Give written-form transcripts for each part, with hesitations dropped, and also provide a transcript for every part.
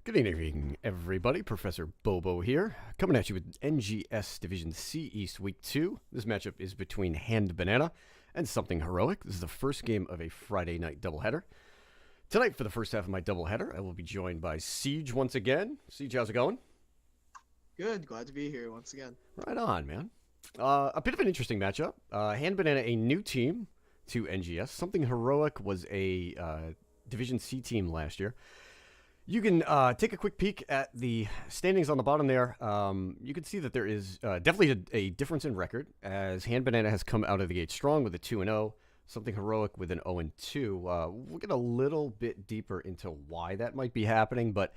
Good evening, everybody. Professor Bobo here, coming at you with NGS Division C East Week 2. This matchup is between Hand Banana and Something Heroic. This is the first game of a Friday night doubleheader. Tonight, for the first half of my doubleheader, I will be joined by Siege once again. Siege, how's it going? Good, glad to be here once again. Right on, man. A bit of an interesting matchup. Hand Banana, a new team to NGS. Something Heroic was a Division C team last year. You can take a quick peek at the standings on the bottom there. You can see that there is definitely a difference in record, as Hand Banana has come out of the gate strong with a 2-0, Something Heroic with an 0-2. We'll get a little bit deeper into why that might be happening, but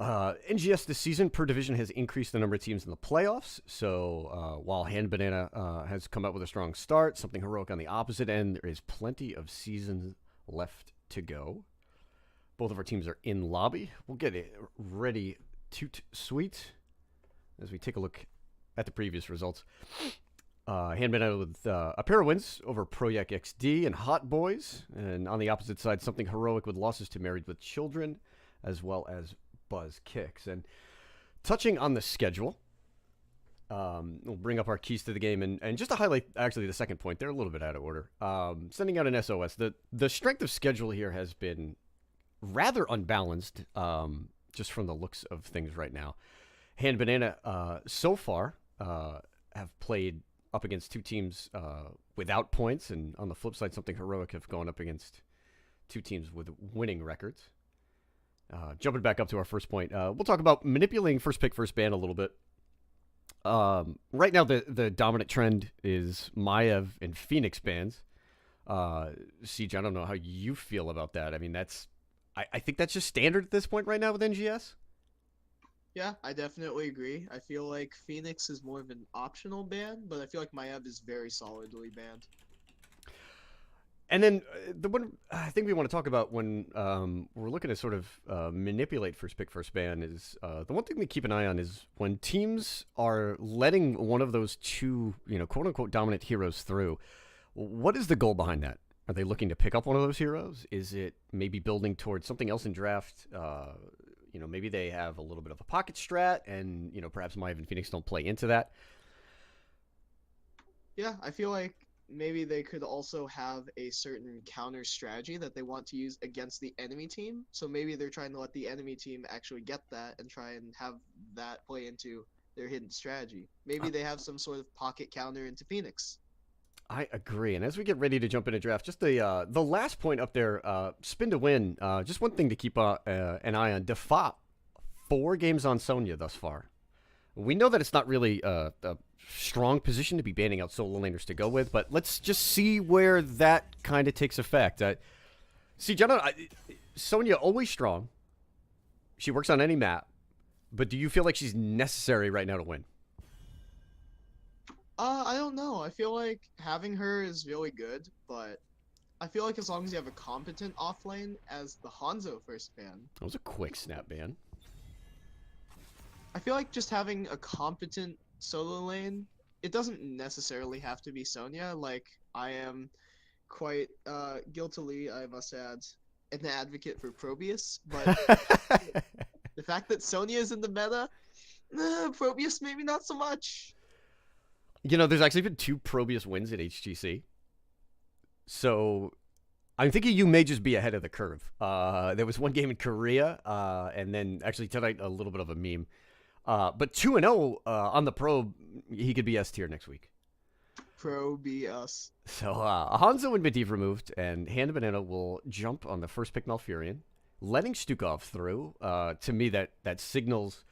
NGS this season per division has increased the number of teams in the playoffs. So while Hand Banana has come out with a strong start, Something Heroic on the opposite end, there is plenty of seasons left to go. Both of our teams are in lobby. We'll get it ready toot sweet as we take a look at the previous results. Hand Banana with a pair of wins over Proyak XD and Hot Boys. And on the opposite side, Something Heroic with losses to Married with Children, as well as Buzz Kicks. And touching on the schedule, we'll bring up our keys to the game. And just to highlight, actually, the second point, they're a little bit out of order. Sending out an SOS. The strength of schedule here has been rather unbalanced, just from the looks of things right now. Hand Banana, so far, have played up against two teams without points, and on the flip side, Something Heroic have gone up against two teams with winning records. Jumping back up to our first point, we'll talk about manipulating first pick, first ban a little bit. Right now, the dominant trend is Maev and Phoenix bans. Siege, I don't know how you feel about that. I mean, I think that's just standard at this point right now with NGS. Yeah, I definitely agree. I feel like Phoenix is more of an optional ban, but I feel like Maev is very solidly banned. And then the one I think we want to talk about when we're looking to sort of manipulate first pick, first ban is the one thing to keep an eye on is when teams are letting one of those two, quote unquote, dominant heroes through. What is the goal behind that? Are they looking to pick up one of those heroes? Is it maybe building towards something else in draft? Maybe they have a little bit of a pocket strat, and perhaps Maev and Phoenix don't play into that. Yeah, I feel like maybe they could also have a certain counter strategy that they want to use against the enemy team. So maybe they're trying to let the enemy team actually get that and try and have that play into their hidden strategy. Maybe they have some sort of pocket counter into Phoenix. I agree. And as we get ready to jump into draft, just the last point up there, spin to win. Just one thing to keep an eye on. Defa, 4 games on Sonya thus far. We know that it's not really a strong position to be banning out solo laners to go with, but let's just see where that kind of takes effect. See, Jenna, Sonya always strong. She works on any map. But do you feel like she's necessary right now to win? I don't know. I feel like having her is really good, but I feel like as long as you have a competent offlane as the Hanzo first ban, That was a quick snap ban. I feel like just having a competent solo lane, it doesn't necessarily have to be Sonya. Like, I am quite guiltily, I must add, an advocate for Probius, but the fact that Sonya is in the meta, Probius maybe not so much. There's actually been 2 Probius wins at HGC. So I'm thinking you may just be ahead of the curve. There was one game in Korea, and then actually tonight a little bit of a meme. But 2-0 on the Pro, he could be S tier next week. Probius. So Hanzo and Medivh removed, and Hand Banana will jump on the first pick Malfurion, letting Stukov through. To me, that signals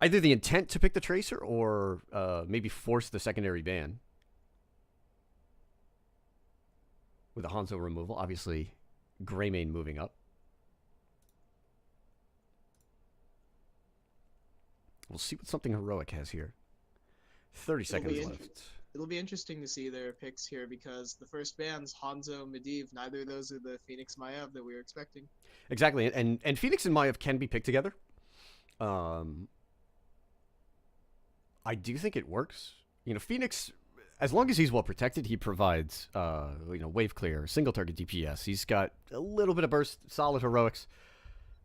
either the intent to pick the Tracer or maybe force the secondary ban. With a Hanzo removal, obviously Greymane moving up. We'll see what Something Heroic has here. 30 seconds left. It'll be interesting to see their picks here because the first bands, Hanzo, Medivh, neither of those are the Phoenix Maev that we were expecting. Exactly, and Phoenix and Maev can be picked together. I do think it works. Phoenix, as long as he's well protected, he provides, wave clear, single target DPS. He's got a little bit of burst, solid heroics.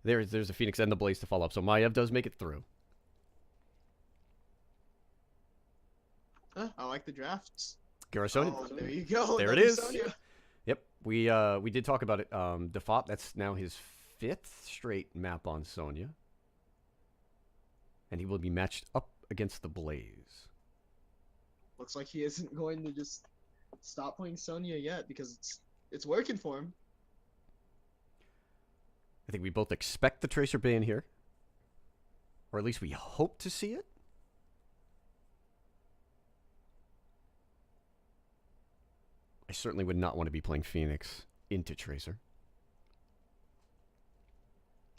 There's a Phoenix and the Blaze to follow up. So Maiev does make it through. I like the drafts. Garrison. Oh, there you go. There it Another is. Sonya. Yep. We did talk about it. Defop, that's now his 5th straight map on Sonya. And he will be matched up against the Blaze. Looks like he isn't going to just stop playing Sonya yet because it's working for him. I think we both expect the Tracer ban here. Or at least we hope to see it. I certainly would not want to be playing Phoenix into Tracer.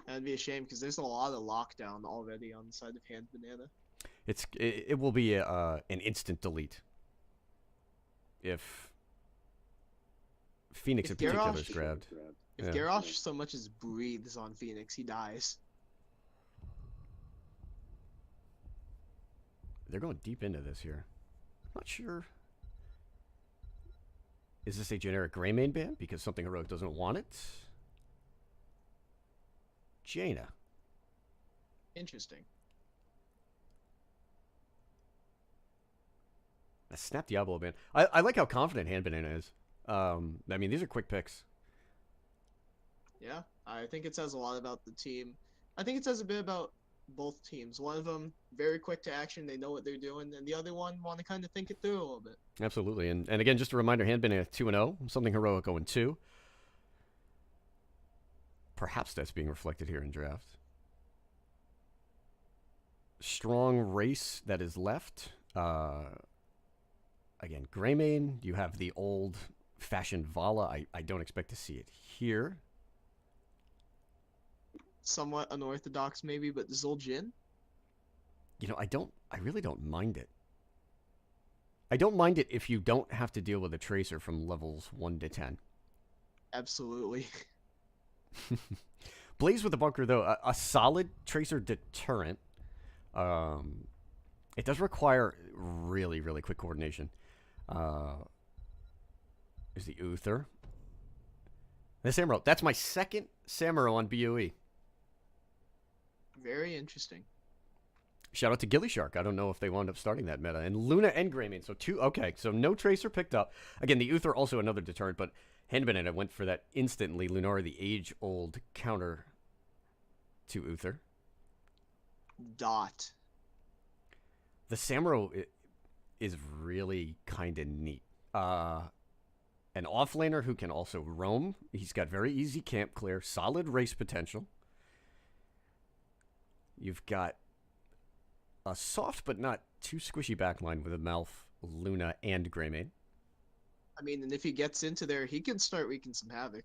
That'd be a shame because there's a lot of lockdown already on the side of Hand Banana. It will be an instant delete if Phoenix in particular is grabbed. If Garrosh so much as breathes on Phoenix, he dies. They're going deep into this here. Not sure. Is this a generic Greymane ban because something heroic doesn't want it? Jaina. Interesting. A Snap Diablo ban. I like how confident Hand Banana is. I mean, these are quick picks. Yeah, I think it says a lot about the team. I think it says a bit about both teams. One of them very quick to action, they know what they're doing, and the other one want to kind of think it through a little bit. Absolutely. And again, just a reminder, Hand Banana 2-0, something heroic 0-2. Perhaps that's being reflected here in draft. Strong race that is left. Again, Greymane, you have the old-fashioned Vala. I don't expect to see it here. Somewhat unorthodox maybe, but Zul'jin? You know, I really don't mind it. I don't mind it if you don't have to deal with a Tracer from levels 1 to 10. Absolutely. Blaze with the bunker, though, a solid Tracer deterrent. It does require really, really quick coordination. Is the Uther. The Samuro. That's my second Samuro on BOE. Very interesting. Shout out to Gilly Shark. I don't know if they wound up starting that meta. And Luna and Greymane. So two. Okay, so no Tracer picked up. Again, the Uther also another deterrent, but Hand Banana went for that instantly. Lunara, the age-old counter to Uther. Dot. The Samuro is really kind of neat. An offlaner who can also roam. He's got very easy camp clear, solid race potential. You've got a soft but not too squishy backline with a Malf, Luna, and Greymane. I mean, and if he gets into there, he can start wreaking some havoc.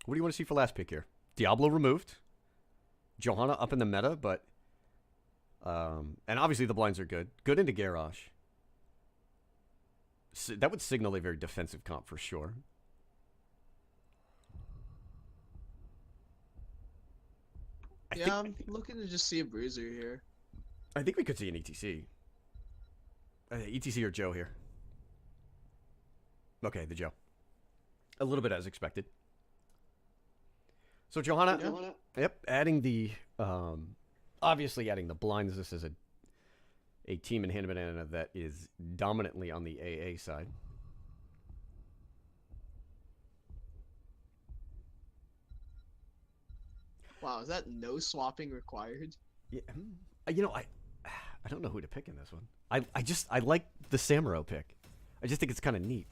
What do you want to see for last pick here? Diablo removed. Johanna up in the meta, but... and obviously the blinds are good. Good into Garrosh. So that would signal a very defensive comp for sure. I'm looking to just see a bruiser here. I think we could see an ETC. ETC or Joe here. Okay, the Joe. A little bit as expected. So Johanna, yep, adding the obviously adding the blinds. This is a team in Hand Banana that is dominantly on the AA side. Wow, is that no swapping required? Yeah, you know, I don't know who to pick in this one. I like the Samuro pick. I just think it's kind of neat.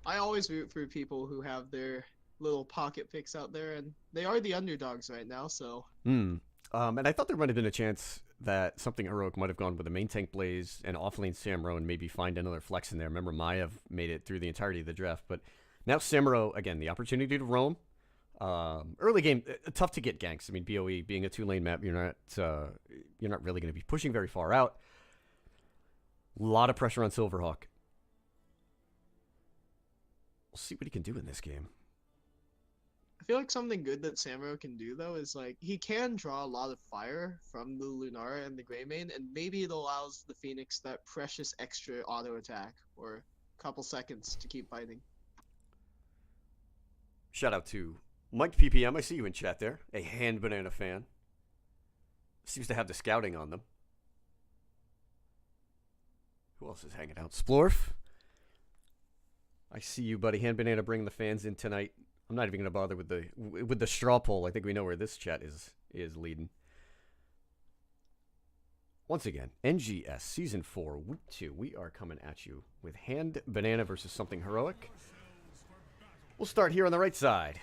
I always root for people who have their little pocket picks out there, and they are the underdogs right now, so... And I thought there might have been a chance that something heroic might have gone with a main tank Blaze and offlane Samuro and maybe find another flex in there. Remember, Maiev made it through the entirety of the draft, but now Samuro, again, the opportunity to roam. Early game, tough to get ganks. I mean, BOE being a 2-lane map, you're not really going to be pushing very far out. A lot of pressure on Silverhawk. We'll see what he can do in this game. I feel like something good that Samuro can do, though, is, like, he can draw a lot of fire from the Lunara and the Greymane, and maybe it allows the Phoenix that precious extra auto attack, or a couple seconds to keep fighting. Shout out to Mike PPM, I see you in chat there. A Hand Banana fan. Seems to have the scouting on them. Who else is hanging out? Splorf. I see you, buddy. Hand Banana bringing the fans in tonight. I'm not even going to bother with the straw poll. I think we know where this chat is leading. Once again, NGS Season 4, Week 2. We are coming at you with Hand Banana versus Something Heroic. We'll start here on the right side.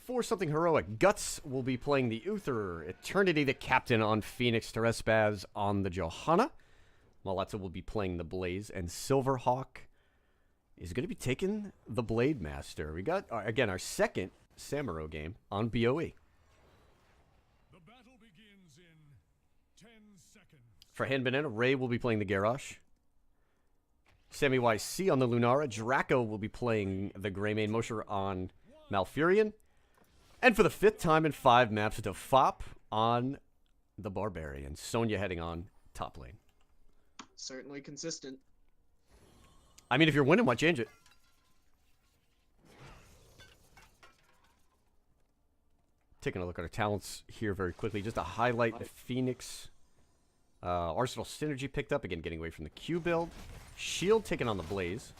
For Something Heroic, Guts will be playing the Uther, Eternity the Captain on Phoenix, Terespaz on the Johanna. Malazzo will be playing the Blaze, and Silverhawk is going to be taking the Blade Master. We got, again, our second Samuro game on BOE. The battle begins in 10 seconds. For Hand Banana, Ray will be playing the Garrosh. Sammy YC on the Lunara. Draco will be playing the Greymane Mosher on Malfurion. And for the 5th time in 5 maps, to Fop on the Barbarian. Sonya heading on top lane. Certainly consistent. I mean, if you're winning, why change it? Taking a look at our talents here very quickly. Just to highlight the Phoenix Arsenal Synergy picked up. Again, getting away from the Q build. Shield taking on the Blaze.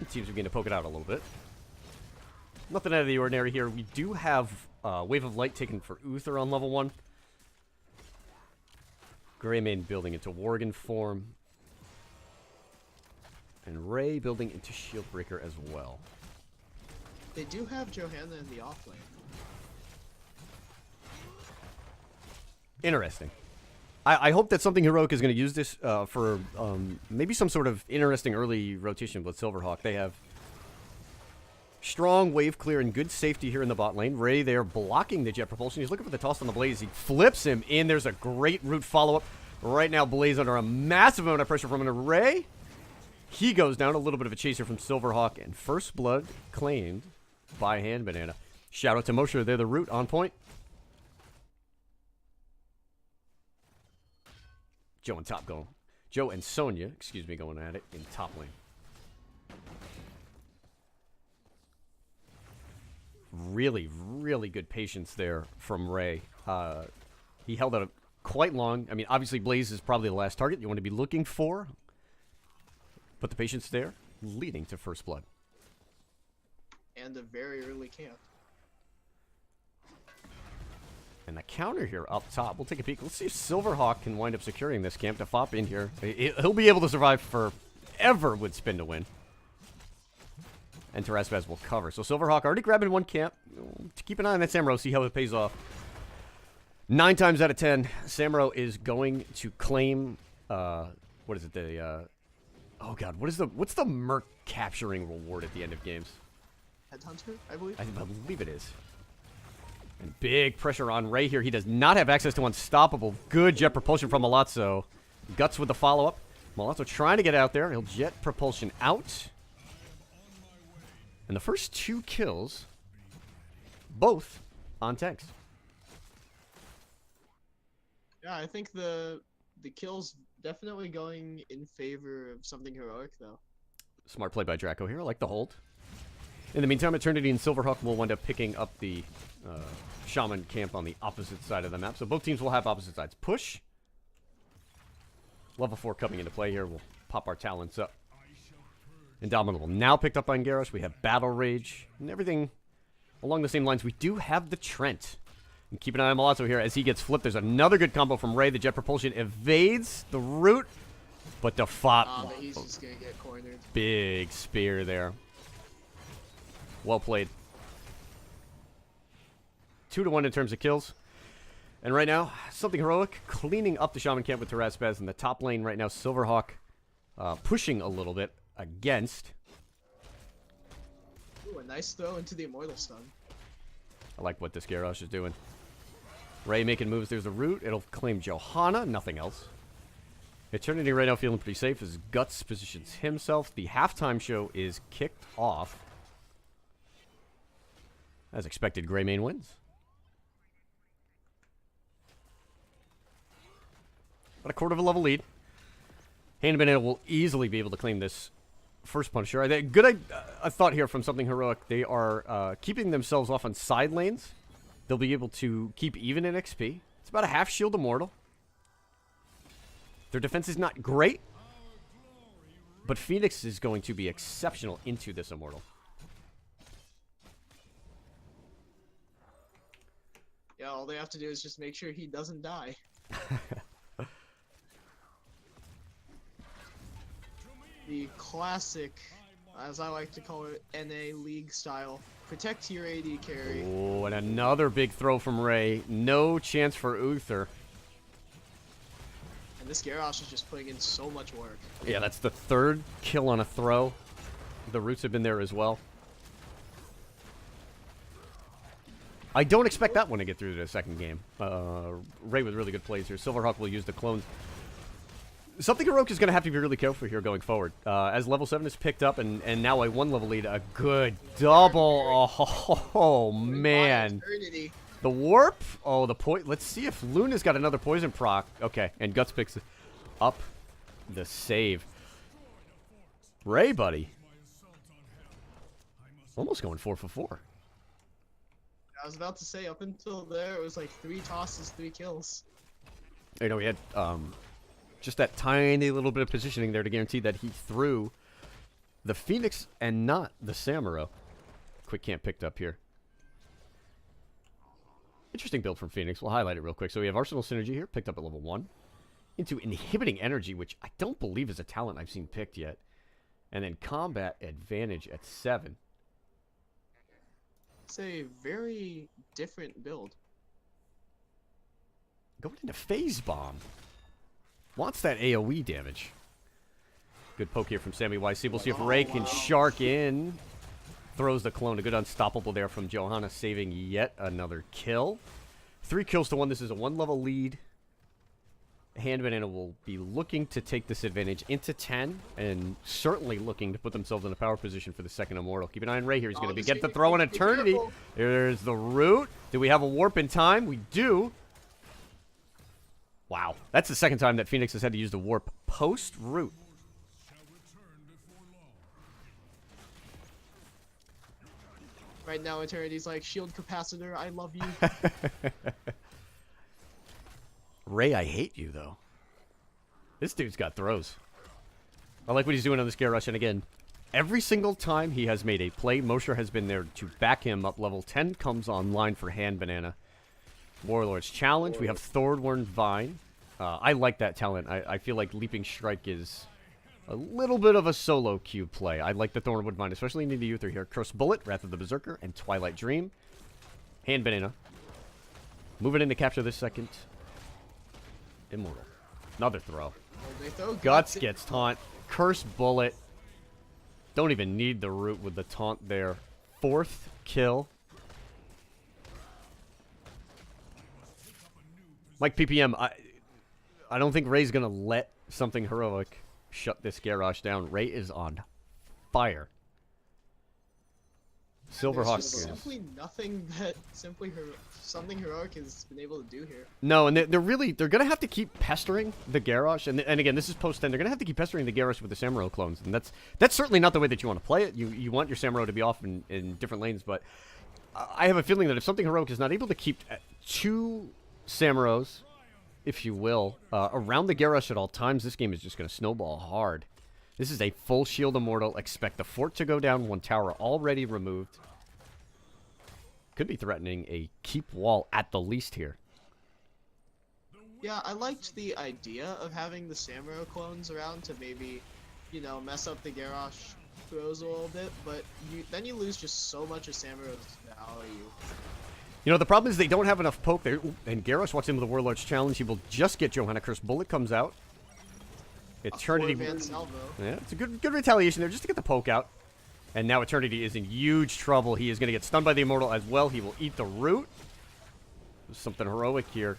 It seems we're going to poke it out a little bit. Nothing out of the ordinary here. We do have Wave of Light taken for Uther on level 1. Greymane building into Worgen form. And Ray building into Shieldbreaker as well. They do have Johanna in the off lane. Interesting. I hope that Something Heroic is going to use this for maybe some sort of interesting early rotation with Silverhawk. They have strong wave clear and good safety here in the bot lane. Ray there blocking the jet propulsion. He's looking for the toss on the Blaze. He flips him in. There's a great root follow-up. Right now, Blaze under a massive amount of pressure from an Ray. He goes down. A little bit of a chaser from Silverhawk. And first blood claimed by Hand Banana. Shout out to Mosher. They're the root on point. Joe and top going. Joe and Sonya, excuse me, going at it in top lane. Really, really good patience there from Ray. He held out quite long. I mean, obviously Blaze is probably the last target you want to be looking for. But the patience there, leading to first blood. And a very early camp. And the counter here up top. We'll take a peek. Let's see if Silverhawk can wind up securing this camp to Fop in here. He'll be able to survive forever with spin to win. And Terespaz will cover. So Silverhawk already grabbing one camp. Keep an eye on that Samuro, see how it pays off. 9 times out of 10, Samuro is going to claim, what is it, oh god, what's the Merc capturing reward at the end of games? Headhunter, I believe? I believe it is. And big pressure on Ray here. He does not have access to Unstoppable. Good jet propulsion from Malazzo. Guts with the follow-up. Malazzo trying to get out there. He'll jet propulsion out. And the first 2 kills, both on tanks. Yeah, I think the kill's definitely going in favor of Something Heroic, though. Smart play by Draco here. I like the hold. In the meantime, Eternity and Silverhawk will wind up picking up the Shaman camp on the opposite side of the map. So both teams will have opposite sides. Push. Level 4 coming into play here. We'll pop our talents up. Indomitable now picked up on Garrosh. We have Battle Rage and everything along the same lines. We do have the Trent. And keep an eye on Malazzo here as he gets flipped. There's another good combo from Ray. The jet propulsion evades the root. But the Fop. But he's just going to get cornered. Big spear there. Well played. 2-1 in terms of kills. And right now, Something Heroic cleaning up the Shaman camp with Terespaz. In the top lane right now, Silverhawk pushing a little bit against. Ooh, a nice throw into the Immortal Stun. I like what this Garrosh is doing. Ray making moves. There's a root. It'll claim Johanna. Nothing else. Eternity right now feeling pretty safe as Guts positions himself. The halftime show is kicked off. As expected, Greymane wins. About a quarter of a level lead. Hand Banana will easily be able to claim this first Punisher. Good a thought here from Something Heroic. They are keeping themselves off on side lanes. They'll be able to keep even in XP. It's about a half shield immortal. Their defense is not great, but Phoenix is going to be exceptional into this immortal. Yeah, all they have to do is just make sure he doesn't die. The classic, as I like to call it, NA League style. Protect your AD carry. Oh, and another big throw from Ray. No chance for Uther. And this Garrosh is just putting in so much work. Yeah, that's the third kill on a throw. The roots have been there as well. I don't expect that one to get through to the second game. Ray with really good plays here. Silverhawk will use the clones. Something Heroic is going to have to be really careful here going forward. As level 7 is picked up and now a 1-level lead, a good double. Oh, man. The warp? Oh, the point. Let's see if Luna's got another poison proc. Okay, and Guts picks up the save. Ray, buddy. Almost going 4 for 4. I was about to say, up until there, it was like 3 tosses, 3 kills. You know, we had just that tiny little bit of positioning there to guarantee that he threw the Phoenix and not the Samuro. Quick camp picked up here. Interesting build from Phoenix. We'll highlight it real quick. So we have Arsenal Synergy here, picked up at level 1. Into Inhibiting Energy, which I don't believe is a talent I've seen picked yet. And then Combat Advantage at 7. It's a very different build. Going into Phase Bomb. Wants that AoE damage. Good poke here from Sammy YC. We'll see if Ray can shark in. Throws the clone. A good unstoppable there from Johanna, saving yet another kill. 3 kills to 1. This is a 1-level lead. Hand Banana will be looking to take this advantage into 10, and certainly looking to put themselves in a power position for the second immortal. Keep an eye on Ray here. He's going to be get the throw in Eternity. There's the root. Do we have a warp in time? We do. Wow. That's the second time that Phoenix has had to use the warp post-root. Right now, Eternity's like, shield capacitor, I love you. Ray, I hate you, though. This dude's got throws. I like what he's doing on this Garrosh, and again, every single time he has made a play, Mosher has been there to back him up. Level 10 comes online for Hand Banana. Warlord's Challenge. We have Thornworn Vine. I like that talent. I feel like Leaping Strike is a little bit of a solo queue play. I like the Thornwood Vine, especially in the Uther here. Curse Bullet, Wrath of the Berserker, and Twilight Dream. Hand Banana. Moving in to capture this second Immortal. Another throw. Guts gets taunt. Curse Bullet. Don't even need the root with the taunt there. 4th kill. Mike PPM, I don't think Ray's going to let Something Heroic shut this Garrosh down. Ray is on fire. Silverhawk There's is... simply nothing that Something Heroic has been able to do here. No, and they're going to have to keep pestering the Garrosh. And again, this is post-10. They're going to have to keep pestering the Garrosh with the Samuro clones. And that's certainly not the way that you want to play it. You want your Samuro to be off in different lanes. But I have a feeling that if Something Heroic is not able to keep 2 Samuros, if you will, around the Garrosh at all times, this game is just going to snowball hard. This is a full shield immortal. Expect the fort to go down. 1 tower already removed. Could be threatening a keep wall at the least here. Yeah, I liked the idea of having the Samuro clones around to maybe, you know, mess up the Garrosh throws a little bit, but then you lose just so much of Samuro's value. You know, the problem is they don't have enough poke there. Ooh, and Garrosh walks in with a Warlord's Challenge. He will just get Johanna. Curse Bullet comes out. Eternity. Yeah, it's a good retaliation there just to get the poke out. And now Eternity is in huge trouble. He is going to get stunned by the Immortal as well. He will eat the root. There's something heroic here.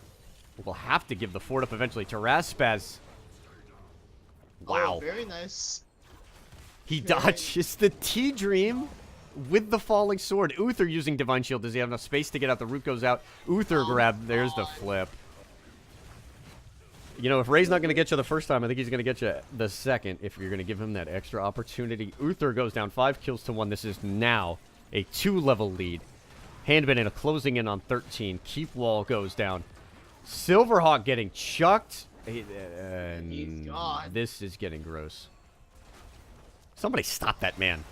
We'll have to give the fort up eventually to Raspaz. Wow. Oh, very nice. He dodges the T-Dream with the falling sword. Uther using Divine Shield. Does he have enough space to get out? The root goes out. Uther grab. There's the flip. You know, if Ray's not going to get you the first time, I think he's going to get you the second if you're going to give him that extra opportunity. Uther goes down 5 kills to 1. This is now a 2-level lead. Handbanana closing in on 13. Keep wall goes down. Silverhawk getting chucked. And He's gone. this is getting gross. Somebody stop that man.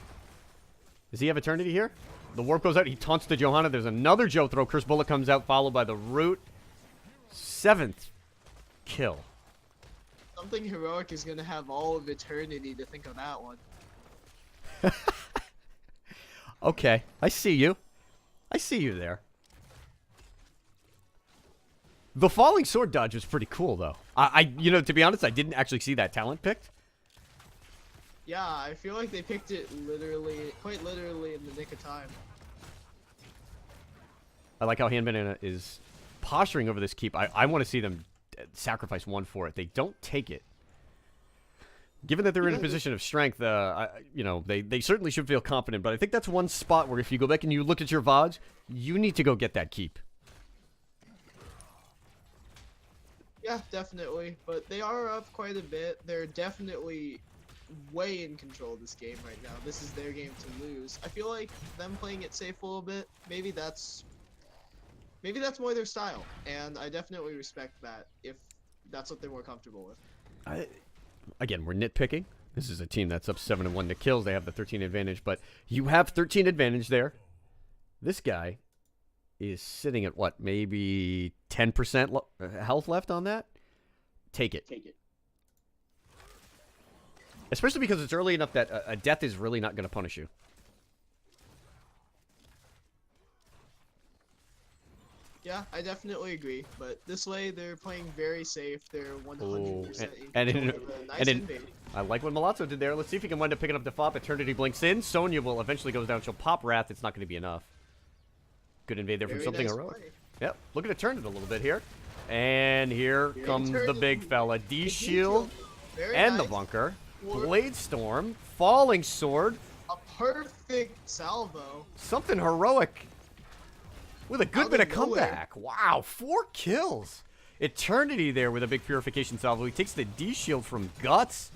Does he have Eternity here? The warp goes out. He taunts to Johanna. There's another Joe throw. Curse Bullet comes out, followed by the Root. 7th kill. Something Heroic is gonna have all of eternity to think of that one. Okay, I see you. I see you there. The falling sword dodge was pretty cool, though. You know, to be honest, I didn't actually see that talent picked. Yeah, I feel like they picked it literally, quite literally in the nick of time. I like how Handbanana is posturing over this keep. I want to see them sacrifice 1 for it. They don't take it. Given that they're in a position of strength, you know, they certainly should feel confident. But I think that's one spot where if you go back and you look at your VODs, you need to go get that keep. Yeah, definitely. But they are up quite a bit. They're definitely way in control of this game right now. This is their game to lose. I feel like them playing it safe a little bit, maybe that's more their style. And I definitely respect that if that's what they're more comfortable with. Again, we're nitpicking. This is a team that's up 7-1 to kills. They have the 13 advantage, but you have 13 advantage there. This guy is sitting at what, maybe 10% health left on that? Take it. Take it. Especially because it's early enough that a death is really not going to punish you. Yeah, I definitely agree. But this way, they're playing very safe. They're 100% and in control of a nice invade. I like what Malazzo did there. Let's see if he can wind up picking up the FOP. Eternity blinks in. Sonya will eventually goes down. She'll pop Wrath. It's not going to be enough. Good invade there from Very something nice heroic. play. Yep. Looking to turn it a little bit here. And here comes the big fella. D-Shield Very and nice. the bunker. Blade Storm. Falling Sword. A perfect salvo. Something heroic. With a good Out bit of of nowhere. comeback. Wow. 4 kills. Eternity there with a big purification salvo. He takes the D-Shield from Guts.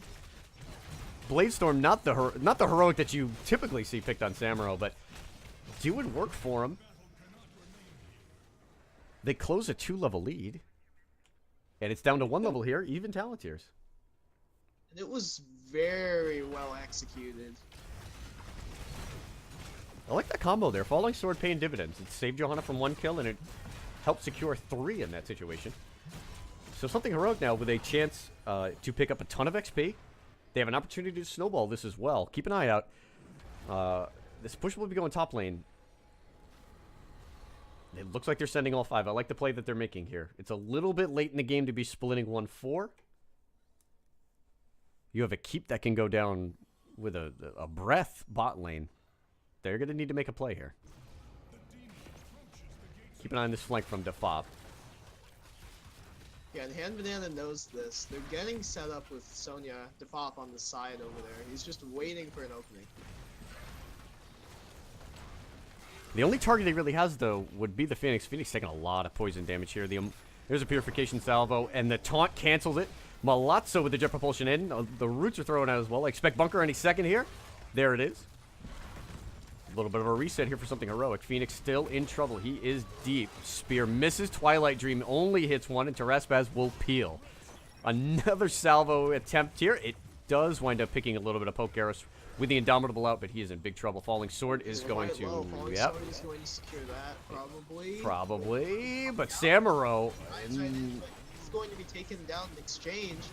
Blade Storm, not the heroic that you typically see picked on Samuro, but doing work for him. They close a 2-level lead. And it's down to 1 level here, even talent tiers. And it was very well executed. I like that combo there. Falling Sword paying dividends. It saved Johanna from 1 kill, and it helped secure 3 in that situation. So something heroic now with a chance to pick up a ton of XP. They have an opportunity to snowball this as well. Keep an eye out. This push will be going top lane. It looks like they're sending all 5. I like the play that they're making here. It's a little bit late in the game to be splitting 1-4. You have a keep that can go down with a breath bot lane. They're going to need to make a play here. Keep an eye on this flank from Defop. Yeah, and Handbanana knows this. They're getting set up with Sonya Defop on the side over there. He's just waiting for an opening. The only target he really has, though, would be the Phoenix. Phoenix taking a lot of poison damage here. There's a Purification Salvo, and the taunt cancels it. Malazzo with the Jet Propulsion in. The Roots are throwing out as well. I expect Bunker any second here. There it is. A little bit of a reset here for something heroic. Phoenix still in trouble. He is deep. Spear misses. Twilight Dream only hits 1, and Terraspaz will peel. Another salvo attempt here. It does wind up picking a little bit of poke arrows with the Indomitable out, but he is in big trouble. Falling Sword is going to... Falling Yep. Sword is going to secure that, probably. Probably. But Samuro... He's going to be taken down in exchange.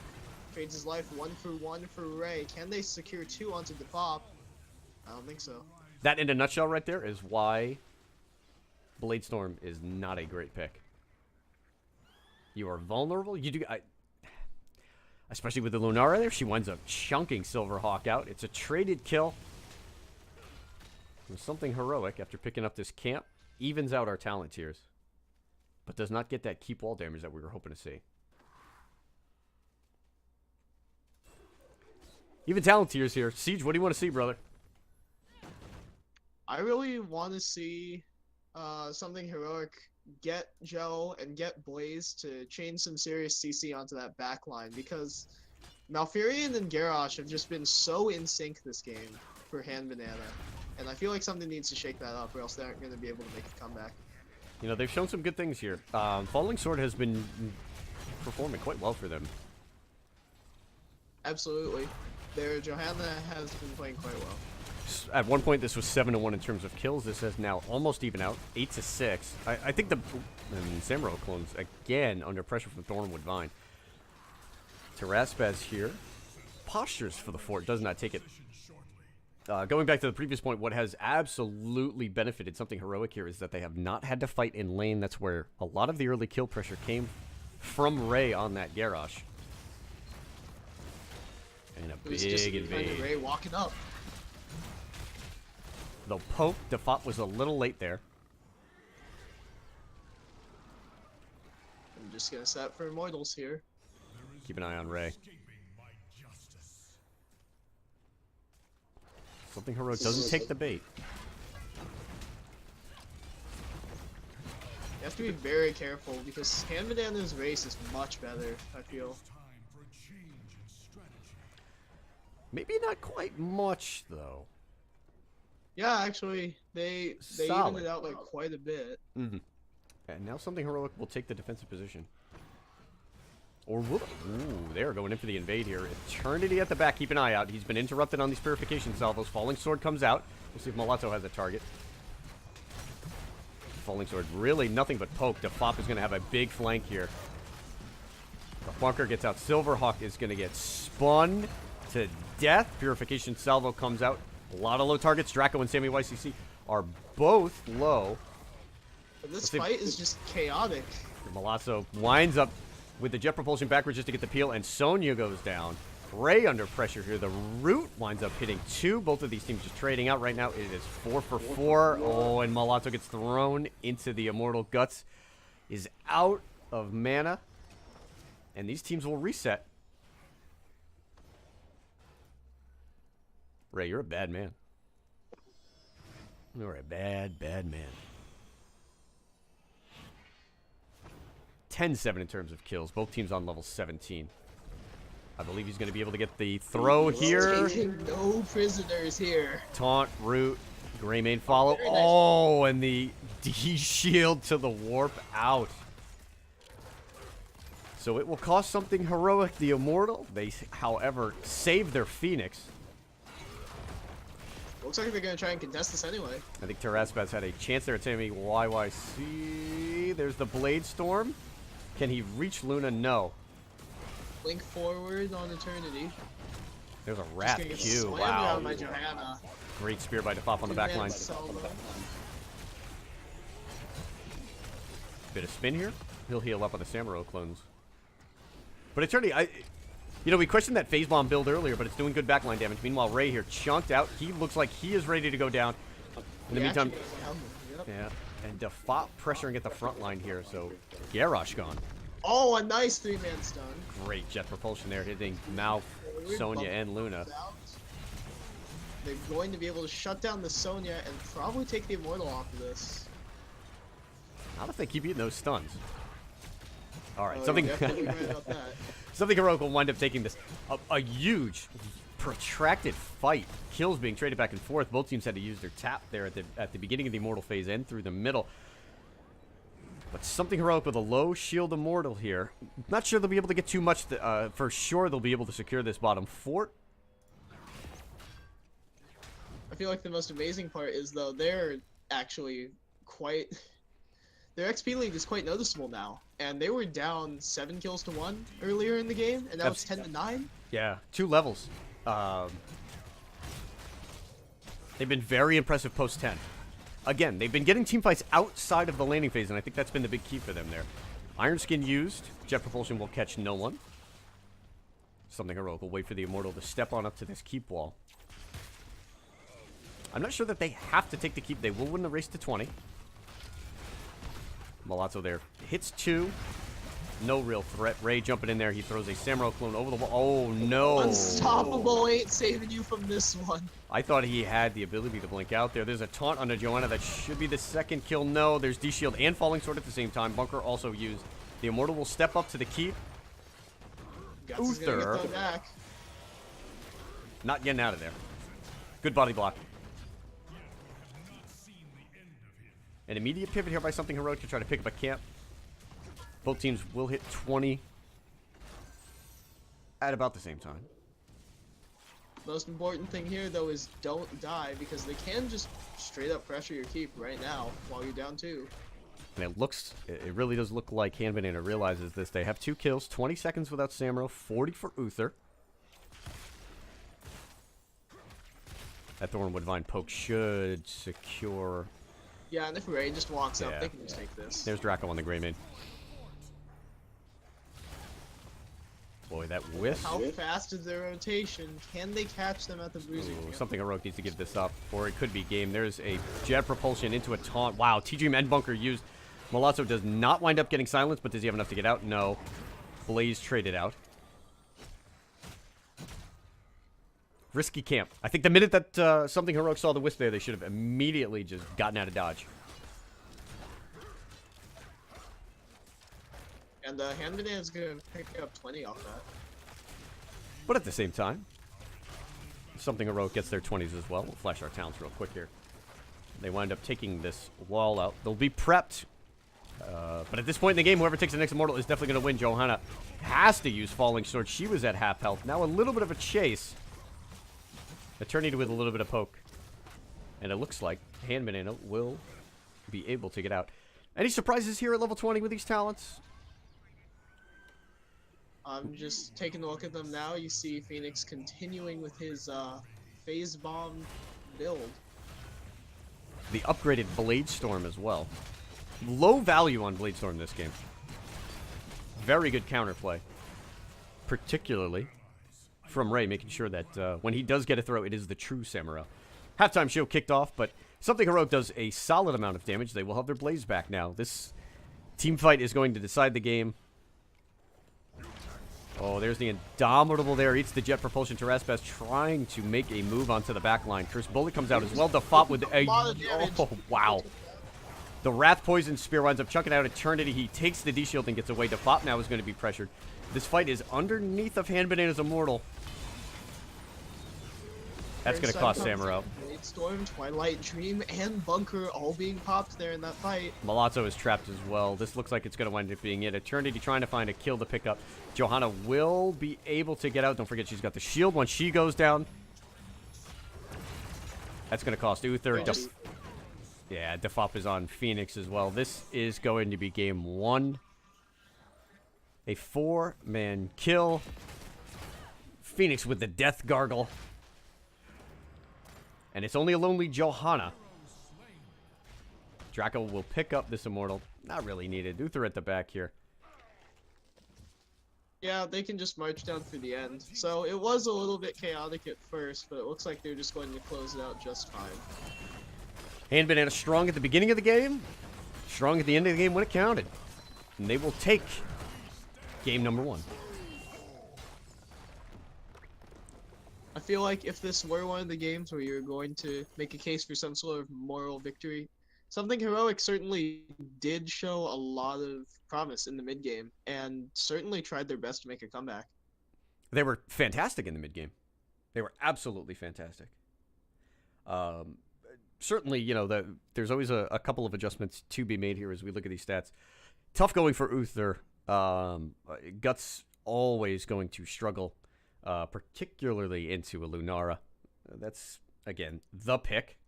Trades his life 1 for 1 for Ray. Can they secure 2 onto Defop? I don't think so. That, in a nutshell right there, is why Blade Storm is not a great pick. You are vulnerable. You do... especially with the Lunara there, she winds up chunking Silverhawk out. It's a traded kill. And something heroic after picking up this camp. Evens out our talent tiers. But does not get that keep wall damage that we were hoping to see. Even talent tiers here. Siege, what do you want to see, brother? I really want to see something heroic get Gel and get Blaze to chain some serious CC onto that back line, because Malfurion and Garrosh have just been so in sync this game for Hand Banana. And I feel like something needs to shake that up, or else they aren't going to be able to make a comeback. You know, they've shown some good things here. Falling Sword has been performing quite well for them. Absolutely. Their Johanna has been playing quite well. At one point, this was 7-1 in terms of kills. This has now almost even out, 8-6. I think the Samuro clones, again, under pressure from Thornwood Vine. Taraspaz here. Postures for the fort, does not take it. Going back to the previous point, what has absolutely benefited something heroic here is that they have not had to fight in lane. That's where a lot of the early kill pressure came from Ray on that Garrosh. And a big invade. Ray walking up. The poke, Defop was a little late there. I'm just going to set for Immortals here. Keep an eye on Ray. Something heroic doesn't take the bait. You have to be very careful, because Hand Banana's race is much better, I feel. Maybe not quite much, though. Yeah, actually, they Solid. evened it out like quite a bit. Mm-hmm. And now something heroic will take the defensive position. Or will it? Ooh, they're going in for the invade here. Eternity at the back. Keep an eye out. He's been interrupted on these purification salvos. Falling Sword comes out. We'll see if Mulatto has a target. Falling Sword, really nothing but poke. Defop is going to have a big flank here. The bunker gets out. Silverhawk is going to get spun to death. Purification salvo comes out. A lot of low targets. Draco and Sammy YCC are both low. But this fight is just chaotic. Malazzo winds up with the jet propulsion backwards just to get the peel, and Sonya goes down. Ray under pressure here. The root winds up hitting 2. Both of these teams just trading out right now. It is 4 for 4. Oh, and Malazzo gets thrown into the Immortal. Guts is out of mana, and these teams will reset. Ray, you're a bad man. You're a bad, bad man. 10-7 in terms of kills. Both teams on level 17. I believe he's going to be able to get the throw here. Taking no prisoners here. Taunt, root, Greymane follow. Very nice. Oh, and the D-shield to the warp out. So it will cost something heroic, the Immortal. They, however, save their Phoenix. Looks like they're going to try and contest this anyway. I think Taraspaz had a chance there at Sammy YYC. There's the Blade Storm. Can he reach Luna? No. Link forward on Eternity. There's a rat Just gonna get Q. slammed Wow. around by Johanna. Great spear by Defop on the back line. Bit of spin here. He'll heal up on the Samuro clones. But Eternity, we questioned that phase bomb build earlier, but it's doing good backline damage. Meanwhile, Ray here chunked out. He looks like he is ready to go down. In the meantime, yeah, and Defop pressuring at the front line here. So Garrosh gone. Oh, a nice 3-man stun. Great jet propulsion there, hitting Mouth, Sonya, and Luna. They're going to be able to shut down the Sonya and probably take the Immortal off of this. Not if they keep eating those stuns. All right, Oh, something. you're definitely right about that. Something heroic will wind up taking this. A huge, protracted fight. Kills being traded back and forth. Both teams had to use their tap there at the beginning of the Immortal phase and through the middle. But something heroic with a low shield Immortal here. Not sure they'll be able to get too much. For sure, they'll be able to secure this bottom fort. I feel like the most amazing part is, though, they're actually quite... Their XP lead is quite noticeable now. And they were down 7 kills to 1 earlier in the game, and now it's 10 to 9. Yeah, 2 levels. They've been very impressive post 10. Again, they've been getting team fights outside of the landing phase, and I think that's been the big key for them there. Iron Skin used. Jet propulsion will catch no one. Something heroic will wait for the Immortal to step on up to this keep wall. I'm not sure that they have to take the keep. They will win the race to 20. Malazzo there hits 2. No real threat. Ray jumping in there. He throws a Samurai clone over the wall. Oh, no. Unstoppable ain't saving you from this one. I thought he had the ability to blink out there. There's a taunt on the Johanna. That should be the second kill. No, there's D-Shield and Falling Sword at the same time. Bunker also used. The Immortal will step up to the keep. Guts is gonna Uther. get that back. Not getting out of there. Good body block. An immediate pivot here by Something Heroic to try to pick up a camp. Both teams will hit 20 at about the same time. Most important thing here, though, is don't die, because they can just straight up pressure your keep right now while you're down 2. And it really does look like Han Banana realizes this. They have 2 kills, 20 seconds without Samuro, 40 for Uther. That Thornwood Vine poke should secure. Yeah, and if Ray just walks up, Yeah, they can just take this. There's Draco on the Greymane. Boy, that whiff. How fast is their rotation? Can they catch them at the bruising? Ooh, Something Heroic needs to give this up, or it could be game. There's a jet propulsion into a taunt. Wow, T-Dream and Bunker used. Malazzo does not wind up getting silenced, but does he have enough to get out? No. Blaze traded out. Risky camp. I think the minute that Something Heroic saw the wisp there, they should have immediately just gotten out of dodge. And Han Banana is gonna pick up 20 off that. But at the same time, Something Heroic gets their 20s as well. We'll flash our talents real quick here. They wind up taking this wall out. They'll be prepped. But at this point in the game, whoever takes the next Immortal is definitely going to win. Johanna has to use Falling Sword. She was at half health. Now a little bit of a chase. Eternity with a little bit of poke. And it looks like Han Banana will be able to get out. Any surprises here at level 20 with these talents? I'm just taking a look at them now. You see Phoenix continuing with his phase bomb build. The upgraded Blade Storm as well. Low value on Blade Storm this game. Very good counterplay. Particularly from Ray, making sure that when he does get a throw, it is the true Samurai. Halftime show kicked off, but Something Heroic does a solid amount of damage. They will have their Blaze back now. This team fight is going to decide the game. Oh, there's the Indomitable there. Eats the jet propulsion. Teraspas trying to make a move onto the back line. Curse Bullet comes out as well. Defop with a... Oh, wow. The Wrath Poison Spear winds up chucking out Eternity. He takes the D-Shield and gets away. Defop now is going to be pressured. This fight is underneath of Han Banana's Immortal. That's going to cost Samuro. Storm, Twilight Dream, and Bunker all being popped there in that fight. Malazzo is trapped as well. This looks like it's going to wind up being it. Eternity trying to find a kill to pick up. Johanna will be able to get out. Don't forget she's got the shield once she goes down. That's going to cost Uther. Yeah, Defop is on Phoenix as well. This is going to be game 1. A 4-man kill. Phoenix with the Death Gargle. And it's only a lonely Johanna. Draco will pick up this Immortal. Not really needed. Uther at the back here. Yeah, they can just march down through the end. So it was a little bit chaotic at first, but it looks like they're just going to close it out just fine. Han Banana strong at the beginning of the game. Strong at the end of the game when it counted. And they will take game number 1. I feel like if this were one of the games where you're going to make a case for some sort of moral victory, Something Heroic certainly did show a lot of promise in the mid-game, and certainly tried their best to make a comeback. They were fantastic in the mid-game. They were absolutely fantastic. Certainly, you know, there's always a couple of adjustments to be made here as we look at these stats. Tough going for Uther. Guts always going to struggle. Particularly into a Lunara. That's, again, the pick.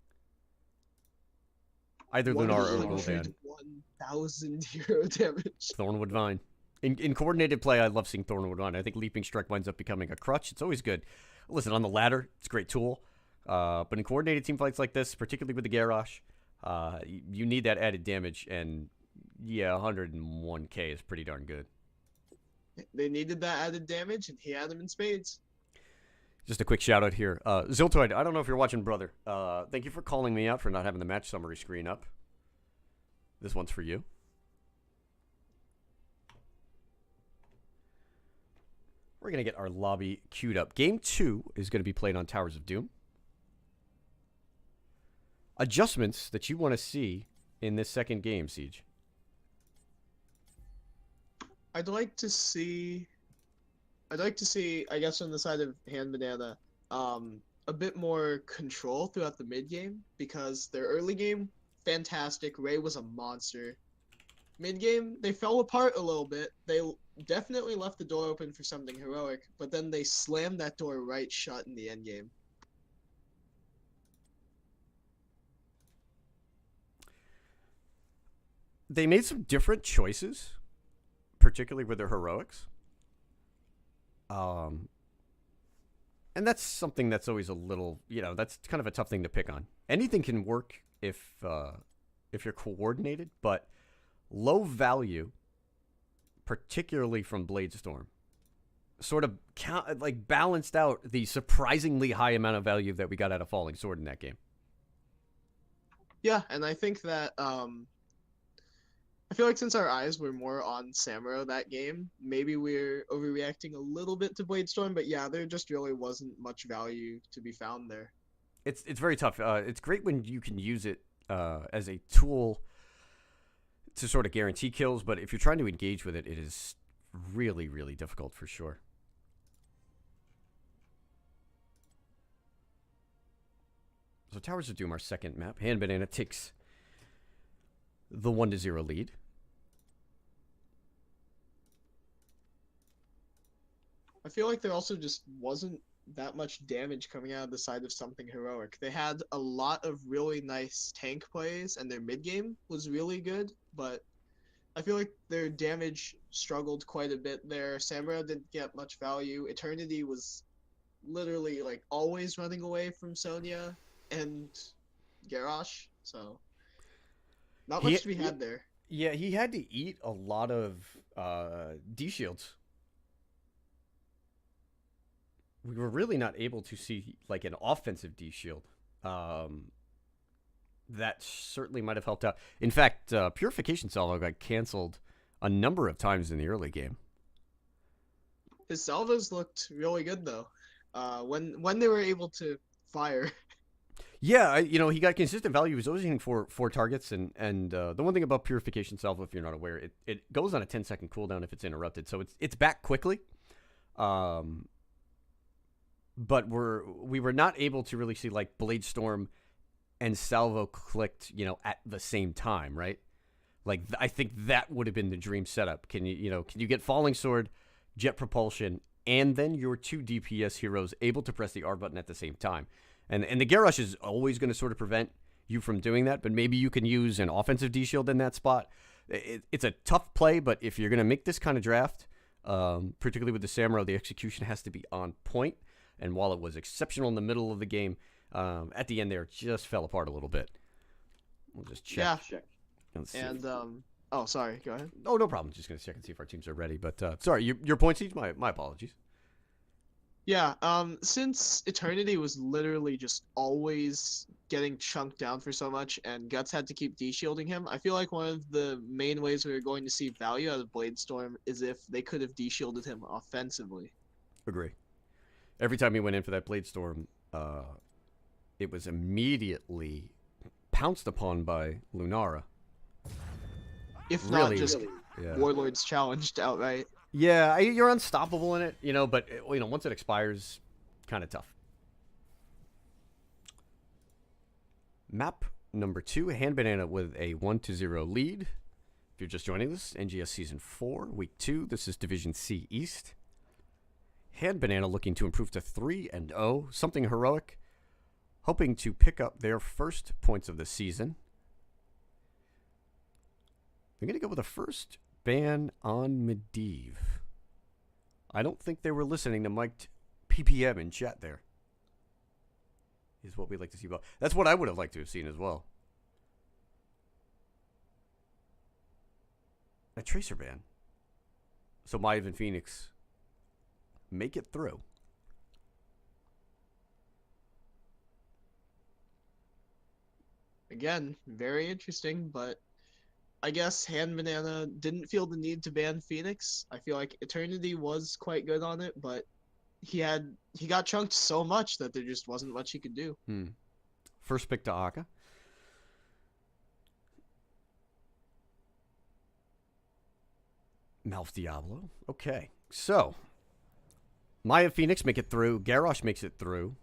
Either Lunara or Gul'dan. 1,000 hero damage. Thornwood Vine. In coordinated play, I love seeing Thornwood Vine. I think Leaping Strike winds up becoming a crutch. It's always good. Listen, on the ladder, it's a great tool. But in coordinated team fights like this, particularly with the Garrosh, you need that added damage. And, yeah, 101k is pretty darn good. They needed that added damage, and he had them in spades. Just a quick shout out here. Ziltoid, I don't know if you're watching, brother. Thank you for calling me out for not having the match summary screen up. This one's for you. We're going to get our lobby queued up. Game 2 is going to be played on Towers of Doom. Adjustments that you want to see in this second game, Siege. I'd like to see, I guess, on the side of Hand Banana, a bit more control throughout the mid game, because their early game, fantastic. Ray was a monster. Mid game, they fell apart a little bit. They definitely left the door open for something heroic, but then they slammed that door right shut in the end game. They made some different choices, particularly with their heroics. And that's something that's always a little, that's kind of a tough thing to pick on. Anything can work if you're coordinated, but low value, particularly from Bladestorm, sort of balanced out the surprisingly high amount of value that we got out of Falling Sword in that game. Yeah, and I think that I feel like since our eyes were more on Samuro that game, maybe we're overreacting a little bit to Bladestorm, but yeah, there just really wasn't much value to be found there. It's very tough. It's great when you can use it as a tool to sort of guarantee kills, but if you're trying to engage with it, it is really, really difficult for sure. So Towers of Doom, our second map. Hand Banana takes the 1-0 lead. I feel like there also just wasn't that much damage coming out of the side of something heroic. They had a lot of really nice tank plays, and their mid game was really good, but I feel like their damage struggled quite a bit there. Samuro didn't get much value. Eternity was literally like always running away from Sonya and Garrosh, so not much to be had there. Yeah, he had to eat a lot of D shields. We were really not able to see like an offensive D shield. That certainly might have helped out. In fact, Purification Salvo got canceled a number of times in the early game. His salvos looked really good though. When they were able to fire. Yeah, he got consistent value. He was always hitting four targets, and the one thing about Purification Salvo, if you're not aware, it goes on a 10-second cooldown if it's interrupted, so it's back quickly. But we were not able to really see like Bladestorm and Salvo clicked, at the same time, right? Like I think that would have been the dream setup. Can you get Falling Sword, Jet Propulsion, and then your 2 DPS heroes able to press the R button at the same time? And the Garrosh is always going to sort of prevent you from doing that, but maybe you can use an offensive D shield in that spot. It's a tough play, but if you're going to make this kind of draft, particularly with the Samuro, the execution has to be on point. And while it was exceptional in the middle of the game, at the end there, it just fell apart a little bit. We'll just check. Yeah. And oh, sorry. Go ahead. Oh, no problem. Just gonna check and see if our teams are ready. But sorry, your point, Siege. My apologies. Yeah. Since Eternity was literally just always getting chunked down for so much, and Guts had to keep de-shielding him, I feel like one of the main ways we were going to see value out of Bladestorm is if they could have de-shielded him offensively. Agree. Every time he went in for that Bladestorm, it was immediately pounced upon by Lunara. If Really, not just yeah. Warlords challenged outright. Yeah, you're unstoppable in it, but once it expires, kind of tough. Map number 2, Hand Banana with a 1-0 lead. If you're just joining us, NGS Season 4, Week 2. This is Division C East. Hand Banana looking to improve to 3-0, something heroic, hoping to pick up their first points of the season. They're going to go with a first ban on Medivh. I don't think they were listening to Mike PPM in chat there. Is what we'd like to see. That's what I would have liked to have seen as well. A Tracer ban. So Maiev and Phoenix make it through. Again, very interesting, but I guess Hand Banana didn't feel the need to ban Phoenix. I feel like Eternity was quite good on it, but he got chunked so much that there just wasn't much he could do. First pick to Aka. Malf Diablo. Okay. So, Maya Phoenix make it through. Garrosh makes it through.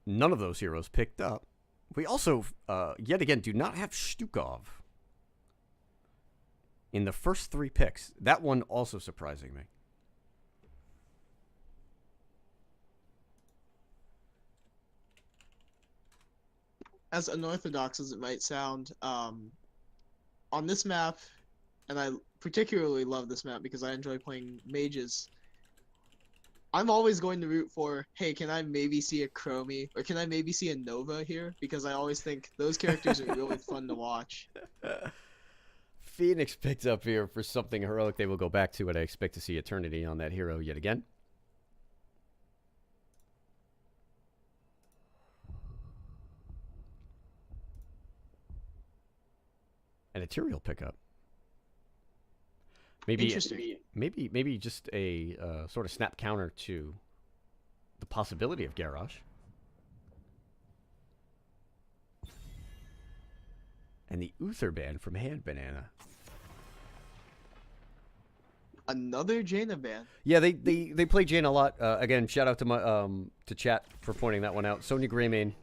None of those heroes picked up. We also, yet again, do not have Stukov in the first 3 picks. That one also surprising me. As unorthodox as it might sound, on this map, and I particularly love this map because I enjoy playing mages, I'm always going to root for, hey, can I maybe see a Chromie, or can I maybe see a Nova here? Because I always think those characters are really fun to watch. Phoenix picked up here for something heroic they will go back to, and I expect to see Eternity on that hero yet again. An Ethereal pickup. Maybe, Interesting. maybe just a sort of snap counter to the possibility of Garrosh. And the Uther ban from Hand Banana. Another Jaina ban. Yeah, they play Jane a lot. Again, shout out to my to chat for pointing that one out. Sonya Greymane,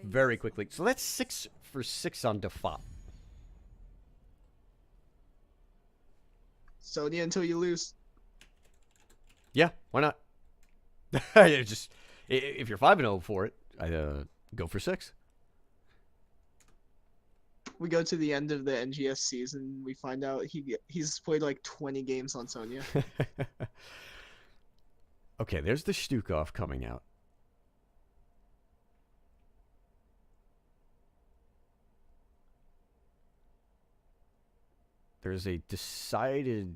very quickly. So that's 6 for 6 on Defop. Sonya until you lose. Yeah, why not? Just if you're 5-0 for it, I go for 6. We go to the end of the NGS season. We find out he's played like 20 games on Sonya. Okay, there's the Stukov coming out. There's a decidedly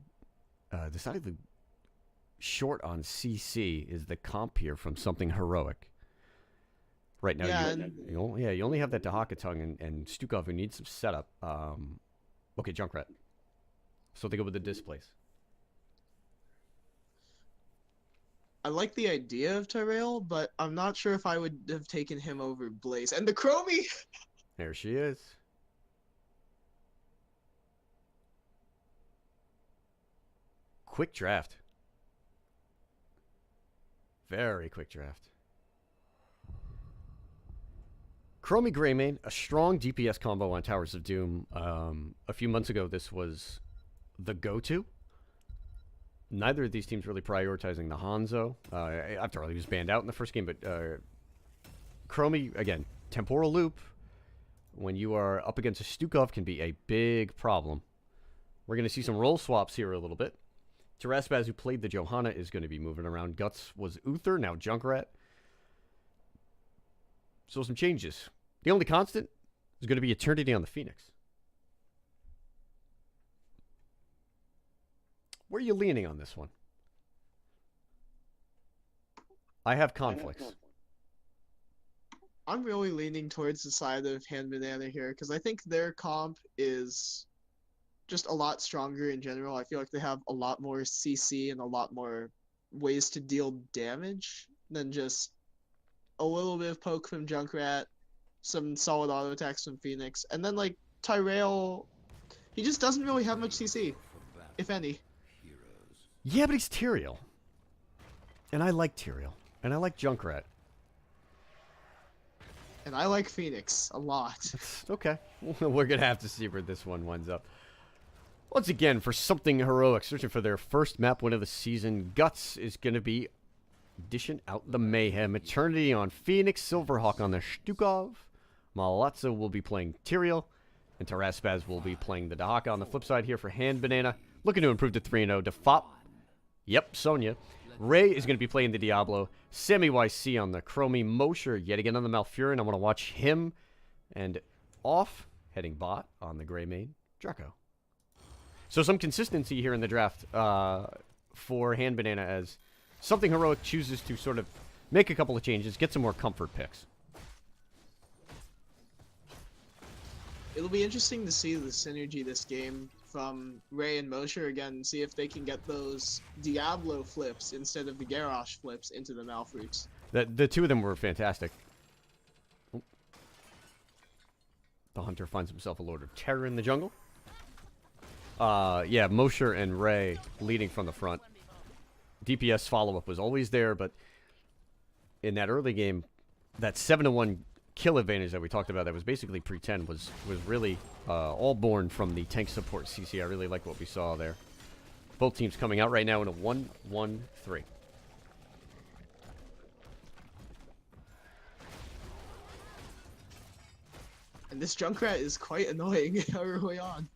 short on CC is the comp here from something heroic. Right now, Yeah, you only have that Dahaka tongue and Stukov who needs some setup. Okay, Junkrat. So they go with the displays. I like the idea of Tyrell, but I'm not sure if I would have taken him over Blaze. And the Chromie! There she is. Quick draft. Very quick draft. Chromie Greymane, a strong DPS combo on Towers of Doom. A few months ago, this was the go-to. Neither of these teams really prioritizing the Hanzo. After all, he was banned out in the first game, but Chromie, again, Temporal Loop, when you are up against a Stukov, can be a big problem. We're going to see some role swaps here a little bit. Taraspaz, who played the Johanna, is going to be moving around. Guts was Uther, now Junkrat. So some changes. The only constant is going to be Eternity on the Phoenix. Where are you leaning on this one? I have conflicts. I'm really leaning towards the side of Hand Banana here, because I think their comp is just a lot stronger in general. I feel like they have a lot more CC and a lot more ways to deal damage than just a little bit of poke from Junkrat, some solid auto attacks from Phoenix, and then like Tyrell, he just doesn't really have much CC, if any. Yeah, but he's Tyrael. And I like Tyrael. And I like Junkrat. And I like Phoenix a lot. Okay. We're going to have to see where this one winds up. Once again, for something heroic, searching for their first map win of the season, Guts is going to be dishing out the mayhem. Eternity on Phoenix, Silverhawk on the Stukov, Malazzo will be playing Tyrael, and Taraspaz will be playing the Dahaka on the flip side here for Hand Banana. Looking to improve to 3-0. Defop. Yep, Sonya. Ray is going to be playing the Diablo. Sammy YC on the Chromie. Mosher yet again on the Malfurion. I want to watch him. And off, heading bot on the Greymane, Draco. So some consistency here in the draft for Hand Banana as something heroic chooses to sort of make a couple of changes, get some more comfort picks. It'll be interesting to see the synergy this game from Ray and Mosher again, see if they can get those Diablo flips instead of the Garrosh flips into the Malfroots. The two of them were fantastic. Oh. The hunter finds himself a Lord of Terror in the jungle. Yeah, Mosher and Ray leading from the front. DPS follow-up was always there, but in that early game, that 7-1 kill advantage that we talked about that was basically pre-10 was really all born from the tank support CC. I really like what we saw there. Both teams coming out right now in a 1-1-3. And this Junkrat is quite annoying early on.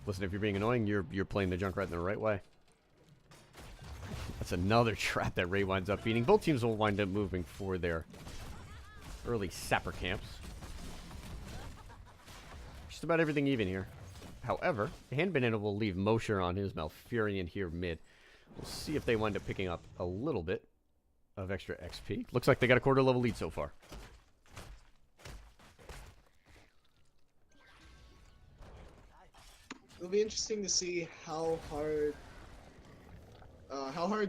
Listen, if you're being annoying, you're playing the Junkrat in the right way. That's another trap that Ray winds up beating. Both teams will wind up moving for their early sapper camps. Just about everything even here. However, the Hand Banana will leave Mosher on his Malfurion here mid. We'll see if they wind up picking up a little bit of extra XP. Looks like they got a quarter level lead so far. It'll be interesting to see how hard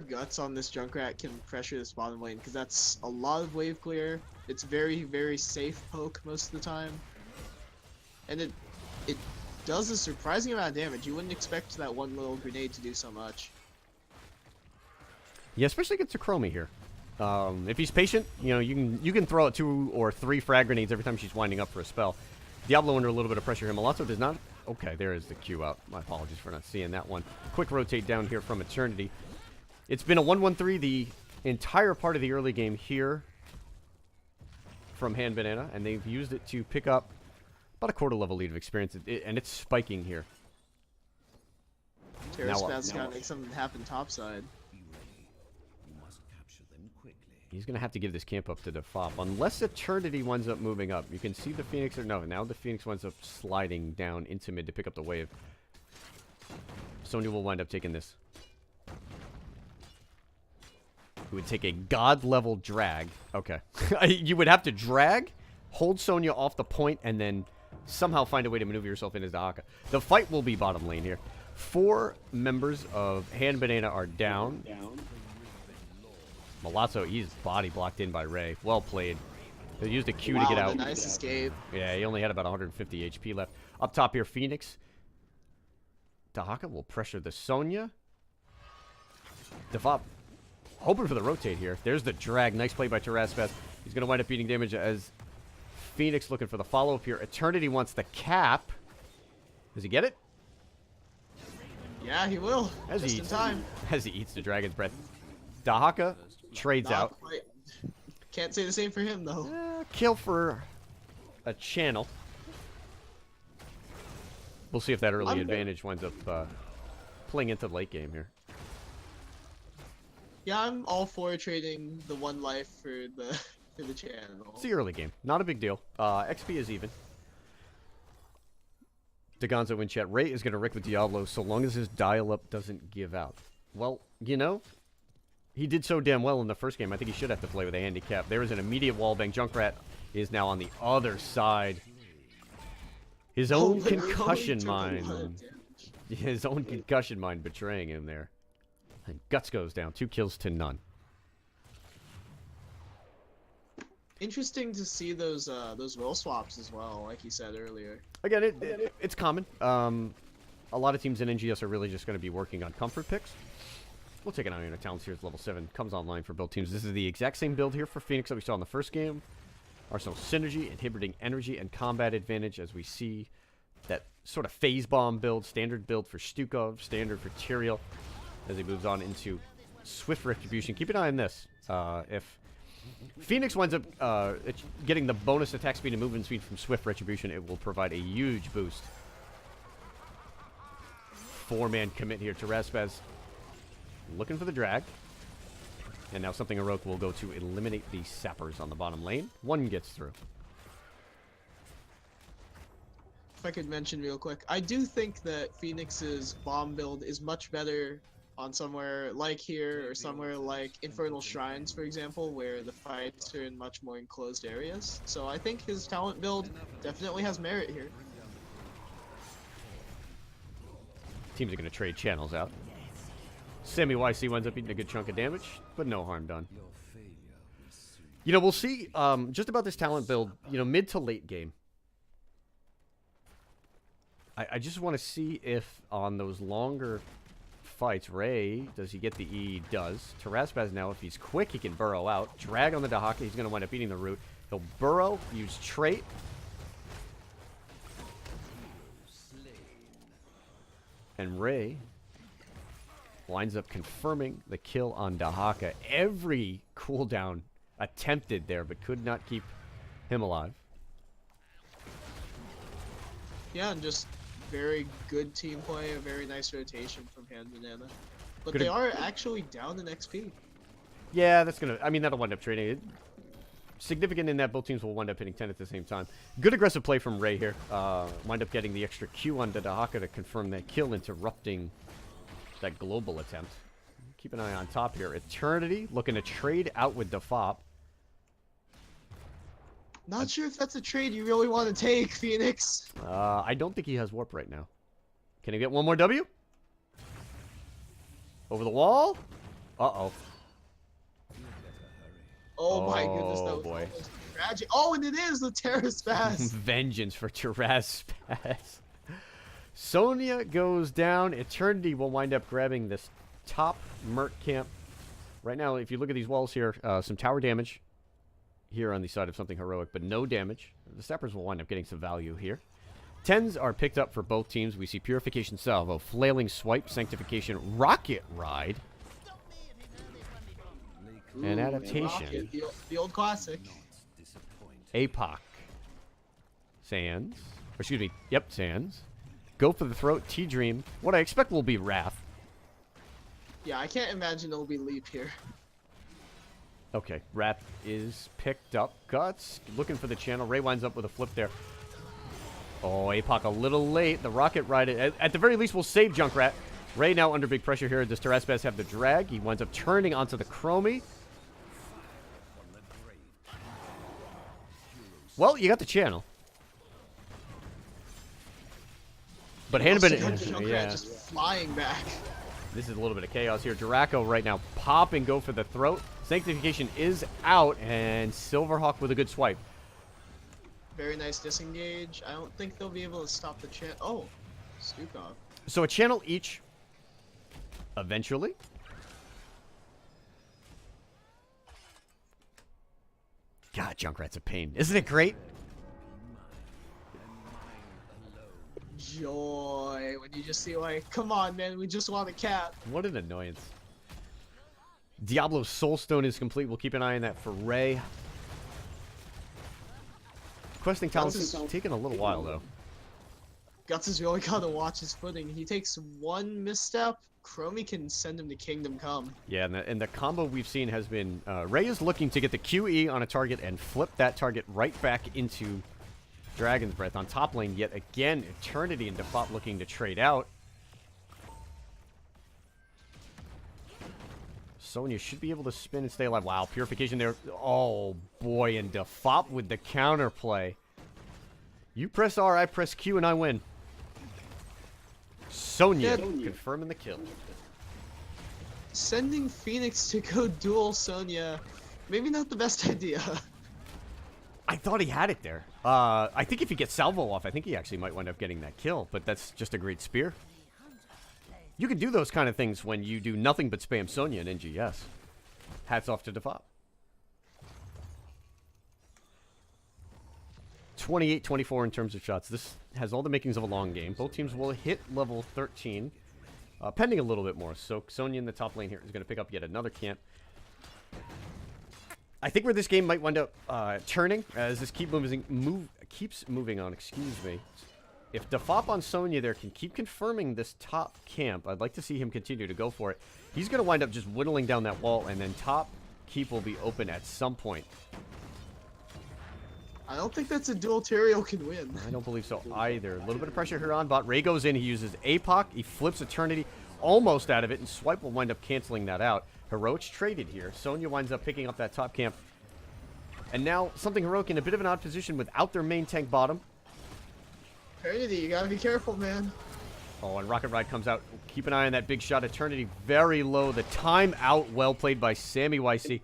Guts on this Junkrat can pressure this bottom lane, because that's a lot of wave clear. It's very, very safe poke most of the time. And it does a surprising amount of damage. You wouldn't expect that one little grenade to do so much. Yeah, especially against a Chromie here. If he's patient, you know, you can throw out 2 or 3 frag grenades every time she's winding up for a spell. Diablo under a little bit of pressure here. Malazzo does not. Okay, there is the Q out. My apologies for not seeing that one. Quick rotate down here from Eternity. It's been a 1-1-3 the entire part of the early game here from Hand Banana, and they've used it to pick up about a quarter level lead of experience, and it's spiking here. Terraspaz gotta make something happen topside. He's going to have to give this camp up to the FOP. Unless Eternity winds up moving up. You can see the Phoenix. Or no, now the Phoenix winds up sliding down into mid to pick up the wave. Sonya will wind up taking this. Who would take a god-level drag. Okay. You would have to drag, hold Sonya off the point, and then somehow find a way to maneuver yourself into Dahaka. The fight will be bottom lane here. 4 members of Hand Banana are down. Malazzo, he's body blocked in by Ray. Well played. They used a Q to get out. Nice escape. Yeah, he only had about 150 HP left. Up top here, Phoenix. Dahaka will pressure the Sonya. Defop hoping for the rotate here. There's the drag. Nice play by Terraspaz. He's going to wind up beating damage as Phoenix looking for the follow-up here. Eternity wants the cap. Does he get it? Yeah, he will. Just in time. As he eats the dragon's breath. Dahaka trades Not out. quite. Can't say the same for him, though. Kill for a channel. We'll see if that early advantage winds up playing into the late game here. Yeah, I'm all for trading the 1 life for the channel. It's the early game. Not a big deal. XP is even. Dagonzo in chat. Ray is going to wreck with Diablo so long as his dial-up doesn't give out. Well, you know, he did so damn well in the first game. I think he should have to play with a handicap. There is an immediate wallbang. Junkrat is now on the other side. His own concussion mind. His own concussion mind betraying him there. And Guts goes down. 2 kills to none. Interesting to see those role swaps as well, like you said earlier. Again, it's common. A lot of teams in NGS are really just going to be working on comfort picks. We'll take an eye on our talents here as level 7 comes online for both teams. This is the exact same build here for Phoenix that we saw in the first game. Arsenal Synergy, inhibiting energy and combat advantage as we see that sort of phase bomb build, standard build for Stukov, standard for Tyrael as he moves on into Swift Retribution. Keep an eye on this. If Phoenix winds up getting the bonus attack speed and movement speed from Swift Retribution, it will provide a huge boost. 4-man commit here to Raspaz. Looking for the drag. And now something heroic will go to eliminate the sappers on the bottom lane. 1 gets through. If I could mention real quick, I do think that Phoenix's bomb build is much better on somewhere like here or somewhere like Infernal Shrines, for example, where the fights are in much more enclosed areas. So I think his talent build definitely has merit here. Teams are going to trade channels out. Sammy YC winds up eating a good chunk of damage, but no harm done. You know, we'll see just about this talent build, you know, mid to late game. I just want to see if on those longer fights, Ray, does he get the E? He does. Terraspaz now, if he's quick, he can burrow out. Drag on the Dahaka, he's going to wind up eating the root. He'll burrow, use trait. And Ray winds up confirming the kill on Dahaka. Every cooldown attempted there, but could not keep him alive. Yeah, and just very good team play, a very nice rotation from Hand Banana. But Good they are actually down in XP. Yeah, that's going to... I mean, that'll wind up trading it. Significant in that both teams will wind up hitting 10 at the same time. Good aggressive play from Ray here. Wind up getting the extra Q on Dahaka to confirm that kill, interrupting that global attempt. Keep an eye on top here. Eternity looking to trade out with Defop. Not sure if that's a trade you really want to take, Phoenix. I don't think he has warp right now. Can he get one more W? Over the wall? Uh-oh. Oh my goodness, that was boy. almost tragic. Oh, and it is the Terraspaz. Vengeance for Terraspaz. Sonya goes down. Eternity will wind up grabbing this top Merc camp. Right now, if you look at these walls here, some tower damage here on the side of something heroic, but no damage. The Steppers will wind up getting some value here. 10s are picked up for both teams. We see Purification Salvo, Flailing Swipe, Sanctification, Rocket Ride, and Adaptation. The old classic. APOC. Sands. Or excuse me. Yep, Sands. Go for the throat. T-Dream. What I expect will be Wrath. Yeah, I can't imagine it'll be Leap here. Okay, Wrath is picked up. Guts looking for the channel. Ray winds up with a flip there. Oh, APOC a little late. The Rocket Ride, at the very least, will save Junkrat. Ray now under big pressure here. Does Terraspaz have the drag? He winds up turning onto the Chromie. Well, you got the channel. But Hannibal, Junkrat just flying back. This is a little bit of chaos here. Draco right now pop and go for the throat. Sanctification is out, and Silverhawk with a good swipe. Very nice disengage. I don't think they'll be able to stop the channel. Oh, Stukov. So a channel each, eventually. God, Junkrat's a pain. Isn't it great? Joy. When you just see like, come on, man, we just want a cat. What an annoyance. Diablo's Soulstone is complete. We'll keep an eye on that for Ray. Questing talent's taking a little while, though. Guts has really got to watch his footing. He takes one misstep, Chromie can send him to Kingdom Come. Yeah, and the combo we've seen has been Ray is looking to get the QE on a target and flip that target right back into Dragon's Breath. On top lane, yet again, Eternity and Defop looking to trade out. Sonya should be able to spin and stay alive. Wow, Purification there. Oh, boy, and Defop with the counterplay. You press R, I press Q, and I win. Sonya confirming the kill. Sending Phoenix to go duel Sonya, maybe not the best idea. I thought he had it there. I think if he gets Salvo off, I think he actually might wind up getting that kill, but that's just a great spear. You can do those kind of things when you do nothing but spam Sonya in NGS. Hats off to Defop. 28-24 in terms of shots. This has all the makings of a long game. Both teams will hit level 13, pending a little bit more. So Sonya in the top lane here is going to pick up yet another camp. I think where this game might wind up turning, as this keeps moving on, excuse me. If Defop on Sonya there can keep confirming this top camp, I'd like to see him continue to go for it. He's going to wind up just whittling down that wall, and then top keep will be open at some point. I don't think that's a duel Tyrael can win. I don't believe so either. A little bit of pressure here on bot. Ray goes in, he uses APOC, he flips Eternity almost out of it, and Swipe will wind up canceling that out. Heroic's traded here. Sonya winds up picking up that top camp. And now something Heroic in a bit of an odd position without their main tank bottom. Eternity, you gotta be careful, man. Oh, and Rocket Ride comes out. Keep an eye on that big shot. Eternity very low. The timeout well played by Sammy YC.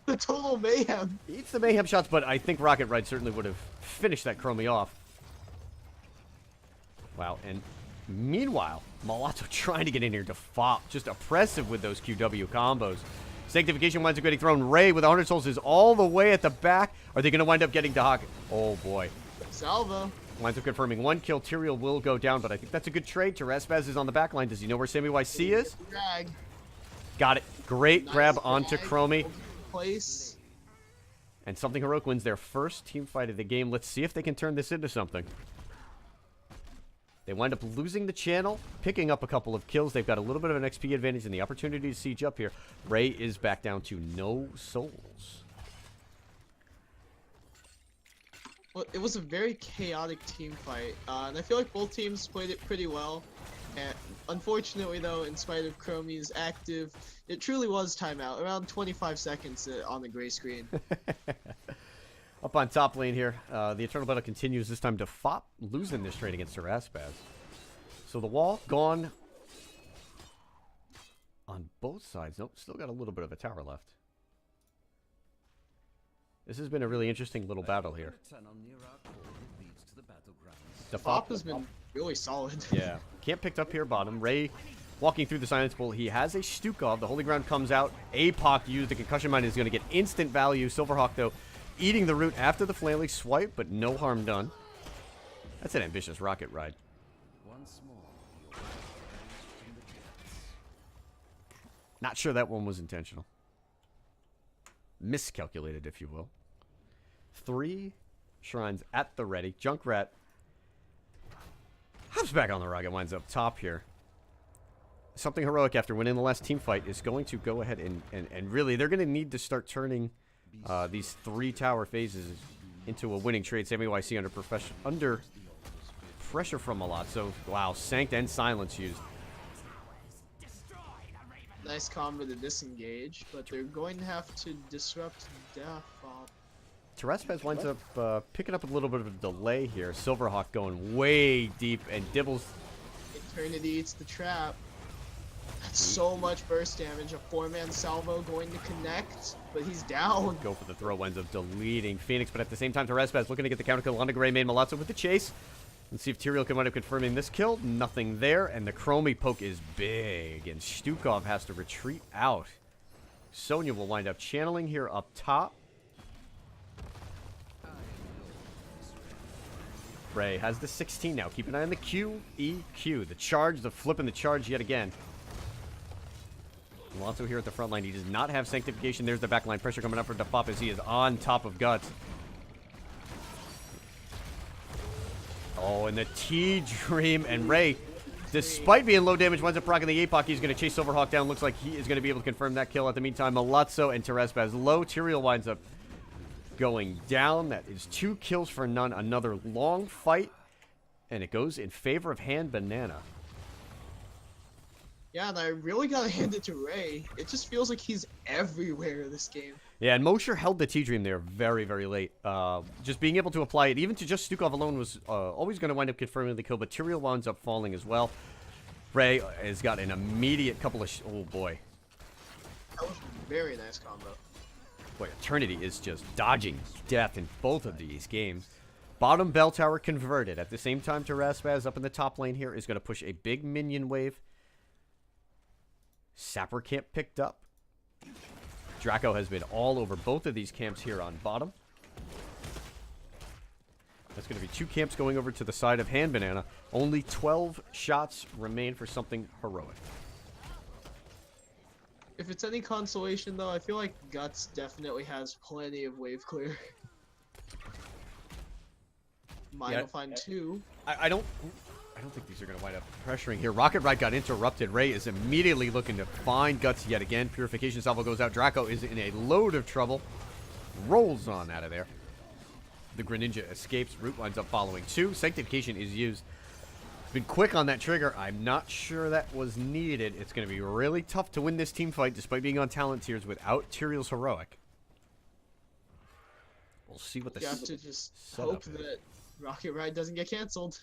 The total mayhem. Eats the mayhem shots, but I think Rocket Ride certainly would have finished that Chromie off. Wow, and meanwhile, Malazzo trying to get in here to FOP. Just oppressive with those QW combos. Sanctification winds up getting thrown. Ray with 100 souls is all the way at the back. Are they going to wind up getting Dahak? Oh, boy. Salvo. Winds up confirming 1 kill. Tyrael will go down, but I think that's a good trade. Terespaz is on the back line. Does he know where Sammy YC is? Drag. Got it. Great Nice grab onto drag. Chromie. Place. And Something Heroic wins their first team fight of the game. Let's see if they can turn this into something. They wind up losing the channel, picking up a couple of kills. They've got a little bit of an XP advantage and the opportunity to siege up here. Ray is back down to no souls. Well, it was a very chaotic team fight, and I feel like both teams played it pretty well. And unfortunately, though, in spite of Chromie's active, it truly was timeout. Around 25 seconds on the gray screen. Up on top lane here, the Eternal Battle continues, this time to FOP, losing this trade against Terespaz. So the wall gone on both sides. Nope, still got a little bit of a tower left. This has been a really interesting little battle here. The FOP has been really solid. Yeah. Camp picked up here bottom. Ray walking through the Silence Pool. He has a Stukov. The Holy Ground comes out. APOC used. The Concussion Mine is going to get instant value. Silverhawk, though, eating the root after the flailing swipe, but no harm done. That's an ambitious rocket ride. Not sure that one was intentional. Miscalculated, if you will. 3 shrines at the ready. Junkrat hops back on the rocket, winds up top here. Something Heroic, after winning the last team fight, is going to go ahead and really, they're going to need to start turning these 3 tower phases into a winning trade. Sammy YC under pressure from a lot. So, wow, Sanct and Silence used. Nice combo to disengage, but they're going to have to disrupt FOP. Terespaz winds up picking up a little bit of a delay here. Silverhawk going way deep, and Dibbles. Eternity eats the trap. That's so much burst damage. A 4-man salvo going to connect, but he's down. Go for the throw, winds up deleting Phoenix, but at the same time, Terespaz looking to get the counter kill onto Gray Main. Malazzo with the chase. Let's see if Tyrael can wind up confirming this kill. Nothing there, and the Chromie poke is big, and Stukov has to retreat out. Sonya will wind up channeling here up top. Ray has the 16 now. Keep an eye on the QEQ. The charge, the flip and the charge yet again. Malazzo here at the front line. He does not have Sanctification. There's the back line. Pressure coming up for Defop as he is on top of Guts. Oh, and the T-Dream, and Ray, despite being low damage, winds up rocking the APOC. He's going to chase Silverhawk down. Looks like he is going to be able to confirm that kill. At the meantime, Malazzo and Terespaz low. Tyrael winds up going down. That is 2 kills for none. Another long fight, and it goes in favor of Hand Banana. Yeah, and I really gotta hand it to Ray. It just feels like he's everywhere this game. Yeah, and Mosher held the T-Dream there very, very late. Just being able to apply it, even to just Stukov alone, was always going to wind up confirming the kill, but Tyrael winds up falling as well. Ray has got an immediate couple of... oh, boy. That was a very nice combo. Boy, Eternity is just dodging death in both of these games. Bottom bell tower converted. At the same time, Terespaz up in the top lane here is going to push a big minion wave. Sapper camp picked up. Draco has been all over both of these camps here on bottom. That's going to be 2 camps going over to the side of Hand Banana. Only 12 shots remain for Something Heroic. If it's any consolation, though, I feel like Guts definitely has plenty of wave clear. Mine will find 2. I don't think these are going to wind up pressuring here. Rocket Ride got interrupted. Ray is immediately looking to find Guts yet again. Purification salvo goes out. Draco is in a load of trouble. Rolls on out of there. The Greninja escapes. Root winds up following 2. Sanctification is used. Been quick on that trigger. I'm not sure that was needed. It's going to be really tough to win this team fight despite being on talent tiers without Tyrael's Heroic. We'll see what the You have to just hope that Rocket Ride doesn't get canceled.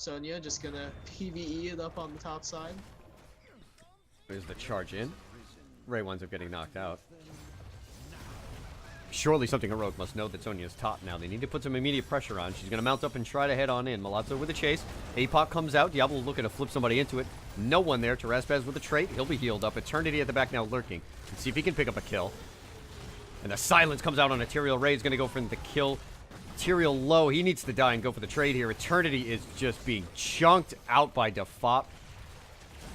Sonya just gonna PvE it up on the top side. There's the charge in. Ray winds up getting knocked out. Surely something heroic must know that Sonya is top now. They need to put some immediate pressure on. She's going to mount up and try to head on in. Malazzo with a chase. APOC comes out. Diablo looking to flip somebody into it. No one there. Taraspaz with a trait. He'll be healed up. Eternity at the back now lurking. Let's see if he can pick up a kill. And the silence comes out on Ethereal. Ray is going to go for the kill. Ethereal low. He needs to die and go for the trade here. Eternity is just being chunked out by Defop.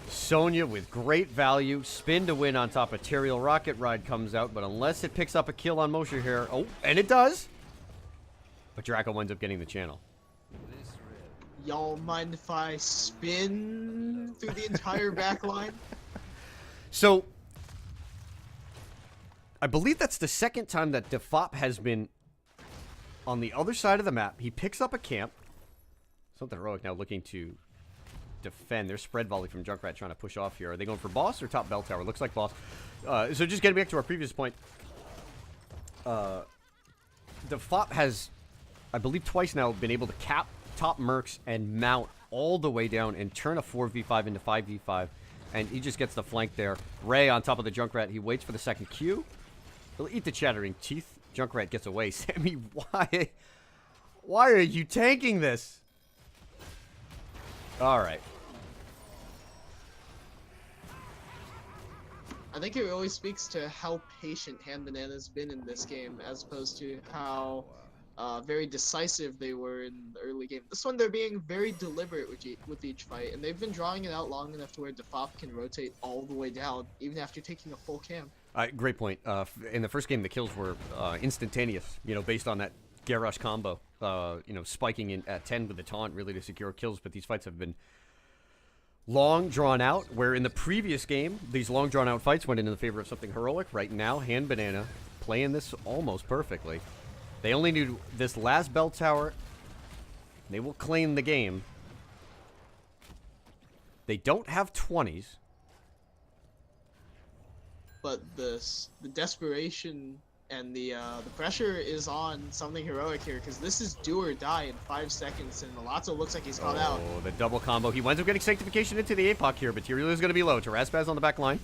Sonya with great value. Spin to win on top of Ethereal. Rocket Ride comes out, but unless it picks up a kill on Mosher here. Oh, and it does. But Draco winds up getting the channel. Y'all mind if I spin through the entire back line? So, I believe that's the second time that Defop has been on the other side of the map. He picks up a camp. Something heroic now looking to defend. There's spread volley from Junkrat trying to push off here. Are they going for boss or top bell tower? Looks like boss. So just getting back to our previous point. Defop has, I believe, twice now been able to cap top mercs and mount all the way down and turn a 4v5 into 5v5. And he just gets the flank there. Ray on top of the Junkrat. He waits for the second Q. He'll eat the chattering teeth. Junkrat gets away. Sammy, why are you tanking this? All right. I think it always speaks to how patient Hand Banana's been in this game, as opposed to how very decisive they were in the early game. This one, they're being very deliberate with each fight, and they've been drawing it out long enough to where Defop can rotate all the way down, even after taking a full camp. Great point. In the first game, the kills were instantaneous, based on that Garrosh combo, spiking in at 10 with the taunt really to secure kills, but these fights have been long drawn out, where in the previous game, these long drawn out fights went into the favor of something heroic. Right now, Hand Banana playing this almost perfectly. They only need this last bell tower. They will claim the game. They don't have 20s. But the desperation and the pressure is on something heroic here, because this is do or die in 5 seconds, and Malazzo looks like he's caught out. Oh, the double combo. He winds up getting Sanctification into the APOC here. Material is going to be low. Taraspaz on the back line.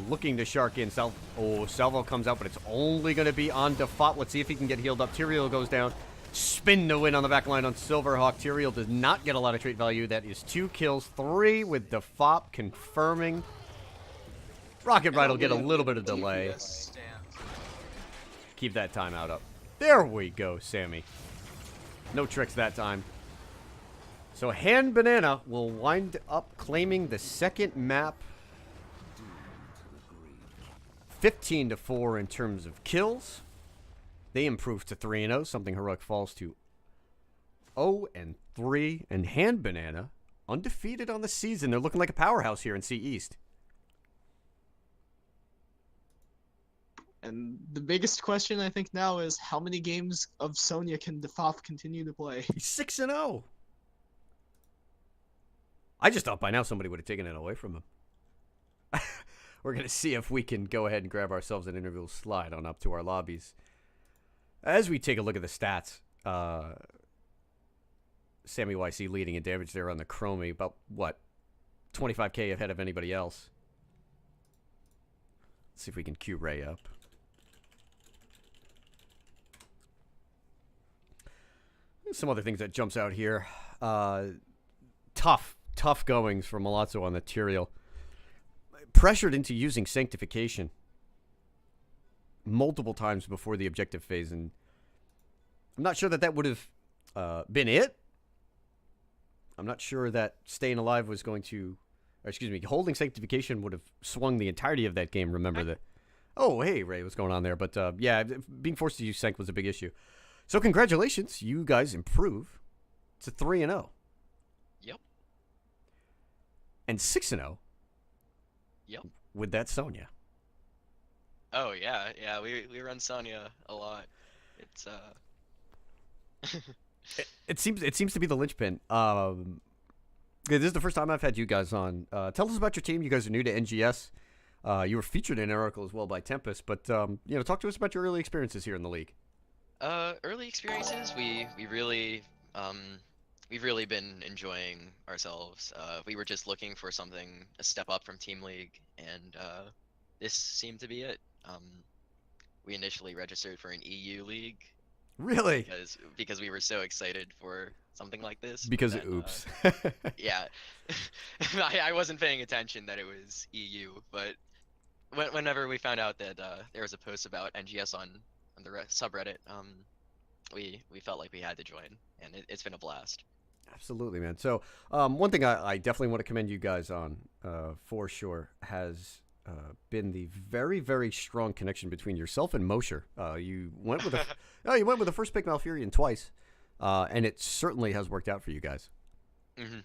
Looking to shark in. Salvo comes out, but it's only going to be on Defop. Let's see if he can get healed up. Tyrael goes down. Spin to win on the back line on Silverhawk. Tyrael does not get a lot of trait value. That is 2 kills, 3 with Defop confirming. Rocket Ride will get a little bit of delay. Keep that timeout up. There we go, Sammy. No tricks that time. So Hand Banana will wind up claiming the second map. 15-4 in terms of kills. They improve to 3-0. Something heroic falls to 0-3. And Hand Banana, undefeated on the season. They're looking like a powerhouse here in C East. And the biggest question I think now is, how many games of Sonya can Defop continue to play? He's 6-0. I just thought by now somebody would have taken it away from him. We're going to see if we can go ahead and grab ourselves an interval slide on up to our lobbies. As we take a look at the stats, Sammy YC leading in damage there on the Chromie. About, what, 25k ahead of anybody else. Let's see if we can queue Ray up. Some other things that jumps out here. Tough goings for Malazzo on the Tyrael. Pressured into using Sanctification multiple times before the objective phase, and I'm not sure that would have been it. I'm not sure that staying alive was going to, or excuse me, holding Sanctification would have swung the entirety of that game. Remember that. Oh, hey, Ray, what's going on there? But yeah, being forced to use Sanct was a big issue. So congratulations, you guys improve to 3-0. Yep. And 6-0. Yep. With that Sonya. Oh yeah, we run Sonya a lot. It's It seems to be the linchpin. This is the first time I've had you guys on. Tell us about your team. You guys are new to NGS. You were featured in Oracle as well by Tempest, but talk to us about your early experiences here in the league. early experiences, we really we've really been enjoying ourselves. We were just looking for something a step up from Team League, and this seemed to be it. We initially registered for an EU league Really? because we were so excited for something like this, but Because then oops. yeah, I wasn't paying attention that it was EU, but whenever we found out that there was a post about NGS on the subreddit, we felt like we had to join, and it's been a blast. Absolutely, man. So, one thing I definitely want to commend you guys on, for sure, has been the very, very strong connection between yourself and Mosher. You went with you went with the first pick Malfurion twice, and it certainly has worked out for you guys. Hmm.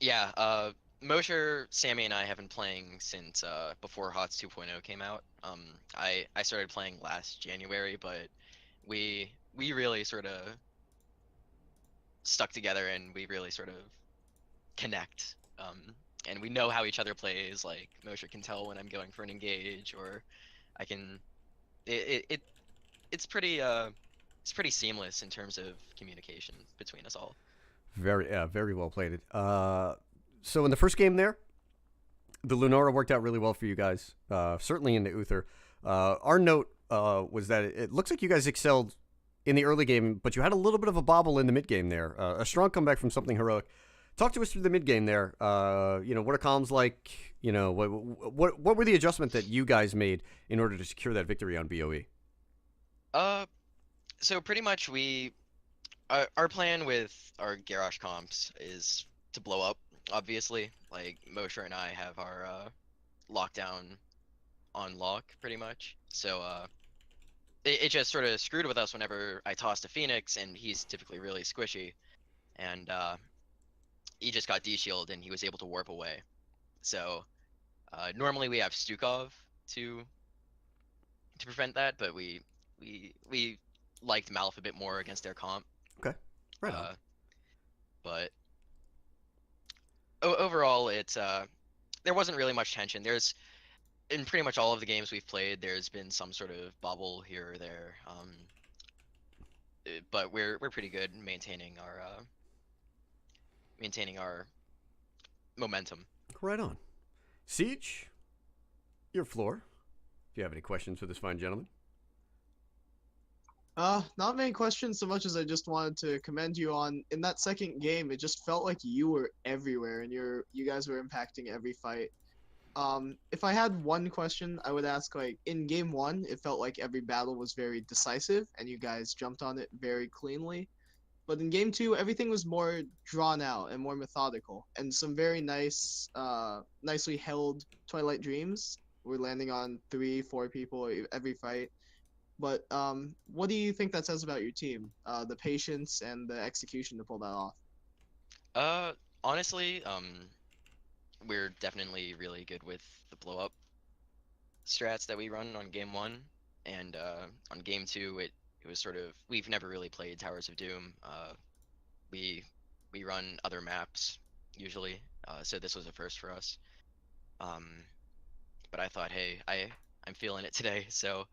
Yeah, Mosher, Sammy, and I have been playing since before HOTS 2.0 came out. I started playing last January, but we really sort of stuck together and we really sort of connect. And we know how each other plays. Like Mosher can tell when I'm going for an engage, or I can. It it's pretty seamless in terms of communication between us all. Very, very well played. So in the first game there, the Lunara worked out really well for you guys. Certainly in the Uther. Our note was that it looks like you guys excelled in the early game, but you had a little bit of a bobble in the mid game there. A strong comeback from something heroic. Talk to us through the mid game there. What are comms like? What were the adjustments that you guys made in order to secure that victory on BOE? Uh, so pretty much our plan with our Garrosh comps is to blow up. Obviously, like Mosher and I have our lockdown on lock pretty much. So it just sort of screwed with us whenever I tossed a Phoenix, and he's typically really squishy, and he just got D-shield and he was able to warp away. So normally we have Stukov to to prevent that, but we liked Malf a bit more against their comp. Okay, right on. Uh, but overall, it's there wasn't really much tension. There's in pretty much all of the games we've played, there's been some sort of bubble here or there. But we're pretty good maintaining our momentum. Right on. Siege, your floor. If you have any questions for this fine gentleman. Not many questions so much as I just wanted to commend you on in that second game. It just felt like you were everywhere and you guys were impacting every fight. If I had one question, I would ask like in game one, it felt like every battle was very decisive and you guys jumped on it very cleanly. But in game two, everything was more drawn out and more methodical, and some very nicely held Twilight Dreams. We're landing on 3, 4 people every fight. But what do you think that says about your team? The patience and the execution to pull that off. Uh, Honestly, we're definitely really good with the blow up strats that we run on game one, and on game two, it was sort of we've never really played Towers of Doom. We we run other maps usually, so this was a first for us. Um, but I thought, hey, I'm feeling it today, so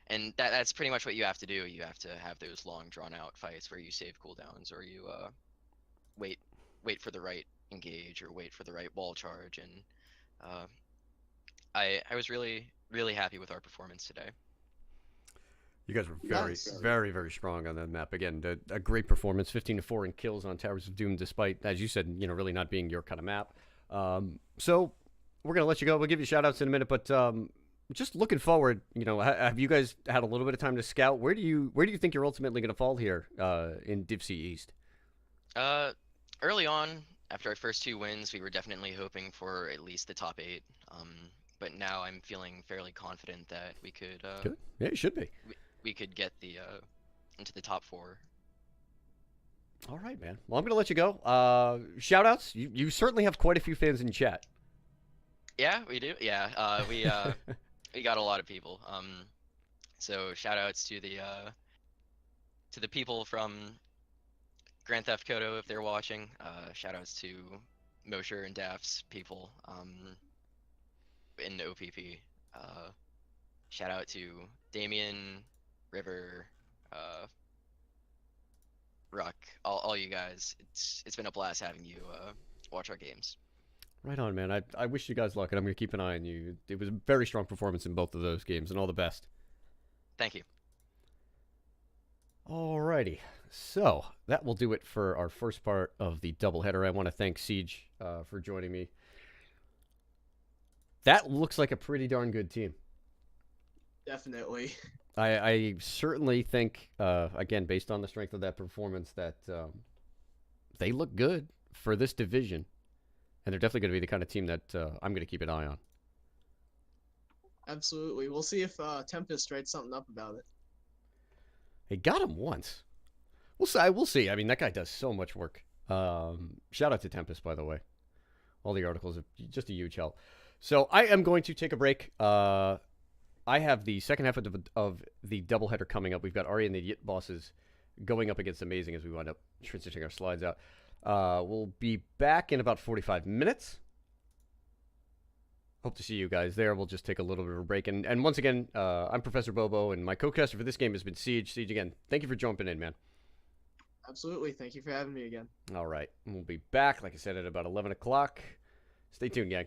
and that's pretty much what you have to do. You have to have those long drawn out fights where you save cooldowns or you wait wait for the right engage or wait for the right wall charge, and uh, I was really happy with our performance today. You guys were very, Nice. very, very strong on that map. Again, a great performance, 15-4 in kills on Towers of Doom, despite, as you said, really not being your kind of map. So we're gonna let you go. We'll give you shout outs in a minute, but just looking forward, have you guys had a little bit of time to scout? Where do you think you're ultimately gonna fall here in Div C East? Uh, Early on, after our first two wins, we were definitely hoping for at least the top eight. But now I'm feeling fairly confident that Good. Yeah, you should be. we could get the into the top four. All right, man. Well, I'm gonna let you go. Shout outs. You certainly have quite a few fans in chat. Yeah, we do. Yeah, we got a lot of people. So shout outs to the people from Grand Theft Auto if they're watching. Shout outs to Mosher and Daft's people in the OPP. Uh, Shout out to Damien, River, uh, Ruck, all you guys. It's been a blast having you watch our games. Right on, man. I wish you guys luck, and I'm going to keep an eye on you. It was a very strong performance in both of those games, and all the best. Thank you. Alrighty. So that will do it for our first part of the doubleheader. I want to thank Siege for joining me. That looks like a pretty darn good team. Definitely. I certainly think, again, based on the strength of that performance, that they look good for this division. And they're definitely going to be the kind of team that I'm going to keep an eye on. Absolutely. We'll see if Tempest writes something up about it. They got him once. We'll see. We'll see. I mean, that guy does so much work. Shout out to Tempest, by the way. All the articles are just a huge help. So I am going to take a break. I have the second half of the doubleheader coming up. We've got Aria and the Yit bosses going up against Amazing as we wind up transitioning our slides out. We'll be back in about 45 minutes. Hope to see you guys there. We'll just take a little bit of a break. And once again, I'm Professor Bobo, and my co-caster for this game has been Siege. Siege, again, thank you for jumping in, man. Absolutely. Thank you for having me again. All right. We'll be back, like I said, at about 11 o'clock. Stay tuned, gang.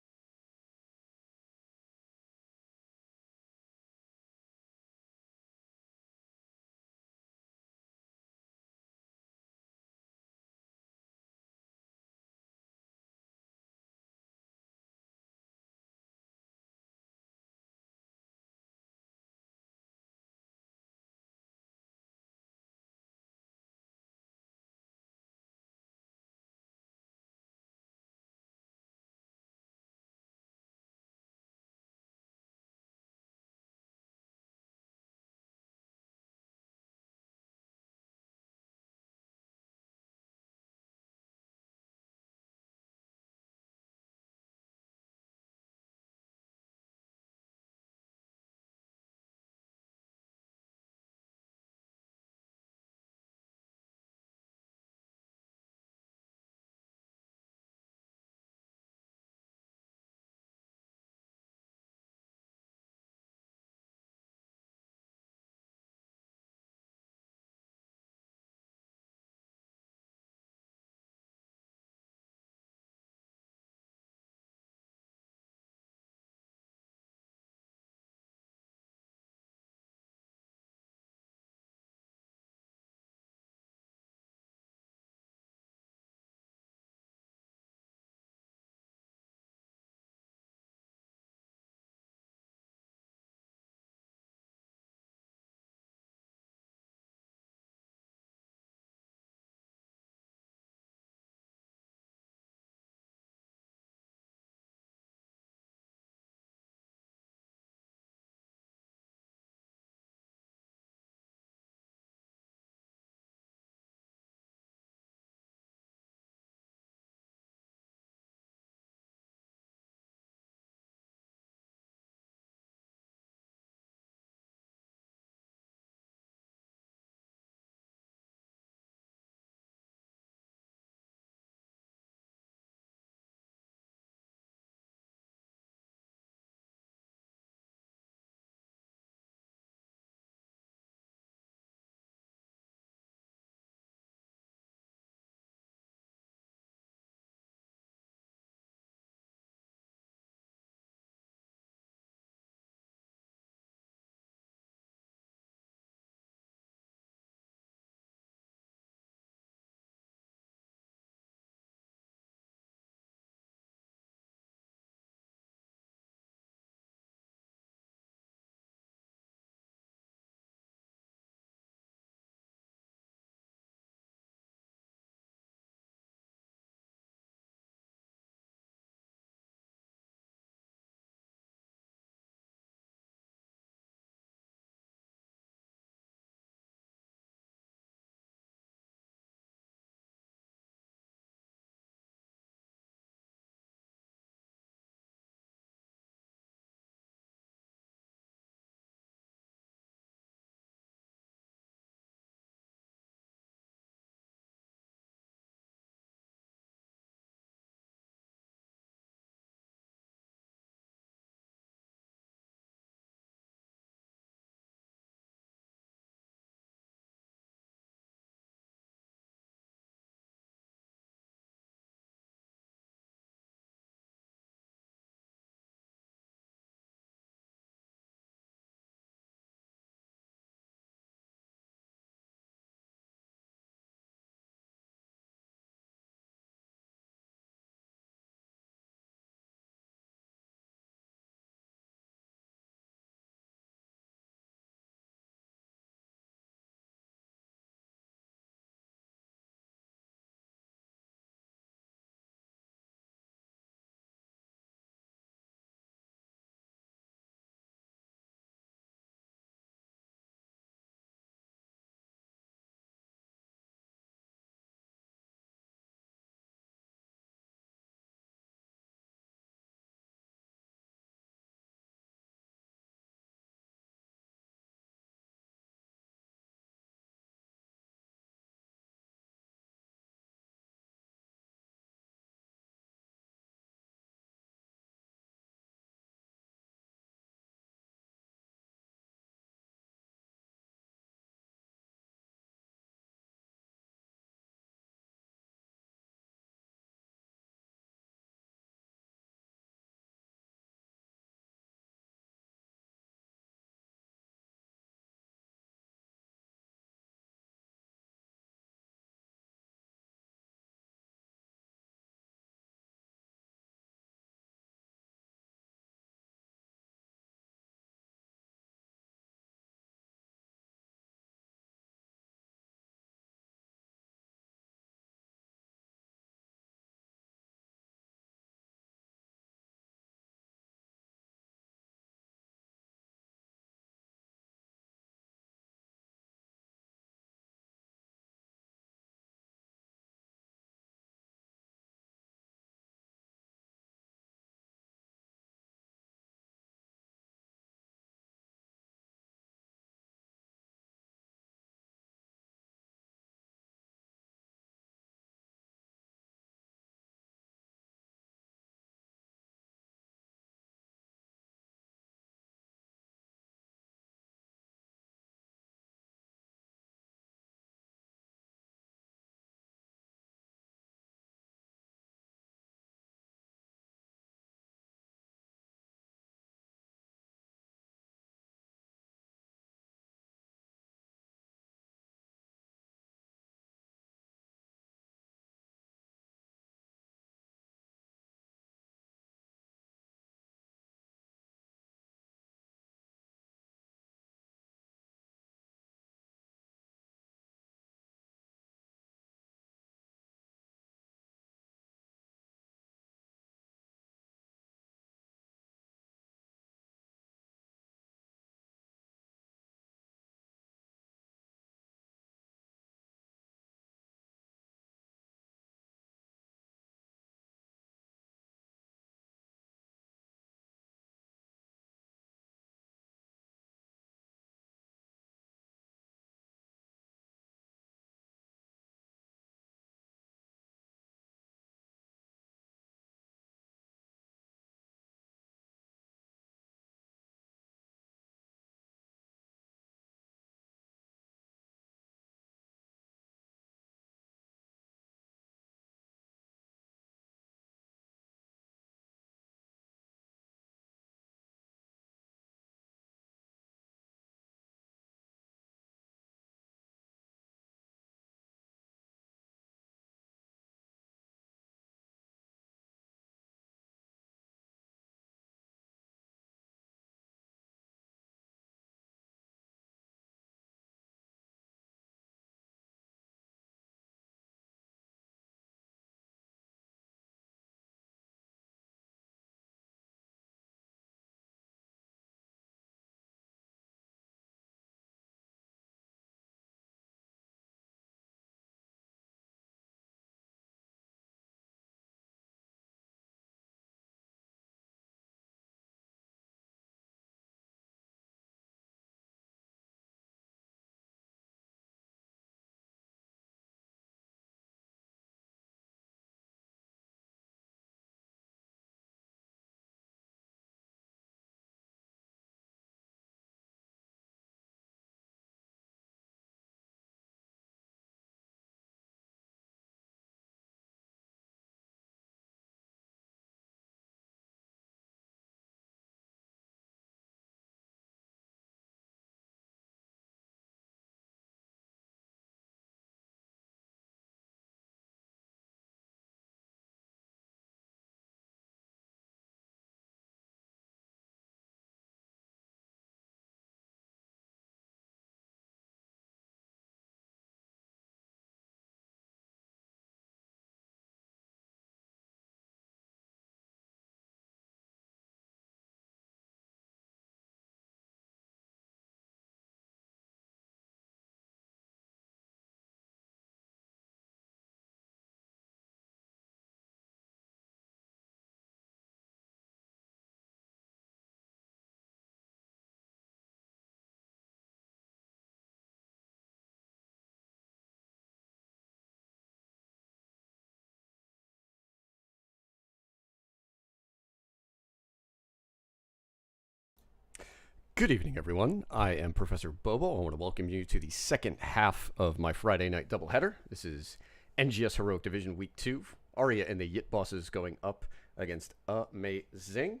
Good evening, everyone. I am Professor Bobo. I want to welcome you to the second half of my Friday night doubleheader. This is NGS Heroic Division Week 2. Aria and the Yit Bosses going up against AMEIZING.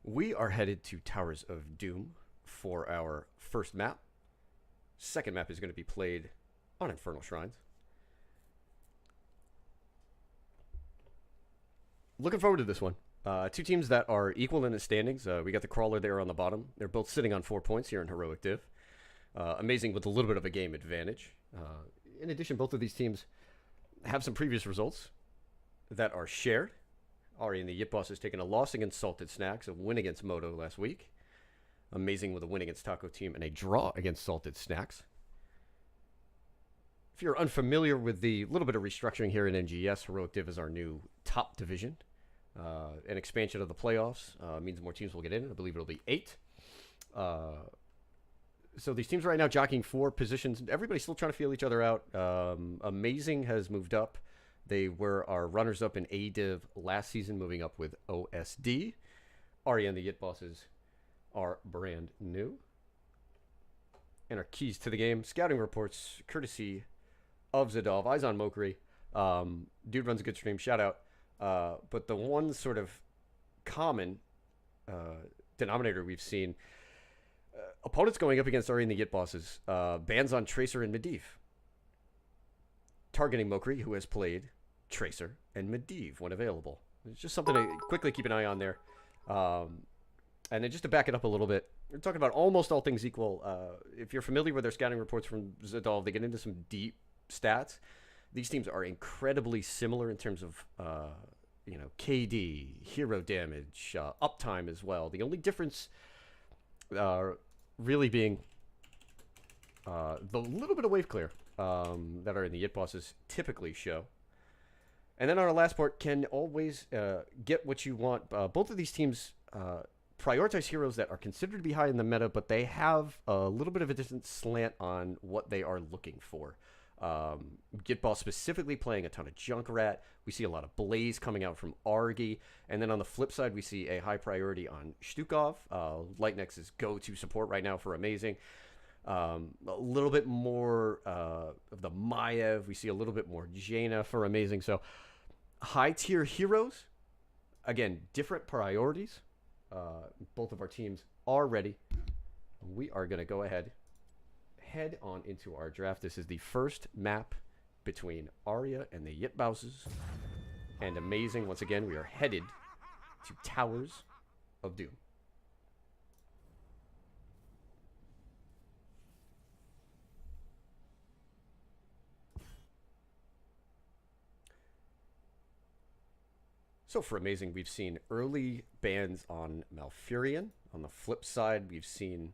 We are headed to Towers of Doom for our first map. Second map is going to be played on Infernal Shrines. Looking forward to this one. Two teams that are equal in the standings. We got the Crawler there on the bottom. They're both sitting on 4 points here in Heroic Div. Amazing with a little bit of a game advantage. In addition, both of these teams have some previous results that are shared. Aria and the Yit Boss has taken a loss against Salted Snacks, a win against Moto last week. Amazing with a win against Taco Team and a draw against Salted Snacks. If you're unfamiliar with the little bit of restructuring here in NGS, Heroic Div is our new top division. An expansion of the playoffs means more teams will get in. I believe it'll be 8. So these teams right now jockeying for positions. Everybody's still trying to feel each other out. Amazing has moved up. They were our runners-up in A-Div last season, moving up with OSD. Aria and the Yit Bosses are brand new. And our keys to the game, scouting reports, courtesy of Zadov. Eyes on Mokri. Dude runs a good stream. Shout out. But the one sort of common denominator we've seen, opponents going up against Aria and the Yit Bosses, bans on Tracer and Medivh. Targeting Mokri, who has played Tracer and Medivh when available. It's just something to quickly keep an eye on there. And then just to back it up a little bit, we're talking about almost all things equal. If you're familiar with their scouting reports from Zadov, they get into some deep stats. These teams are incredibly similar in terms of, KD, hero damage, uptime as well. The only difference really being the little bit of wave clear that are in the Yit Bosses typically show. And then our last part can always get what you want. Both of these teams prioritize heroes that are considered to be high in the meta, but they have a little bit of a different slant on what they are looking for. Yit Boss specifically playing a ton of Junkrat. We see a lot of Blaze coming out from Argy. And then on the flip side, we see a high priority on Shtukov. Lightnex's go-to support right now for Amazing. A little bit more of the Maiev. We see a little bit more Jaina for Amazing. So high-tier heroes. Again, different priorities. Both of our teams are ready. We are going to go ahead head on into our draft. This is the first map between Aria and the Yit Bosses and Amazing. Once again, we are headed to Towers of Doom. So for Amazing, we've seen early bans on Malfurion. On the flip side, we've seen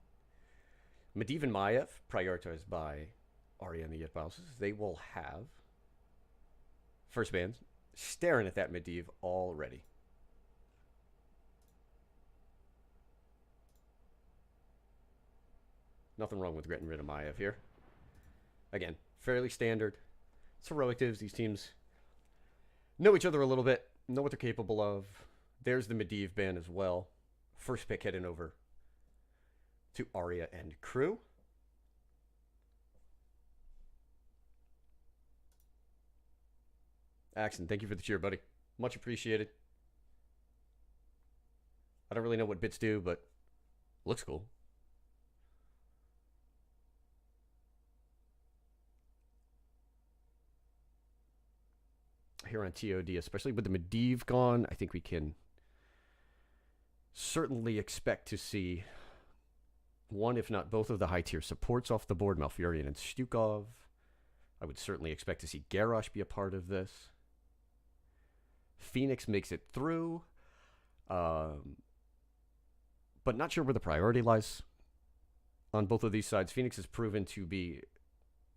Medivh and Maiev, prioritized by Aria and the Yit Bosses. They will have first bans staring at that Medivh already. Nothing wrong with getting rid of Maiev here. Again, fairly standard. It's Heroic Divs. These teams know each other a little bit, know what they're capable of. There's the Medivh ban as well. First pick heading over to Aria and crew. Axon, thank you for the cheer, buddy. Much appreciated. I don't really know what bits do, but looks cool. Here on TOD, especially with the Medivh gone, I think we can certainly expect to see one, if not both, of the high-tier supports off the board, Malfurion and Shtukov. I would certainly expect to see Garrosh be a part of this. Phoenix makes it through. But not sure where the priority lies on both of these sides. Phoenix has proven to be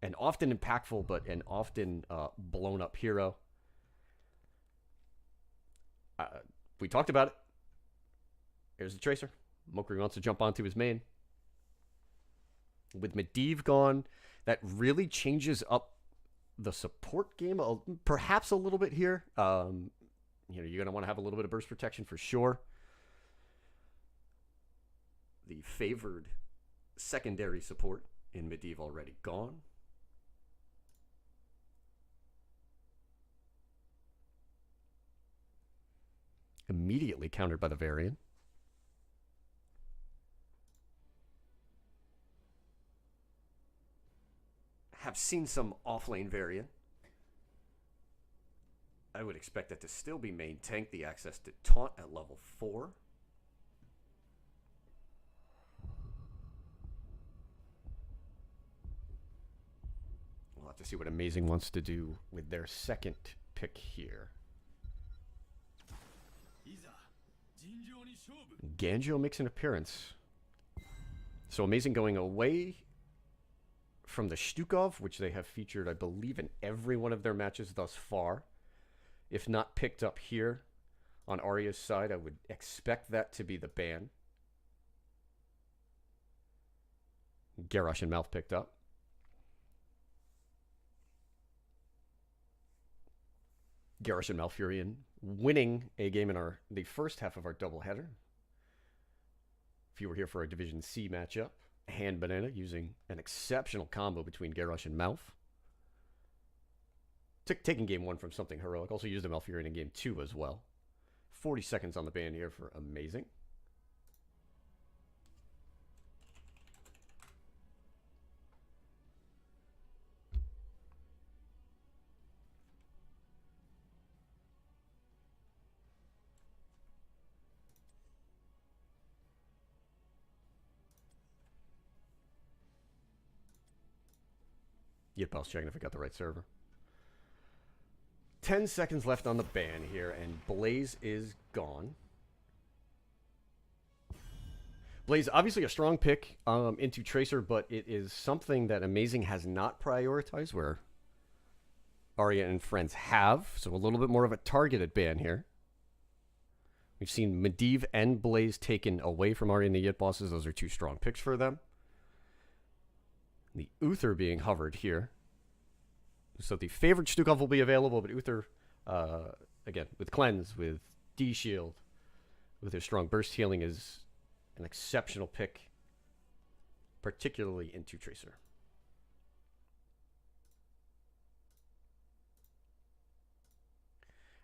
an often impactful, but an often blown-up hero. We talked about it. Here's the Tracer. Mokri wants to jump onto his main. With Medivh gone, that really changes up the support game perhaps a little bit here. You're going to want to have a little bit of burst protection for sure. the favored secondary support in Medivh already gone. Immediately countered by the Varian. Have seen some offlane Varian. I would expect that to still be main tank, the access to taunt at level 4. We'll have to see what Amazing wants to do with their second pick here. Ganjo makes an appearance. So Amazing going away from the Stukov, which they have featured, I believe, in every one of their matches thus far. If not picked up here on Aria's side, I would expect that to be the ban. Garrosh and Mouth picked up. Garrosh and Malfurion winning a game in the first half of our doubleheader. If you were here for a Division C matchup, Hand Banana using an exceptional combo between Garrosh and Mouth. Taking game 1 from something heroic. Also used a Malfurion in game 2 as well. 40 seconds on the ban here for Amazing. Yep, I was checking if I got the right server. 10 seconds left on the ban here, and Blaze is gone. Blaze, obviously a strong pick into Tracer, but it is something that Amazing has not prioritized, where Aria and friends have. So a little bit more of a targeted ban here. We've seen Medivh and Blaze taken away from Aria and the Yit bosses. Those are two strong picks for them. The Uther being hovered here. So the favored Stukov will be available, but Uther, again, with Cleanse, with D-Shield, with his strong burst healing, is an exceptional pick, particularly into Tracer.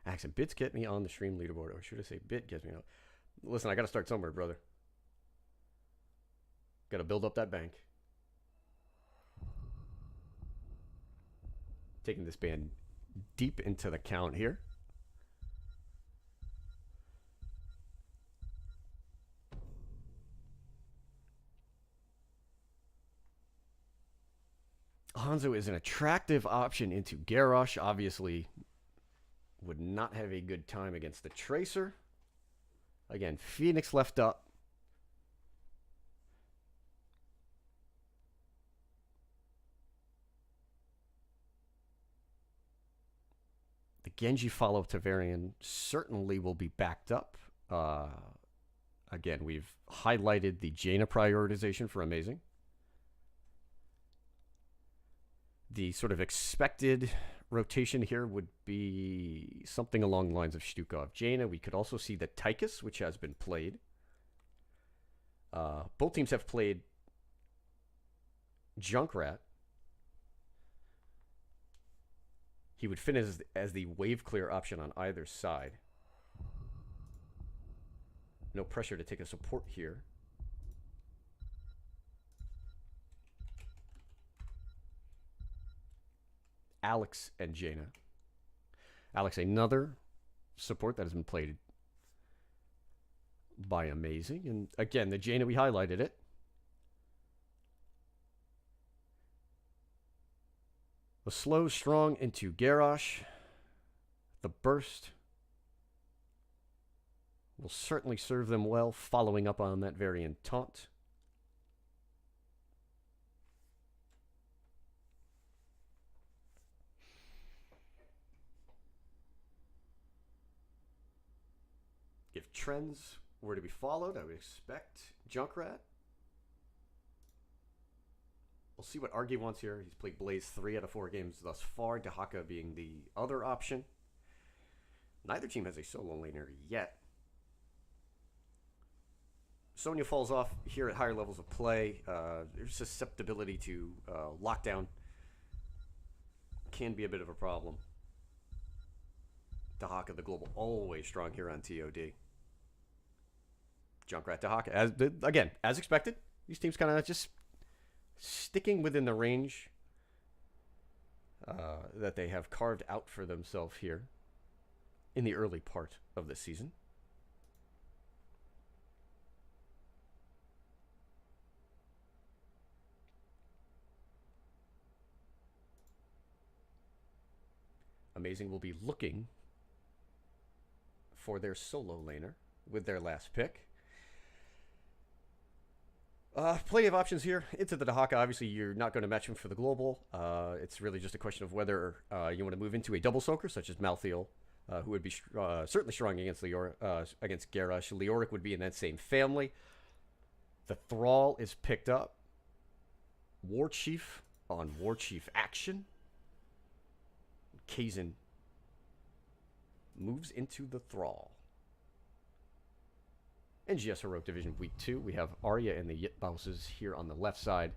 Accent, bits get me on the stream leaderboard, or should I say bit gets me on? Listen, I got to start somewhere, brother. Got to build up that bank. Taking this band deep into the count here. Hanzo is an attractive option into Garrosh. Obviously, would not have a good time against the Tracer. Again, Phoenix left up. The Genji follow-up to Varian certainly will be backed up. Again, we've highlighted the Jaina prioritization for Amazing. The sort of expected rotation here would be something along the lines of Stukov. Jaina, we could also see the Tychus, which has been played. Both teams have played Junkrat. He would fit as the wave clear option on either side. No pressure to take a support here. Alex and Jaina. Alex, another support that has been played by Amazing. And again, the Jaina, we highlighted it. The slow, strong into Garrosh. The burst will certainly serve them well, following up on that Varian taunt. If trends were to be followed, I would expect Junkrat. We'll see what Argy wants here. He's played Blaze 3 out of 4 games thus far, Dahaka being the other option. Neither team has a solo laner yet. Sonya falls off here at higher levels of play. Their susceptibility to lockdown can be a bit of a problem. Dahaka the Global, always strong here on TOD. Junkrat Dahaka, again, as expected. These teams kind of just sticking within the range that they have carved out for themselves here in the early part of the season. Amazing will be looking for their solo laner with their last pick. Plenty of options here. Into the Dahaka, obviously you're not going to match him for the global. It's really just a question of whether you want to move into a double soaker, such as Malthael, who would be certainly strong against against Garrosh. Leoric would be in that same family. The Thrall is picked up. War Chief on War Chief action. Kaizen moves into the Thrall. NGS Heroic Division Week 2. We have Aria and the Yitbouses here on the left side.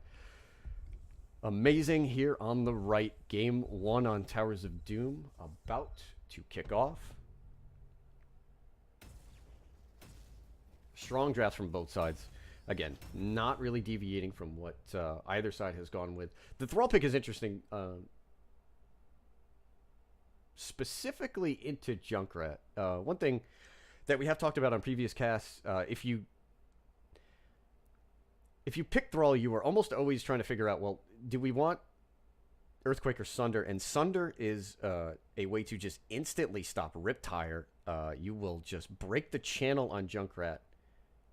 Amazing here on the right. Game 1 on Towers of Doom about to kick off. Strong drafts from both sides. Again, not really deviating from what either side has gone with. The Thrall pick is interesting. Specifically into Junkrat. One thing that we have talked about on previous casts, if you pick Thrall, you are almost always trying to figure out, well, do we want Earthquake or Sunder? And Sunder is a way to just instantly stop Riptire. You will just break the channel on Junkrat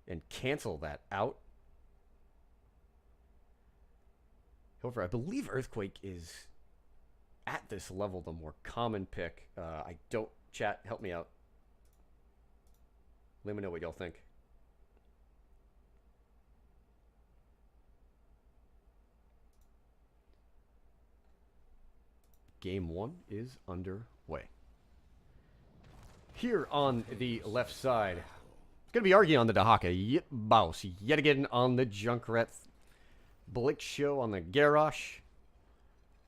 and cancel that out. However, I believe Earthquake is at this level the more common pick. I don't, chat, help me out. Let me know what y'all think. Game 1 is underway. Here on the left side, it's going to be Argy on the Dahaka. Yitbouse yet again on the Junkrat. Blake Show on the Garrosh.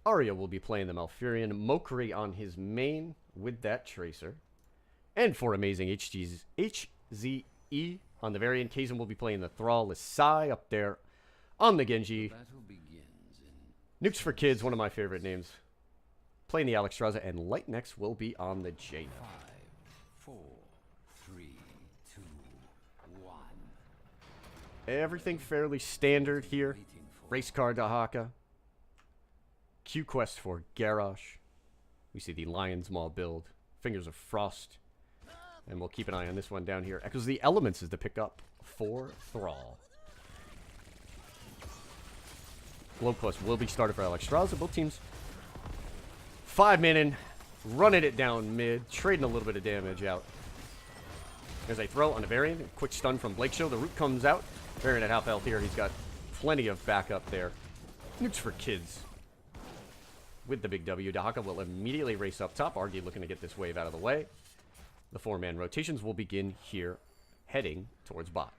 Aria will be playing the Malfurion. Mokri on his main with that Tracer. And for Amazing HZE on the variant. Kaizen will be playing the Thrall. Lisai up there on the Genji. Nukes for Kids, one of my favorite names. Playing the Alexstrasza, and Lightnex will be on the Jaina. 5, 4, 3, 2, 1. Everything fairly standard here. Race car Dahaka. Q quest for Garrosh. We see the Lion's Maw build. Fingers of Frost. And we'll keep an eye on this one down here. Echoes of the Elements is the pickup for Thrall. Glow quest will be started for Alexstrasza. Both teams 5-man in, running it down mid, trading a little bit of damage out. There's a throw on a Varian. A quick stun from Blake Show. The root comes out. Varian at half health here. He's got plenty of backup there. Nukes for Kids with the big W. Dahaka will immediately race up top. Argy looking to get this wave out of the way. The 4-man rotations will begin here, heading towards bot.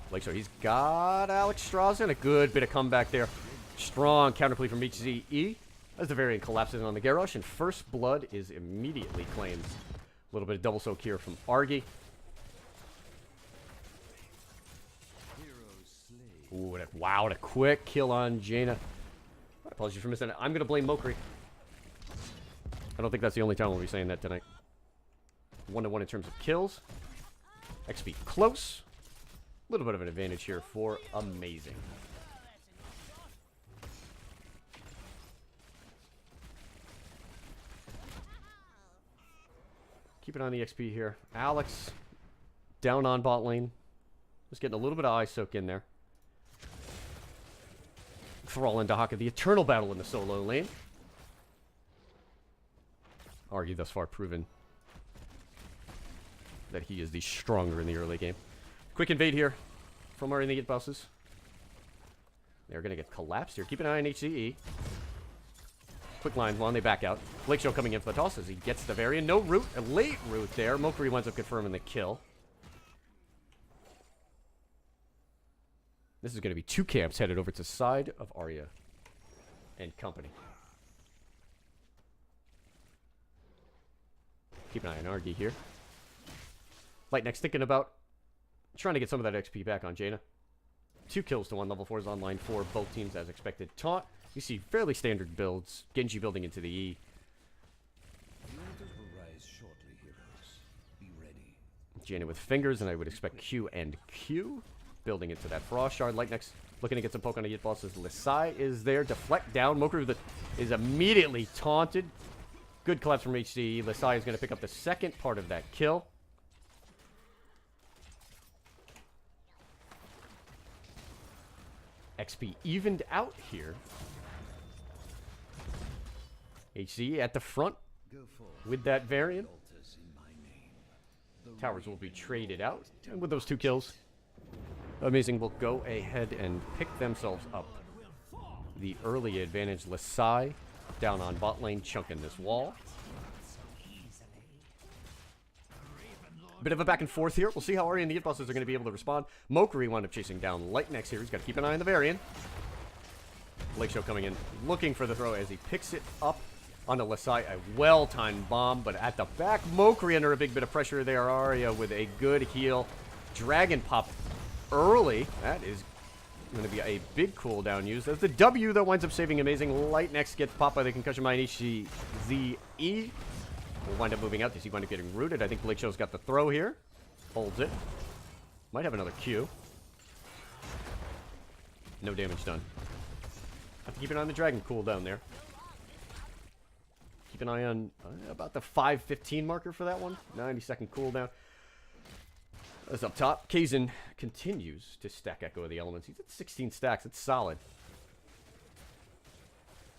Blake Show, he's got Alexstrasza and a good bit of comeback there. Strong counterplay from HZE as the Variant collapses on the Garrosh, and first blood is immediately claimed. A little bit of double soak here from Argy. Ooh, wow, what a quick kill on Jaina. Apologies for missing it. I'm going to blame Mokri. I don't think that's the only time we'll be saying that tonight. 1-to-1 in terms of kills. XP close. A little bit of an advantage here for Amazing. Keep it on the XP here. Alex down on bot lane. Just getting a little bit of eye soak in there. Thrall and Dahaka, the eternal battle in the solo lane. Argy thus far proven that he is the stronger in the early game. Quick invade here from our Inegat bosses. They're going to get collapsed here. Keep an eye on HCE. quick lines while they back out. Blake Show coming in for the toss as he gets the variant. No root, a late root there. Mokri winds up confirming the kill. This is going to be 2 camps headed over to side of Aria and company. Keep an eye on Argy here. Lightneck's thinking about trying to get some of that XP back on Jaina. 2 kills to 1 level 4s online for both teams as expected. Taunt, you see fairly standard builds. Genji building into the E. The orders will rise shortly, heroes. Be ready. Jaina with fingers, and I would expect Q and Q. Building into that Frost Shard. Lightneck's looking to get some poke on the Yit boss as Lisai is there. Deflect down. Mokri is immediately taunted. Good collapse from HCE. Lisai is going to pick up the second part of that kill. XP evened out here. HCE at the front Go forth. with that variant. Altars in my name. The Towers will be traded out. And with those 2 kills, Amazing will go ahead and pick themselves up the early advantage. Lisai down on bot lane, chunking this wall. Bit of a back and forth here. We'll see how Aria and the Yit bosses are going to be able to respond. Mokri wound up chasing down Lightnex here. He's got to keep an eye on the variant. Blake Show coming in, looking for the throw as he picks it up onto Lisai. A well-timed bomb, but at the back, Mokri under a big bit of pressure there. Aria with a good heal. Dragon pop early. That is going to be a big cooldown used. As the W, though, winds up saving Amazing. Lightnex gets popped by the concussion mine. HCZE will wind up moving out. Does he wind up getting rooted? I think Blake Show's got the throw here. Holds it. Might have another Q. No damage done. Have to keep an eye on the dragon cooldown there. Keep an eye on about the 5:15 marker for that one. 90-second cooldown. That's up top. Kaizen continues to stack Echo of the Elements. He's at 16 stacks. It's solid.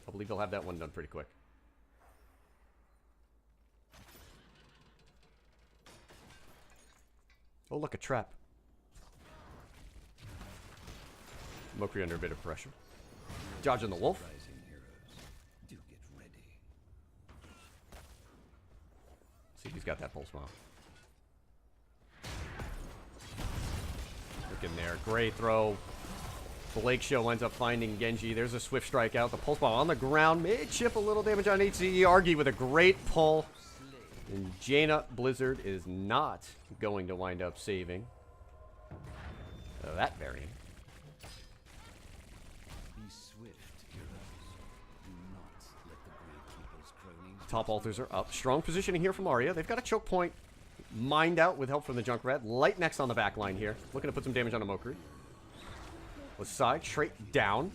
I believe he'll have that one done pretty quick. Oh, look, a trap. Mokri under a bit of pressure. Dodging the wolf. rising heroes. Do get ready. See if he's got that pulse bomb. Look in there. Great throw. Blake Show ends up finding Genji. There's a swift strike out. The pulse bomb on the ground. May chip a little damage on HCE. Argy with a great pull. And Jaina Blizzard is not going to wind up saving that variant. Be swift, heroes. Do not let the Gravekeeper's cronies Top altars are up. Strong positioning here from Aria. They've got a choke point mined out with help from the Junkrat. Lightneck's on the back line here. Looking to put some damage on a Mokri. Lisai straight down.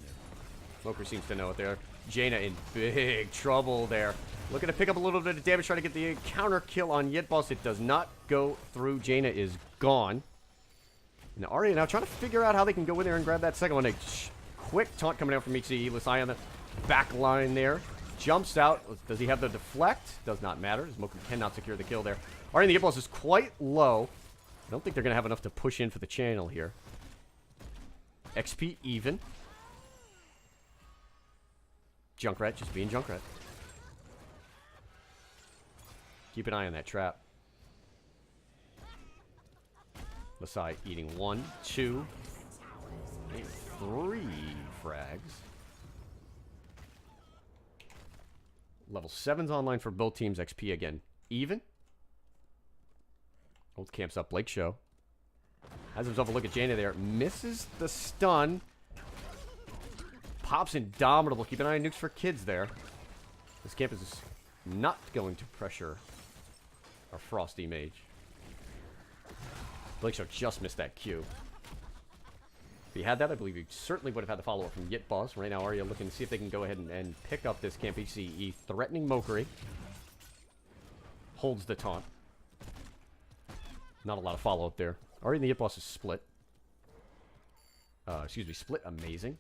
Mokri seems to know it there. Jaina in big trouble there. Looking to pick up a little bit of damage, trying to get the counter kill on Yit boss. It does not go through. Jaina is gone. And Aria now trying to figure out how they can go in there and grab that second one. A quick taunt coming out from HCE. Lisai on the back line there. Jumps out. Does he have the deflect? Does not matter. As Mokri cannot secure the kill there. Aria and the Yit boss is quite low. I don't think they're going to have enough to push in for the channel here. XP even. Junkrat just being Junkrat. Keep an eye on that trap. Lisai eating 1, 2, and 3 frags. Level 7's online for both teams. XP again. Even. Both camps up. Blake Show has himself a look at Jaina there. Misses the stun. Pops Indomitable. Keep an eye on nukes for kids there. This camp is not going to pressure our Frosty Mage. Blake Show just missed that Q. If he had that, I believe he certainly would have had the follow-up from Yit boss. Right now, Aria looking to see if they can go ahead and pick up this camp. HCE threatening Mokri. Holds the taunt. Not a lot of follow-up there. Aria and the Yit boss is split. Split Amazing.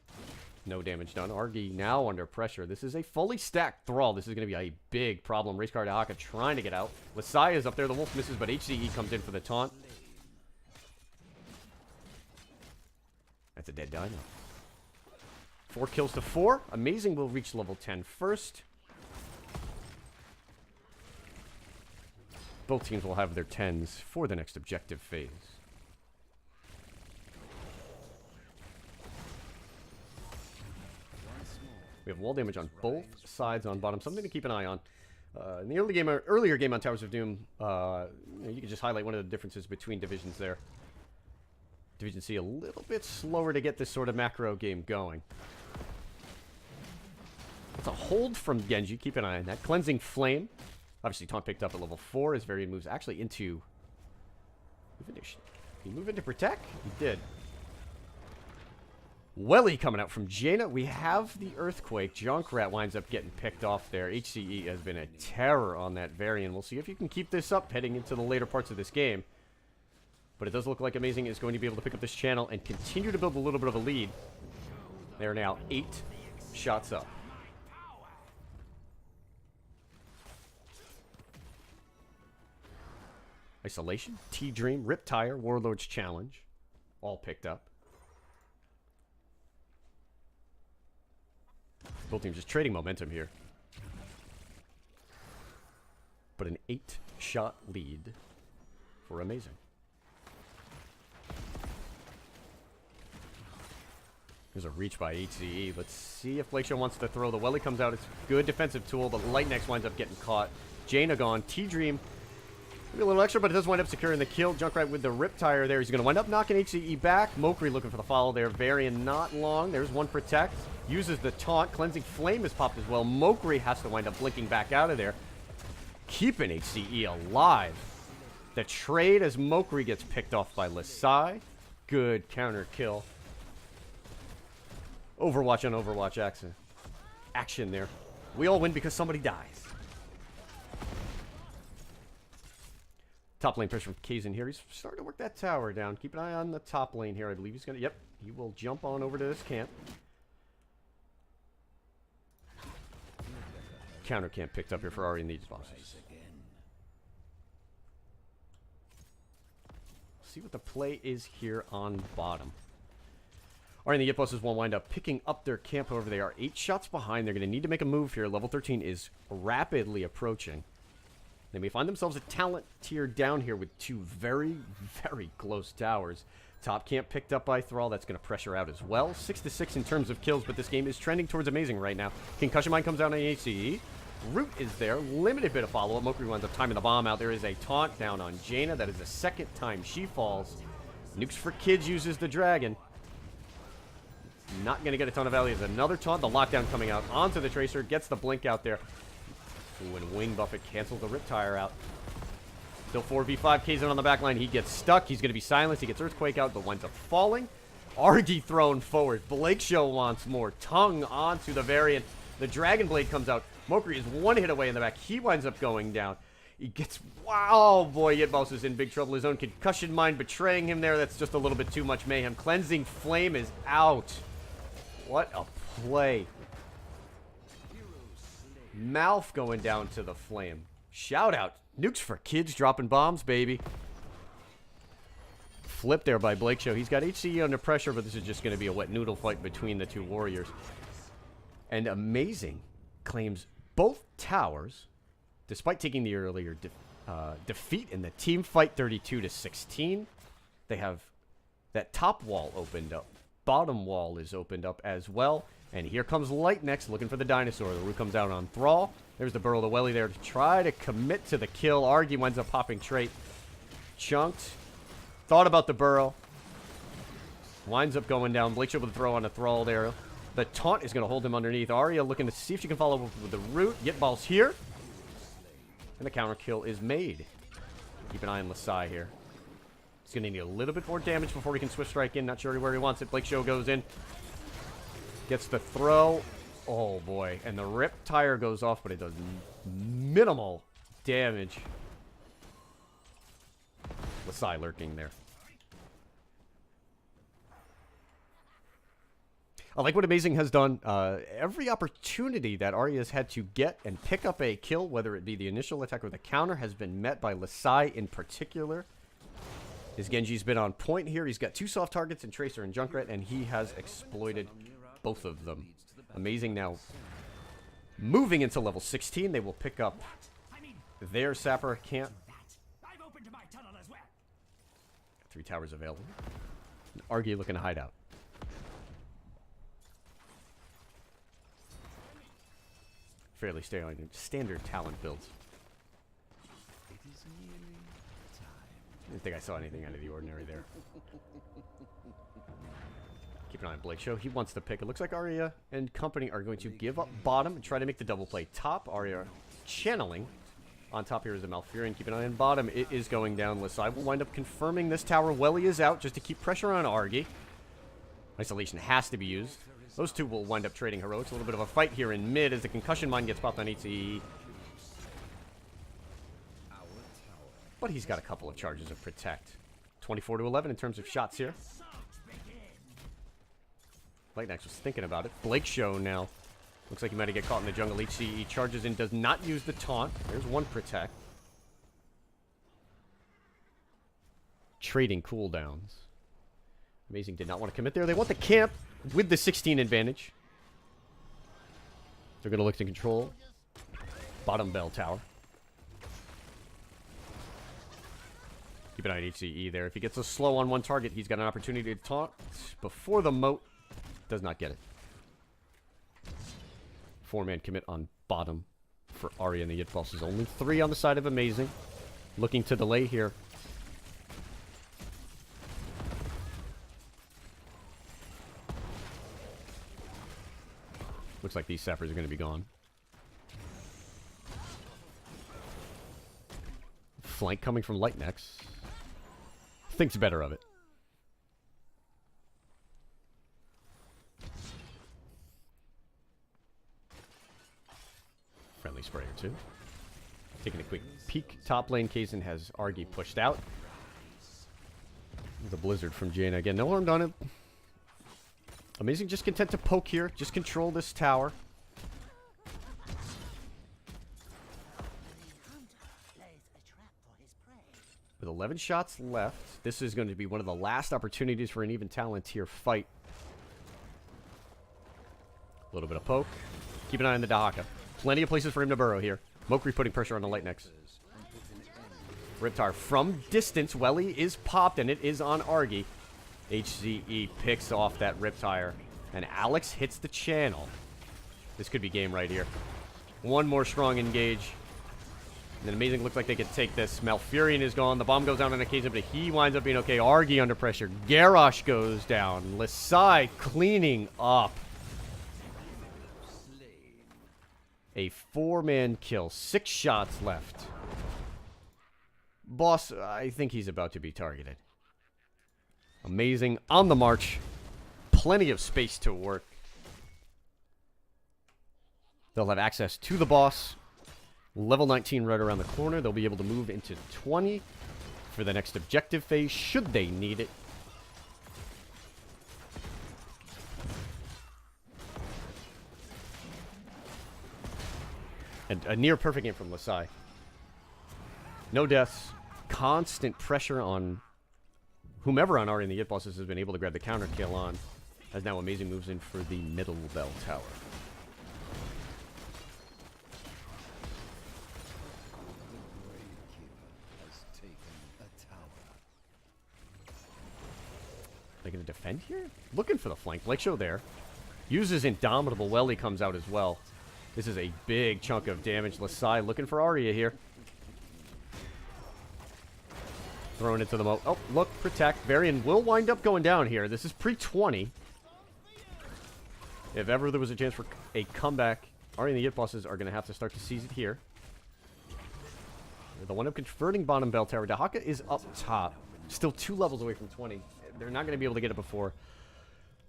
No damage done. Argy now under pressure. This is a fully stacked Thrall. This is going to be a big problem. Race car to Haka trying to get out. Lisai is up there. The wolf misses, but HCE comes in for the taunt. That's a dead dino. 4 kills to 4. Amazing will reach level 10 first. both teams will have their 10s for the next objective phase. We have wall damage on both sides on bottom. Something to keep an eye on. In the earlier game on Towers of Doom, you can just highlight one of the differences between divisions there. Division C a little bit slower to get this sort of macro game going. It's a hold from Genji. Keep an eye on that. Cleansing Flame. Obviously, taunt picked up at level 4. His variant moves actually into... Did he move into Protect? He did. Welly coming out from Jaina. We have the Earthquake. Junkrat winds up getting picked off there. HCE has been a terror on that variant. We'll see if you can keep this up heading into the later parts of this game. But it does look like Amazing is going to be able to pick up this channel and continue to build a little bit of a lead. They're now 8 shots up. Isolation, T-Dream, Riptire, Warlord's Challenge. All picked up. Both teams just trading momentum here. But an 8-shot lead for Amazing. There's a reach by HCE. Let's see if Blake Show wants to throw. The Welly comes out. It's a good defensive tool, but Lightnex winds up getting caught. Jaina gone. T-Dream. Maybe a little extra, but it does wind up securing the kill. Junkrat with the Riptire there. He's going to wind up knocking HCE back. Mokri looking for the follow there. Varian not long. There's one Protect. Uses the taunt. Cleansing Flame is popped as well. Mokri has to wind up blinking back out of there. Keeping HCE alive. The trade as Mokri gets picked off by Lasai. Good counter kill. Overwatch on Overwatch action there. We all win because somebody dies. Top lane pressure from Kazin here. He's starting to work that tower down. Keep an eye on the top lane here. I believe he's going to... Yep, he will jump on over to this camp. Counter camp picked up here for Aria and these bosses. See what the play is here on bottom. Aria and the Yip bosses will wind up picking up their camp. However, they are 8 shots behind. They're going to need to make a move here. Level 13 is rapidly approaching. They may find themselves a talent tier down here with 2 very, very close towers. Top camp picked up by Thrall. That's going to pressure out as well. 6-6 in terms of kills, but this game is trending towards Amazing right now. Concussion Mine comes out on HCE. Root is there. Limited bit of follow-up. Mokri winds up timing the bomb out. There is a taunt down on Jaina. That is the 2nd time she falls. Nukes for Kids uses the Dragon. Not going to get a ton of value. There's another taunt. The lockdown coming out onto the Tracer. Gets the blink out there. Ooh, and Wing Buffet cancels the Riptire out. Still 4v5. Kazin on the back line. He gets stuck. He's going to be silenced. He gets Earthquake out, but winds up falling. Argy thrown forward. Blake Show wants more. Tongue onto the variant. The Dragon Blade comes out. Mokri is 1 hit away in the back. He winds up going down. He gets... Wow, oh boy, Yitboss is in big trouble. His own Concussion Mine betraying him there. That's just a little bit too much mayhem. Cleansing Flame is out. What a play. Mouth going down to the flame. Shout out. Nukes for Kids dropping bombs, baby. Flip there by Blake Show. He's got HCE under pressure, but this is just going to be a wet noodle fight between the 2 warriors. And Amazing claims both towers, despite taking the earlier defeat in the team fight 32-16. They have that top wall opened up. Bottom wall is opened up as well. And here comes Lightnex looking for the dinosaur. The root comes out on Thrall. There's the Burrow the Welly there to try to commit to the kill. Argy winds up popping trait. Chunked. Thought about the Burrow. Winds up going down. Blake Show with a throw on a Thrall there. The taunt is going to hold him underneath. Aria looking to see if she can follow up with the root. Yitball's here. And the counter kill is made. Keep an eye on Lasai here. He's going to need a little bit more damage before he can Swift Strike in. Not sure where he wants it. Blake Show goes in. Gets the throw. Oh, boy. And the Riptire goes off, but it does minimal damage. Lasai lurking there. I like what Amazing has done. Every opportunity that Aria has had to get and pick up a kill, whether it be the initial attack or the counter, has been met by Lasai in particular. His Genji's been on point here. He's got 2 soft targets in Tracer and Junkrat, and he has exploited both of them. Amazing now moving into level 16. They will pick up their Sapper camp 3 towers available. Argy looking to hide out. Fairly standard talent builds. It is nearly time. Didn't think I saw anything out of the ordinary there. Keep an eye on Blake Show. He wants to pick. It looks like Aria and company are going to give up bottom and try to make the double play top. Aria channeling. On top here is a Malfurion. Keep an eye on bottom. It is going down. Lasai will wind up confirming this tower. Welly is out just to keep pressure on Argy. Isolation has to be used. Those two will wind up trading heroics. A little bit of a fight here in mid as the concussion mine gets popped on HCE. But he's got a couple of charges of protect. 24 to 11 in terms of shots here. Lightnex was thinking about it. Blake Show now. Looks like he might get caught in the jungle. HCE charges in, does not use the taunt. There's one protect. Trading cooldowns. Amazing did not want to commit there. They want the camp with the 16 advantage. They're going to look to control bottom bell tower. Keep an eye on HCE there. If he gets a slow on one target, he's got an opportunity to taunt before the moat. Does not get it. 4-man commit on bottom for Aria and the Yid bosses. Only 3 on the side of Amazing. Looking to delay here. Looks like these sappers are going to be gone. Flank coming from Lightnex. Thinks better of it. Friendly spray or two. Taking a quick peek. Top lane, Kazin has Argy pushed out. The blizzard from Jaina again. No harm done it. Amazing, just content to poke here. Just control this tower. With 11 shots left, this is going to be one of the last opportunities for an even Talontier fight. A little bit of poke. Keep an eye on the Dahaka. Plenty of places for him to burrow here. Mokri putting pressure on the Lightnex. Riptire from distance. Welly is popped, and it is on Argy. HCE picks off that Riptire, and Alex hits the channel. This could be game right here. One more strong engage. And then Amazing looks like they could take this. Malfurion is gone. The bomb goes down on occasion, but he winds up being okay. Argy under pressure. Garrosh goes down. Lasai cleaning up. A 4-man kill. 6 shots left. Boss, I think he's about to be targeted. Amazing on the march. Plenty of space to work. They'll have access to the boss. Level 19 right around the corner. They'll be able to move into 20 for the next objective phase, should they need it. And a near perfect game from Lasai. No deaths. Constant pressure on whomever on Aria and the Yid bosses has been able to grab the counter kill on. As now Amazing moves in for the middle bell tower. They're going to defend here? Looking for the flank. Blake Show there. Uses Indomitable. Welly comes out as well. This is a big chunk of damage. Lasai looking for Aria here. Thrown into the moat. Oh, look, protect. Varian will wind up going down here. This is pre-20. If ever there was a chance for a comeback, Aria and the Yid bosses are going to have to start to seize it here. The one up converting bottom bell tower. Dahaka is up top. Still 2 levels away from 20. They're not going to be able to get it before.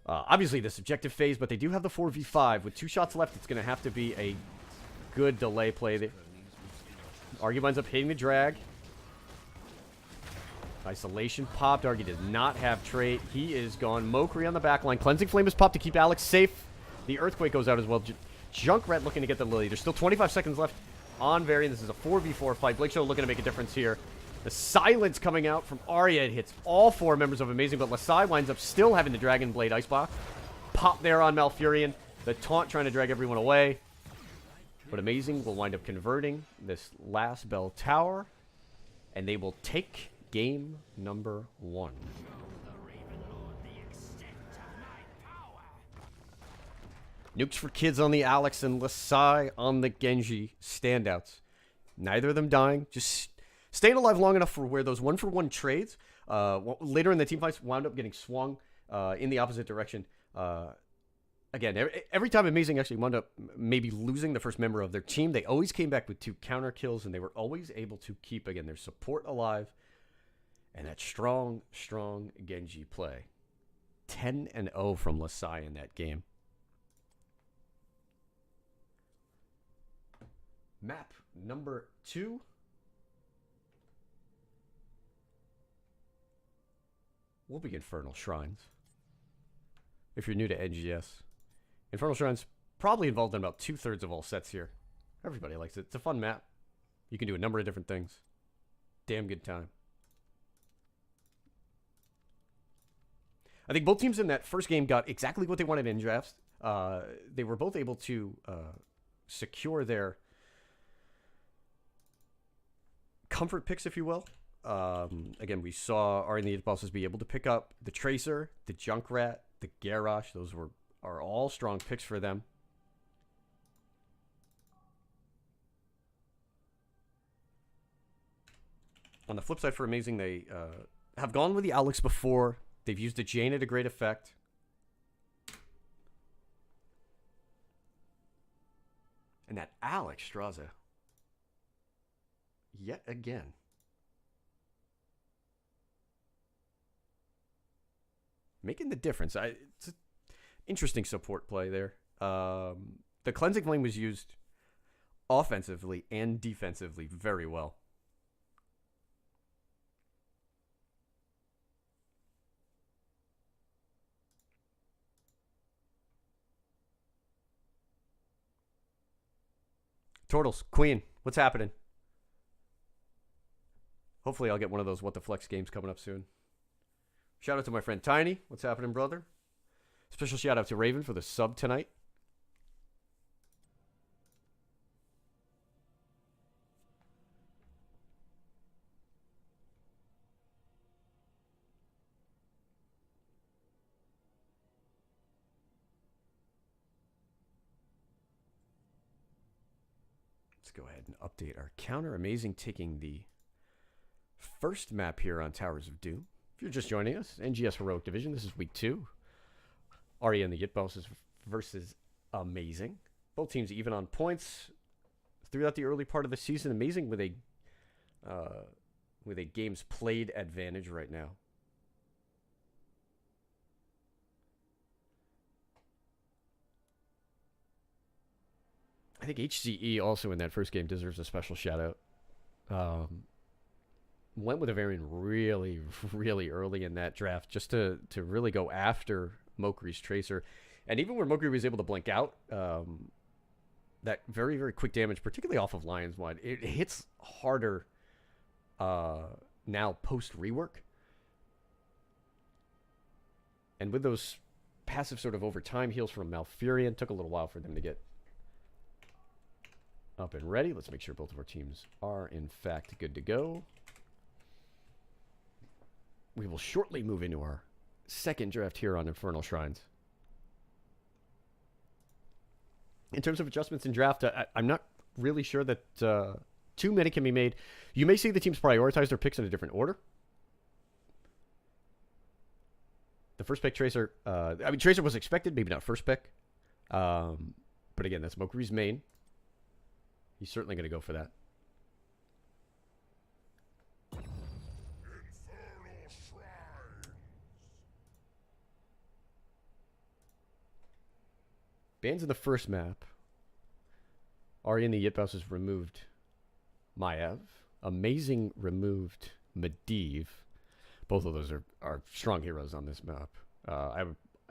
Obviously, this objective phase, but they do have the 4v5. With 2 shots left, it's going to have to be a good delay play. There. Argy winds up hitting the drag. Isolation popped. Argy does not have trait. He is gone. Mokri on the back line. Cleansing Flame is popped to keep Alex safe. The Earthquake goes out as well. Junkrat looking to get the Lily. There's still 25 seconds left on Varian. This is a 4v4 fight. Blake Show looking to make a difference here. The silence coming out from Aria. It hits all 4 members of Amazing, but Lasai winds up still having the Dragon Blade Icebox. Pop there on Malfurion. The taunt trying to drag everyone away. But Amazing will wind up converting this last bell tower. And they will take game number 1. Nukes for kids on the Alex and Lasai on the Genji. Standouts. Neither of them dying. Just staying alive long enough for where those 1-for-1 trades later in the team fights wound up getting swung in the opposite direction. Again, every time AMEIZING actually wound up maybe losing the first member of their team, they always came back with 2 counter kills, and they were always able to keep, again, their support alive and that strong, strong Genji play. 10-0 from Lasai in that game. Map number 2. Will be Infernal Shrines. If you're new to NGS, Infernal Shrines probably involved in about 2/3 of all sets here. Everybody likes it. It's a fun map. You can do a number of different things. Damn good time. I think both teams in that first game got exactly what they wanted in drafts. They were both able to secure their comfort picks, if you will. Again, we saw Aria and the bosses be able to pick up the Tracer, the Junkrat, the Garrosh. Those are all strong picks for them. On the flip side for AMEIZING, they have gone with the Alex before. They've used the Jaina to great effect. And that Alex Straza, yet again. Making the difference. It's an interesting support play there. The Cleansing Flame was used offensively and defensively very well. Turtles, Queen, what's happening? Hopefully I'll get one of those What the Flex games coming up soon. Shout out to my friend Tiny. What's happening, brother? Special shout out to Raven for the sub tonight. Let's go ahead and update our counter. AMEIZING taking the first map here on Towers of Doom. If you're just joining us, NGS Heroic Division, this is week 2. Aria and the Yit Bosses versus AMEIZING. Both teams even on points throughout the early part of the season. AMEIZING with a games played advantage right now. I think HCE also in that first game deserves a special shout out. Went with a variant really, really early in that draft just to really go after Mokri's Tracer. And even where Mokri was able to blink out, that very, very quick damage, particularly off of Lion's Wide, it hits harder now post-rework. And with those passive sort of over-time heals from Malfurion, took a little while for them to get up and ready. Let's make sure both of our teams are, in fact, good to go. We will shortly move into our second draft here on Infernal Shrines. In terms of adjustments in draft, I'm not really sure that too many can be made. You may see the teams prioritize their picks in a different order. The first pick, Tracer. Tracer was expected, maybe not first pick. But again, that's Mokri's main. He's certainly going to go for that. Bans in the first map. Aria and the Yit Bosses removed Maiev. AMEIZING removed Medivh. Both of those are strong heroes on this map. I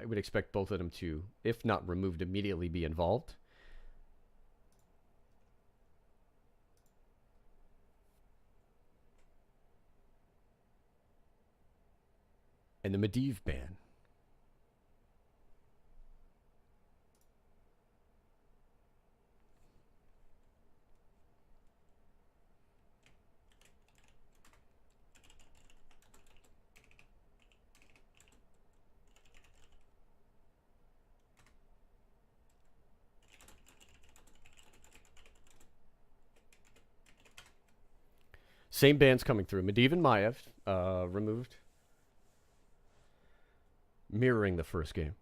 would expect both of them to, if not removed, immediately be involved. And the Medivh ban. Same bands coming through. Medivh and Maiev removed. Mirroring the first game.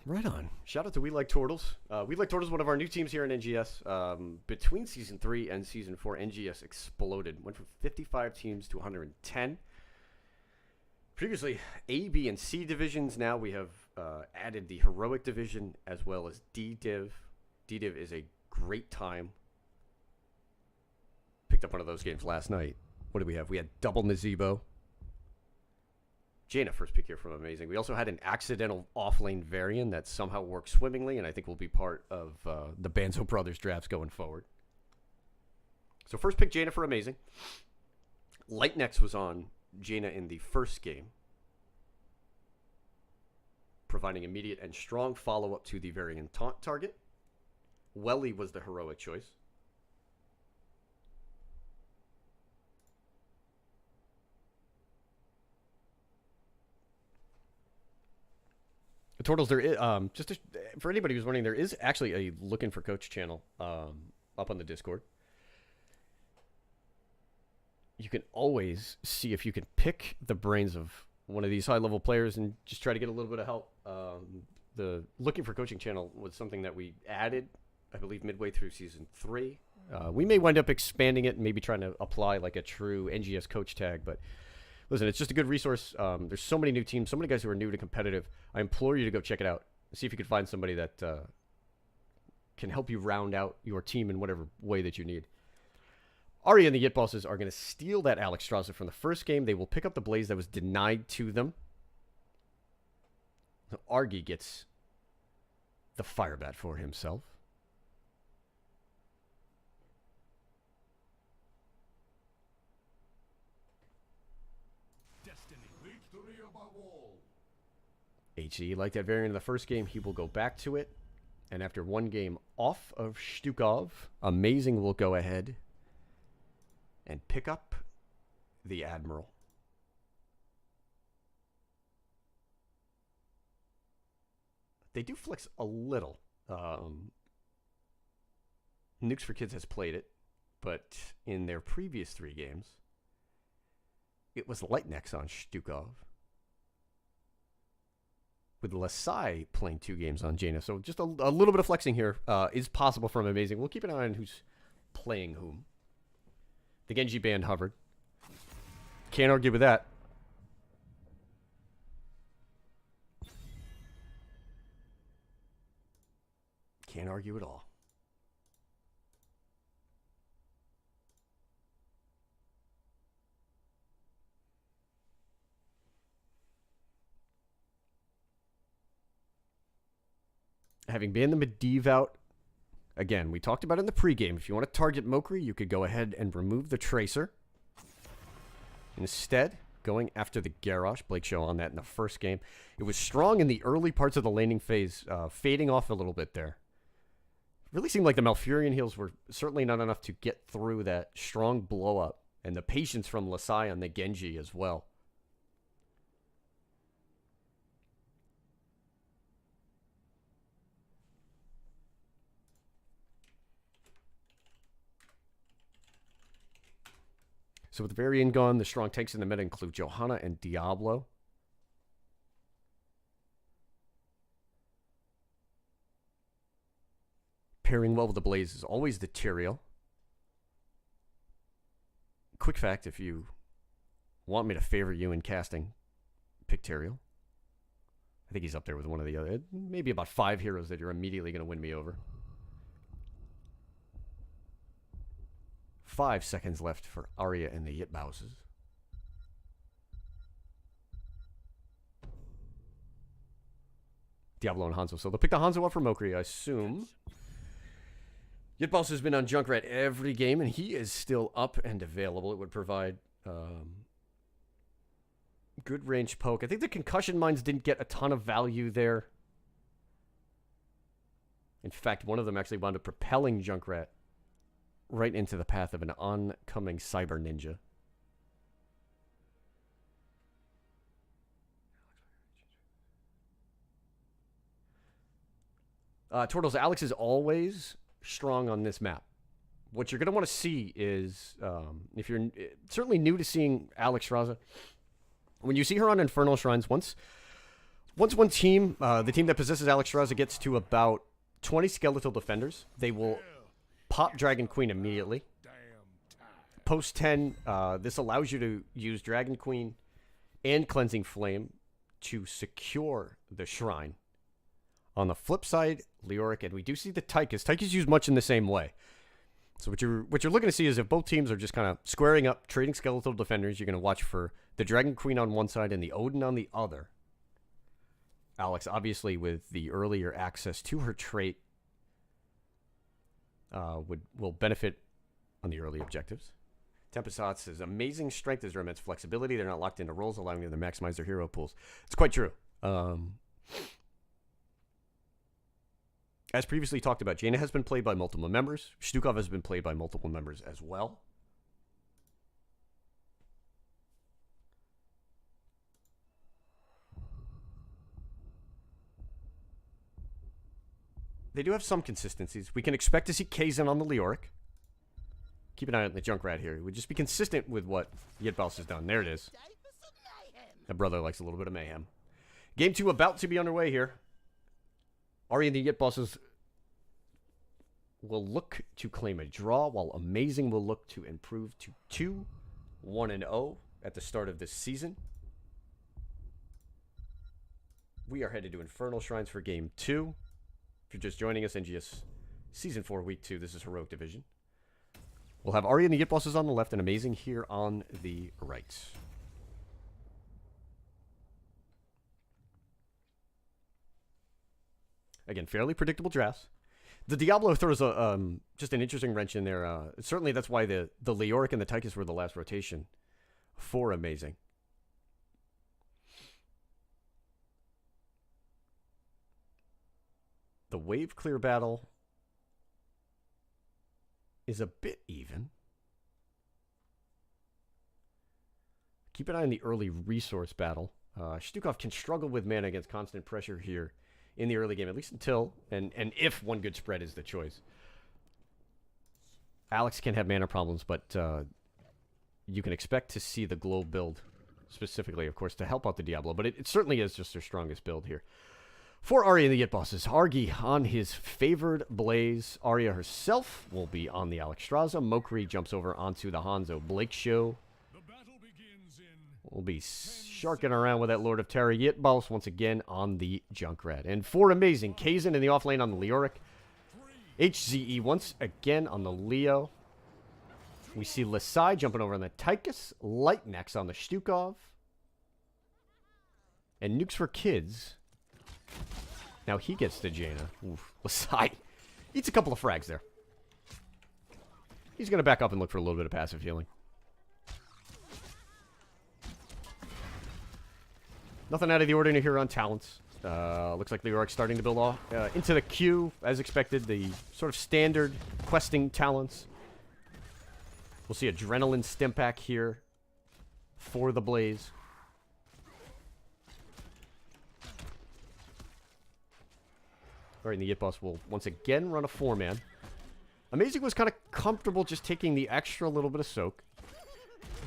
Right on. Shout out to We Like Turtles. We Like Turtles, one of our new teams here in NGS. Between Season 3 and Season 4, NGS exploded. Went from 55 teams to 110. Previously, A, B, and C divisions. Now we have added the Heroic Division as well as D-Div. D-Div is a great time. Picked up one of those games last night. What did we have? We had double Nazebo. Jaina, first pick here from Amazing. We also had an accidental off-lane variant that somehow worked swimmingly, and I think will be part of the Banzo Brothers drafts going forward. So first pick, Jaina for Amazing. Lightnex was on Jaina in the first game, providing immediate and strong follow-up to the variant taunt target. Welly was the heroic choice. Turtles, there is, for anybody who's wondering, there is actually a Looking for Coach channel up on the Discord. You can always see if you can pick the brains of one of these high-level players and just try to get a little bit of help. The Looking for Coaching channel was something that we added, I believe, midway through Season 3. We may wind up expanding it and maybe trying to apply like a true NGS coach tag, but listen, it's just a good resource. There's so many new teams, so many guys who are new to competitive. I implore you to go check it out. See if you can find somebody that can help you round out your team in whatever way that you need. Aria and the Yit Bosses are going to steal that Alex Strasser from the first game. They will pick up the Blaze that was denied to them. So Argy gets the Firebat for himself. HE liked that variant in the first game. He will go back to it. And after one game off of Stukov, Amazing will go ahead and pick up the Admiral. They do flex a little. Nukes for Kids has played it, but in their previous 3 games, it was Lightnex on Stukov, with Lasai playing 2 games on Jaina. So just a little bit of flexing here is possible from Amazing. We'll keep an eye on who's playing whom. The Genji band hovered. Can't argue with that. Can't argue at all. Having banned the Medivh out, again, we talked about it in the pregame. If you want to target Mokri, you could go ahead and remove the Tracer. Instead, going after the Garrosh. Blake Show on that in the first game. It was strong in the early parts of the laning phase, fading off a little bit there. Really seemed like the Malfurion heals were certainly not enough to get through that strong blow-up. And the patience from Lasai on the Genji as well. So with the Varian gone, the strong tanks in the meta include Johanna and Diablo. Pairing well with the Blaze is always the Tyrael. Quick fact, if you want me to favor you in casting, pick Tyrael. I think he's up there with one of the other, maybe about 5 heroes that you're immediately going to win me over. 5 seconds left for Aria and the Yit Bosses. Diablo and Hanzo. So they'll pick the Hanzo up for Mokri, I assume. Yit Boss has been on Junkrat every game, and he is still up and available. It would provide good range poke. I think the concussion mines didn't get a ton of value there. In fact, one of them actually wound up propelling Junkrat right into the path of an oncoming Cyber Ninja. Turtles, Alex is always strong on this map. What you're going to want to see is, if you're certainly new to seeing Alex Raza, when you see her on Infernal Shrines, once one team, the team that possesses Alex Raza gets to about 20 skeletal defenders, they will pop Dragon Queen immediately. Post 10, this allows you to use Dragon Queen and Cleansing Flame to secure the shrine. On the flip side, Leoric, and we do see the Tychus. Tychus used much in the same way. So what you're looking to see is if both teams are just kind of squaring up, trading skeletal defenders, you're going to watch for the Dragon Queen on one side and the Odin on the other. Alex, obviously, with the earlier access to her trait, will benefit on the early objectives. Tempest Hots has amazing strength as their immense flexibility. They're not locked into roles, allowing them to maximize their hero pools. It's quite true. As previously talked about, Jaina has been played by multiple members. Shtukov has been played by multiple members as well. They do have some consistencies. We can expect to see Kazan on the Leoric. Keep an eye on the Junkrat here. It would just be consistent with what Yitbaus has done. There it is. That brother likes a little bit of mayhem. Game 2 about to be underway here. Aria and the Yitbosses will look to claim a draw, while Amazing will look to improve to 2-1-0 at the start of this season. We are headed to Infernal Shrines for Game 2. If you're just joining us, NGS Season 4, Week 2, this is Heroic Division. We'll have Aria and the Yitbosses on the left and Amazing here on the right. Again, fairly predictable drafts. The Diablo throws a just an interesting wrench in there. Certainly, that's why the Leoric and the Tychus were the last rotation for Amazing. The wave clear battle is a bit even. Keep an eye on the early resource battle. Shtukov can struggle with mana against constant pressure here in the early game, at least until, and if one good spread is the choice. Alex can have mana problems, but you can expect to see the glow build, specifically, of course, to help out the Diablo, but it certainly is just their strongest build here. For Aria and the Yitbosses, Argy on his favored Blaze. Aria herself will be on the Alexstrasza. Mokri jumps over onto the Hanzo Blake show. We'll be sharking around with that Lord of Terror. Yitbos once again on the Junkrat. And for Amazing, Kazan in the offlane on the Leoric. HZE once again on the Leo. We see Lasai jumping over on the Tychus. Lightnex on the Shtukov. And Nukes for Kids. Now he gets the Jaina. Oof. Lasai eats a couple of frags there. He's going to back up and look for a little bit of passive healing. Nothing out of the ordinary here on talents. Looks like Leoric's starting to build off into the queue, as expected. The sort of standard questing talents. We'll see Adrenaline Stimpak here for the Blaze. Alright, and the Yitboss will once again run a 4-man. Amazing was kind of comfortable just taking the extra little bit of soak.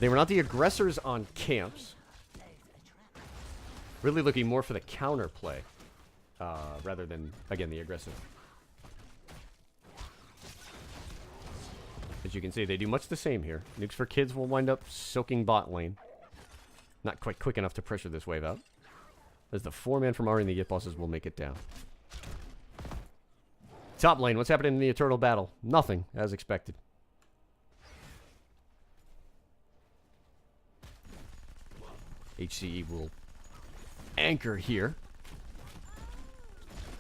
They were not the aggressors on camps. Really looking more for the counterplay rather than, again, the aggressive. As you can see, they do much the same here. Nukes for Kids will wind up soaking bot lane. Not quite quick enough to pressure this wave out. As the 4-man from Aria and the Yitbosses will make it down. Top lane, what's happening in the Eternal Battle? Nothing, as expected. HCE will anchor here.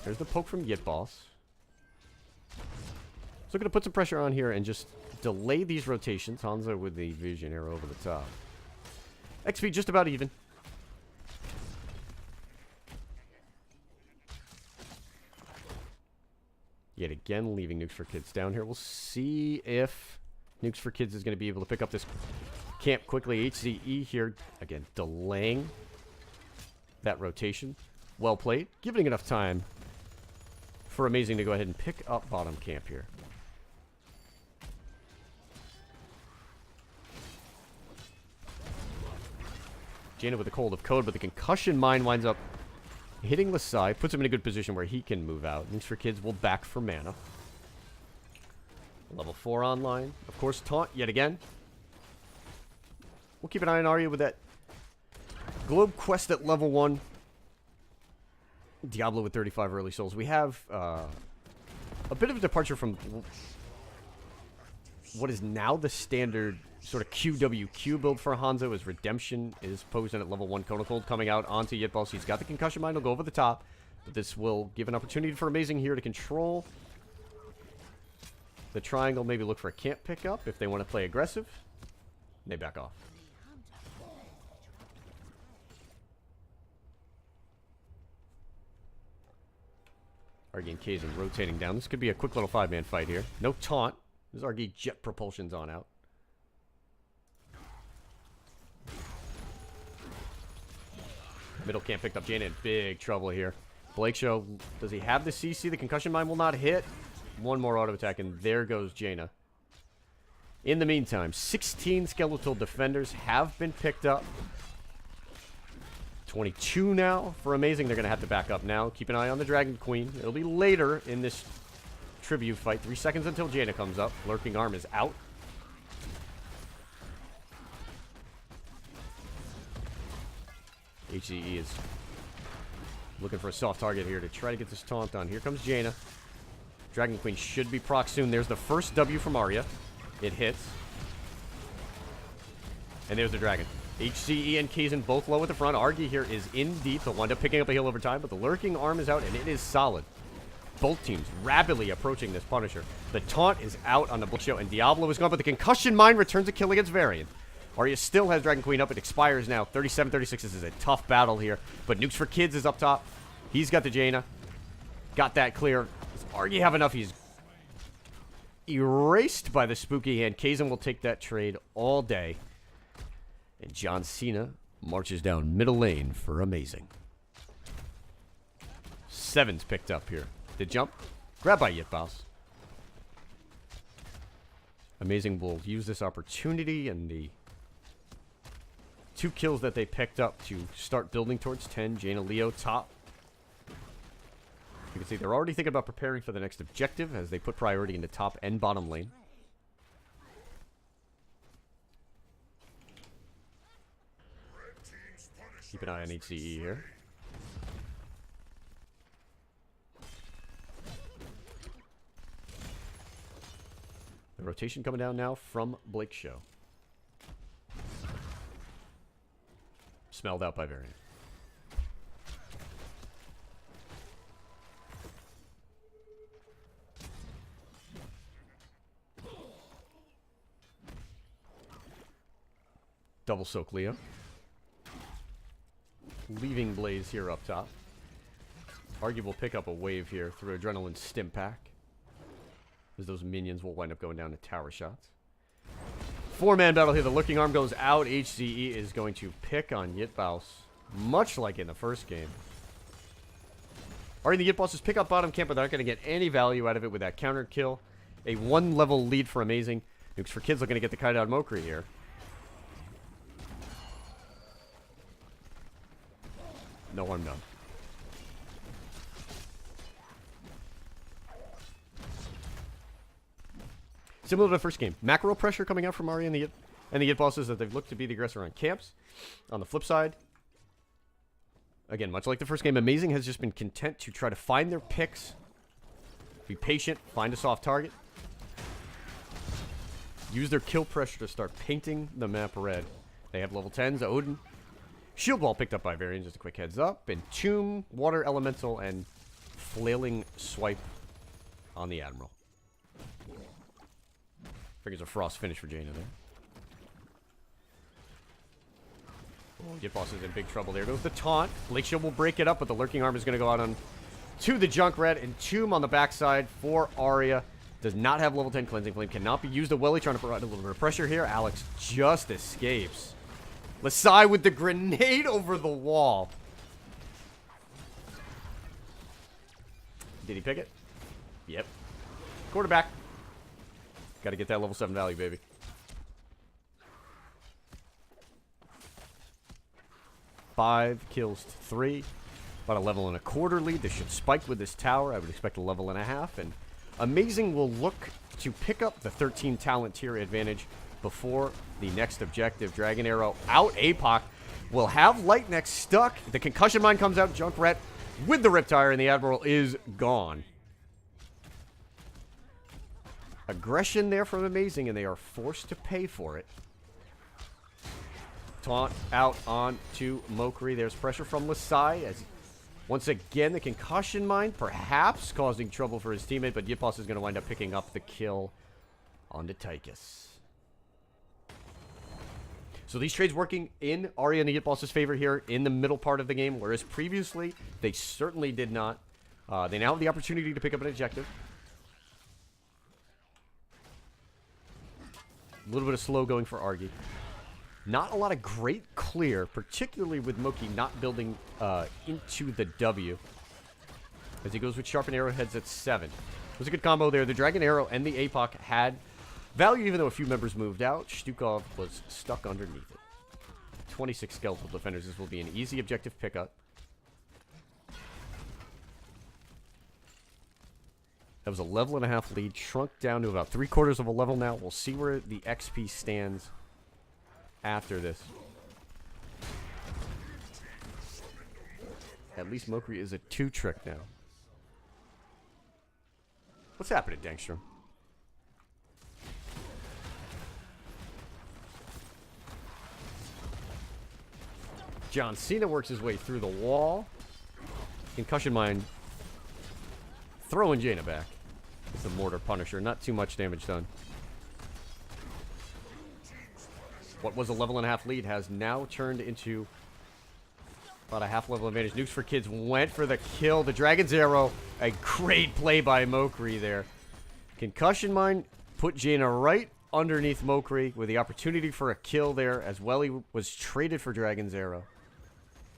There's the poke from Yitboss. So going to put some pressure on here and just delay these rotations. Hanzo with the vision arrow over the top. XP just about even. Yet again, leaving Nukes for Kids down here. We'll see if Nukes for Kids is going to be able to pick up this camp quickly. HZE here, again, delaying that rotation. Well played. Giving enough time for Amazing to go ahead and pick up bottom camp here. Jaina with a cold of code, but the concussion mine winds up hitting the side, puts him in a good position where he can move out. Links for Kids will back for mana. Level 4 online. Of course, taunt yet again. We'll keep an eye on Aria with that Globe Quest at level 1. Diablo with 35 early souls. We have a bit of a departure from what is now the standard sort of QWQ build for Hanzo, as Redemption is posed in at level 1. Cold coming out onto Yitballs. He's got the concussion mine. He'll go over the top. But this will give an opportunity for Amazing here to control the triangle. Maybe look for a camp pickup if they want to play aggressive. They back off. Argy and Kazin rotating down. This could be a quick little 5-man fight here. No taunt. This Argy jet propulsion's on out. Middle camp picked up Jaina in big trouble here. Blake Show, does he have the CC? The concussion mine will not hit. One more auto attack, and there goes Jaina. In the meantime, 16 skeletal defenders have been picked up. 22 now for Amazing. They're going to have to back up now. Keep an eye on the Dragon Queen. It'll be later in this tribute fight. 3 seconds until Jaina comes up. Lurking Arm is out. HCE is looking for a soft target here to try to get this taunt on. Here comes Jaina. Dragon Queen should be proc soon. There's the first W from Aria. It hits. And there's the Dragon. HCE and Kazin both low at the front. Argy here is in deep. They'll wind up picking up a heal over time, but the Lurking Arm is out, and it is solid. Both teams rapidly approaching this Punisher. The taunt is out on the Blitz Show, and Diablo is gone, but the concussion mine returns a kill against Varian. Aria still has Dragon Queen up. It expires now. 37-36. This is a tough battle here, but Nukes for Kids is up top. He's got the Jaina. Got that clear. Does Argy have enough? He's erased by the spooky hand. Kazin will take that trade all day. And John Cena marches down middle lane for Amazing. 7's picked up here. The jump. Grab by Yitboss. Amazing will use this opportunity and the 2 kills that they picked up to start building towards 10. Jaina Leo top. You can see they're already thinking about preparing for the next objective as they put priority into top and bottom lane. Keep an eye on HCE here. The rotation coming down now from Blake Show. Smelled out by Varian. Double soak Leo. Leaving Blaze here up top. Argy will pick up a wave here through Adrenaline Stim Pack, as those minions will wind up going down to tower shots. 4-man battle here. The Lurking Arm goes out. HCE is going to pick on Yitboss, much like in the first game. Argy and the Yitbosses pick up bottom camp, but they're not going to get any value out of it with that counter kill. A 1-level lead for Amazing. Nukes for Kids looking to get the kite out of Mokri here. No harm done. Similar to the first game. Macro pressure coming out from Aria and the Yitbosses that they've looked to be the aggressor on camps. On the flip side, again, much like the first game, Amazing has just been content to try to find their picks. Be patient, find a soft target. Use their kill pressure to start painting the map red. They have level 10s, Odin. Shield Wall picked up by Varian, just a quick heads up. And Tomb, Water Elemental, and Flailing Swipe on the Admiral. Figures a Frost finish for Jaina there. Oh, Yitboss is in big trouble. There goes the taunt. Blake Shield will break it up, but the Lurking Arm is going to go out on to the Junkrat. And Tomb on the backside for Aria. Does not have level 10 Cleansing Flame. Cannot be used. Welly trying to provide a little bit of pressure here. Alex just escapes. Lasai with the grenade over the wall. Did he pick it? Yep. Quarterback. Got to get that level 7 value, baby. Five kills to 3. About a level and a quarter lead. This should spike with this tower. I would expect a level and a half. And Amazing will look to pick up the 13 talent tier advantage before the next objective. Dragon Arrow out. APOC will have Lightneck stuck. The concussion mine comes out. Junkrat with the Riptire, and the Admiral is gone. Aggression there from Amazing, and they are forced to pay for it. Taunt out on to Mokri. There's pressure from Lasai as once again the concussion mine perhaps causing trouble for his teammate, but Yipos is going to wind up picking up the kill onto Tychus. So these trades working in Aria and the Yipos' favor here in the middle part of the game, whereas previously they certainly did not. They now have the opportunity to pick up an objective. A little bit of slow going for Argy. Not a lot of great clear, particularly with Moki not building into the W. As he goes with Sharpened Arrowheads at 7. It was a good combo there. The Dragon Arrow and the APOC had value, even though a few members moved out. Stukov was stuck underneath it. 26 Skeletal Defenders. This will be an easy objective pickup. That was a level and a half lead. Shrunk down to about 3/4 of a level now. We'll see where the XP stands after this. At least Mokri is a 2-trick now. What's happening, Dankstrom? John Cena works his way through the wall. Concussion mine. Throwing Jaina back. It's a Mortar Punisher. Not too much damage done. What was a level and a half lead has now turned into about a half level advantage. Nukes for Kids went for the kill. The Dragon's Arrow. A great play by Mokri there. Concussion mine put Jaina right underneath Mokri with the opportunity for a kill there, as well he was traded for Dragon's Arrow.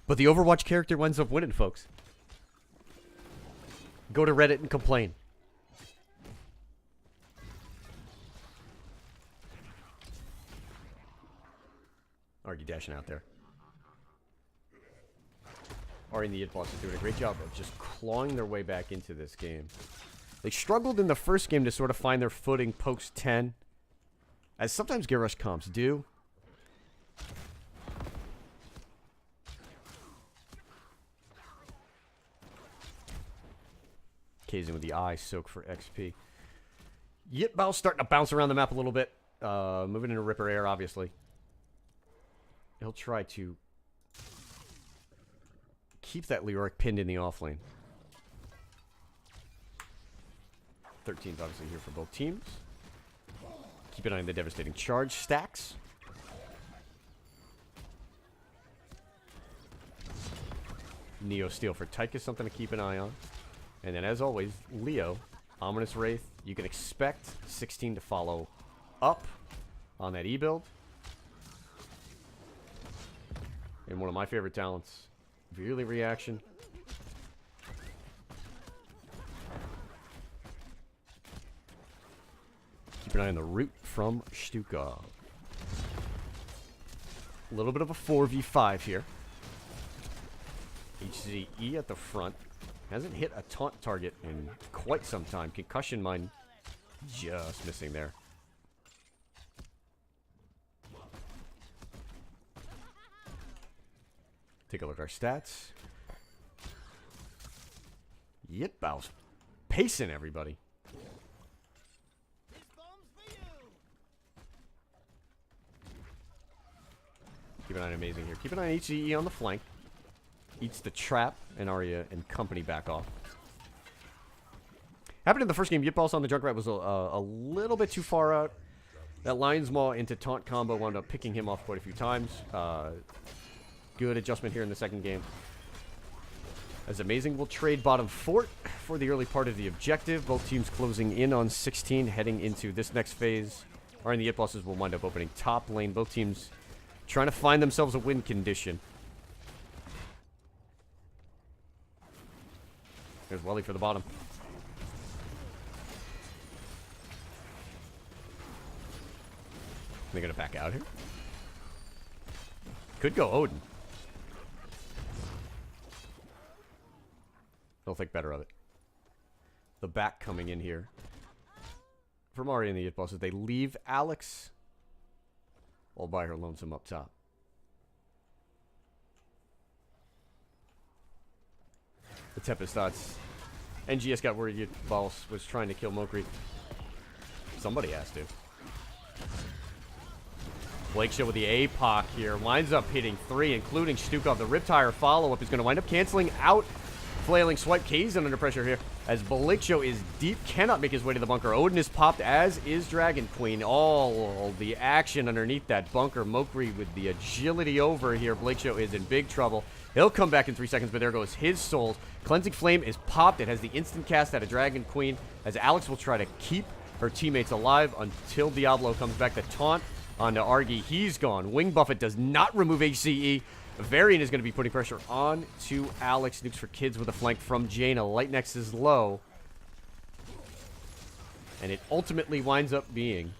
But the Overwatch character winds up winning, folks. Go to Reddit and complain. Argy dashing out there. Ari and the Yidboss are doing a great job of just clawing their way back into this game. They struggled in the first game to sort of find their footing post 10, as sometimes Garrosh comps do. Kazin with the eye soak for XP. Yitbao starting to bounce around the map a little bit. Moving into Ripper Air, obviously. He'll try to keep that Leoric pinned in the offlane. 13's obviously here for both teams. Keep an eye on the devastating charge stacks. Neo Steel for Tychus, something to keep an eye on. And then, as always, Leo, Ominous Wraith. You can expect 16 to follow up on that E-build. And one of my favorite talents, Virulent Reaction. Keep an eye on the root from Stukov. A little bit of a 4v5 here. HZE at the front. Hasn't hit a taunt target in quite some time. Concussion mine just missing there. Take a look at our stats. Yitbao's pacing everybody. Keep an eye on Amazing here. Keep an eye on HCE on the flank. Eats the trap, and Aria and company back off. Happened in the first game. Yitballs on the Junkrat was a little bit too far out. That Lion's Maw into taunt combo wound up picking him off quite a few times. Good adjustment here in the second game. As Amazing will trade bottom fort for the early part of the objective. Both teams closing in on 16, heading into this next phase. Aria and the Yitbosses will wind up opening top lane. Both teams trying to find themselves a win condition. There's Welly for the bottom. They're going to back out here. Could go Odin. They'll think better of it. The back coming in here. From Aria and the It Bosses, they leave Alex all by her lonesome up top. The Tempest thoughts. NGS got worried It Boss was trying to kill Mokri. Somebody has to. Blake Show with the APOC here. Winds up hitting 3, including Stukov. The Riptire follow-up is going to wind up canceling out. Flailing swipe. Kazan under pressure here as Blake Show is deep. Cannot make his way to the bunker. Odin is popped, as is Dragon Queen. All the action underneath that bunker. Mokri with the agility over here. Blake Show is in big trouble. He'll come back in 3 seconds, but there goes his souls. Cleansing Flame is popped. It has the instant cast out of Dragon Queen as Alex will try to keep her teammates alive until Diablo comes back. The taunt onto Argy. He's gone. Wing Buffet does not remove HCE. Varian is going to be putting pressure on to Alex. Nukes for Kids with a flank from Jaina. Lightnex is low. And it ultimately winds up being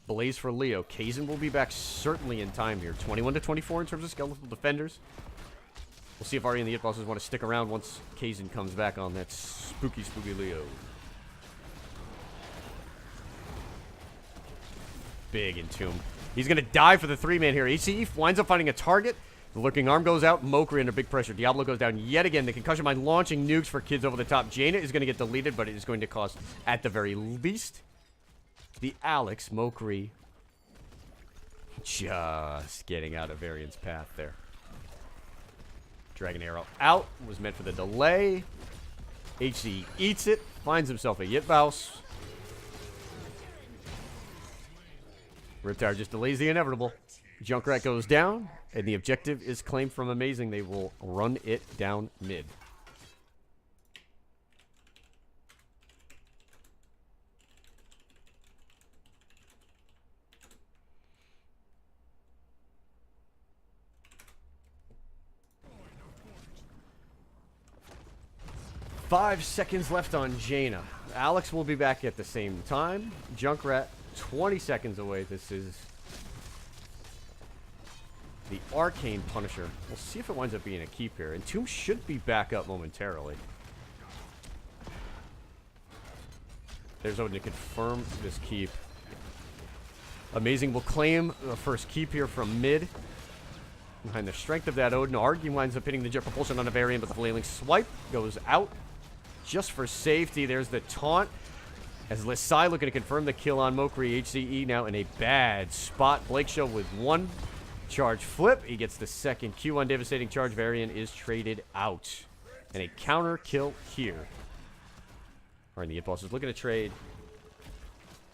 Blaze for Leo. Kazan will be back certainly in time here. 21 to 24 in terms of skeletal defenders. We'll see if Aria and the It Bosses want to stick around once Kazan comes back on that spooky, spooky Leo. Big Entomb. He's going to die for the 3-man here. HCE winds up finding a target. The lurking arm goes out. Mokri under big pressure. Diablo goes down yet again. The concussion mine launching nukes for Kids over the top. Jaina is going to get deleted, but it is going to cost, at the very least, the Alex. Mokri just getting out of Varian's path there. Dragon Arrow out. Was meant for the delay. HCE eats it. Finds himself a Yitbaus. Riptire just delays the inevitable. Junkrat goes down, and the objective is claimed from Amazing. They will run it down mid. Five seconds left on Jaina. Alex will be back at the same time. Junkrat 20 seconds away. This is the Arcane Punisher. We'll see if it winds up being a keep here. And Tomb should be back up momentarily. There's Odin to confirm this keep. Amazing will claim the first keep here from mid. Behind the strength of that Odin, Argy winds up hitting the jet propulsion on a Varian, but the flailing swipe goes out just for safety. There's the taunt. As Lisai looking to confirm the kill on Mokri. HCE now in a bad spot. Blake Show with 1 charge flip. He gets the second Q on Devastating Charge. Varian is traded out. And a counter kill here. Alright, the It Boss is looking to trade.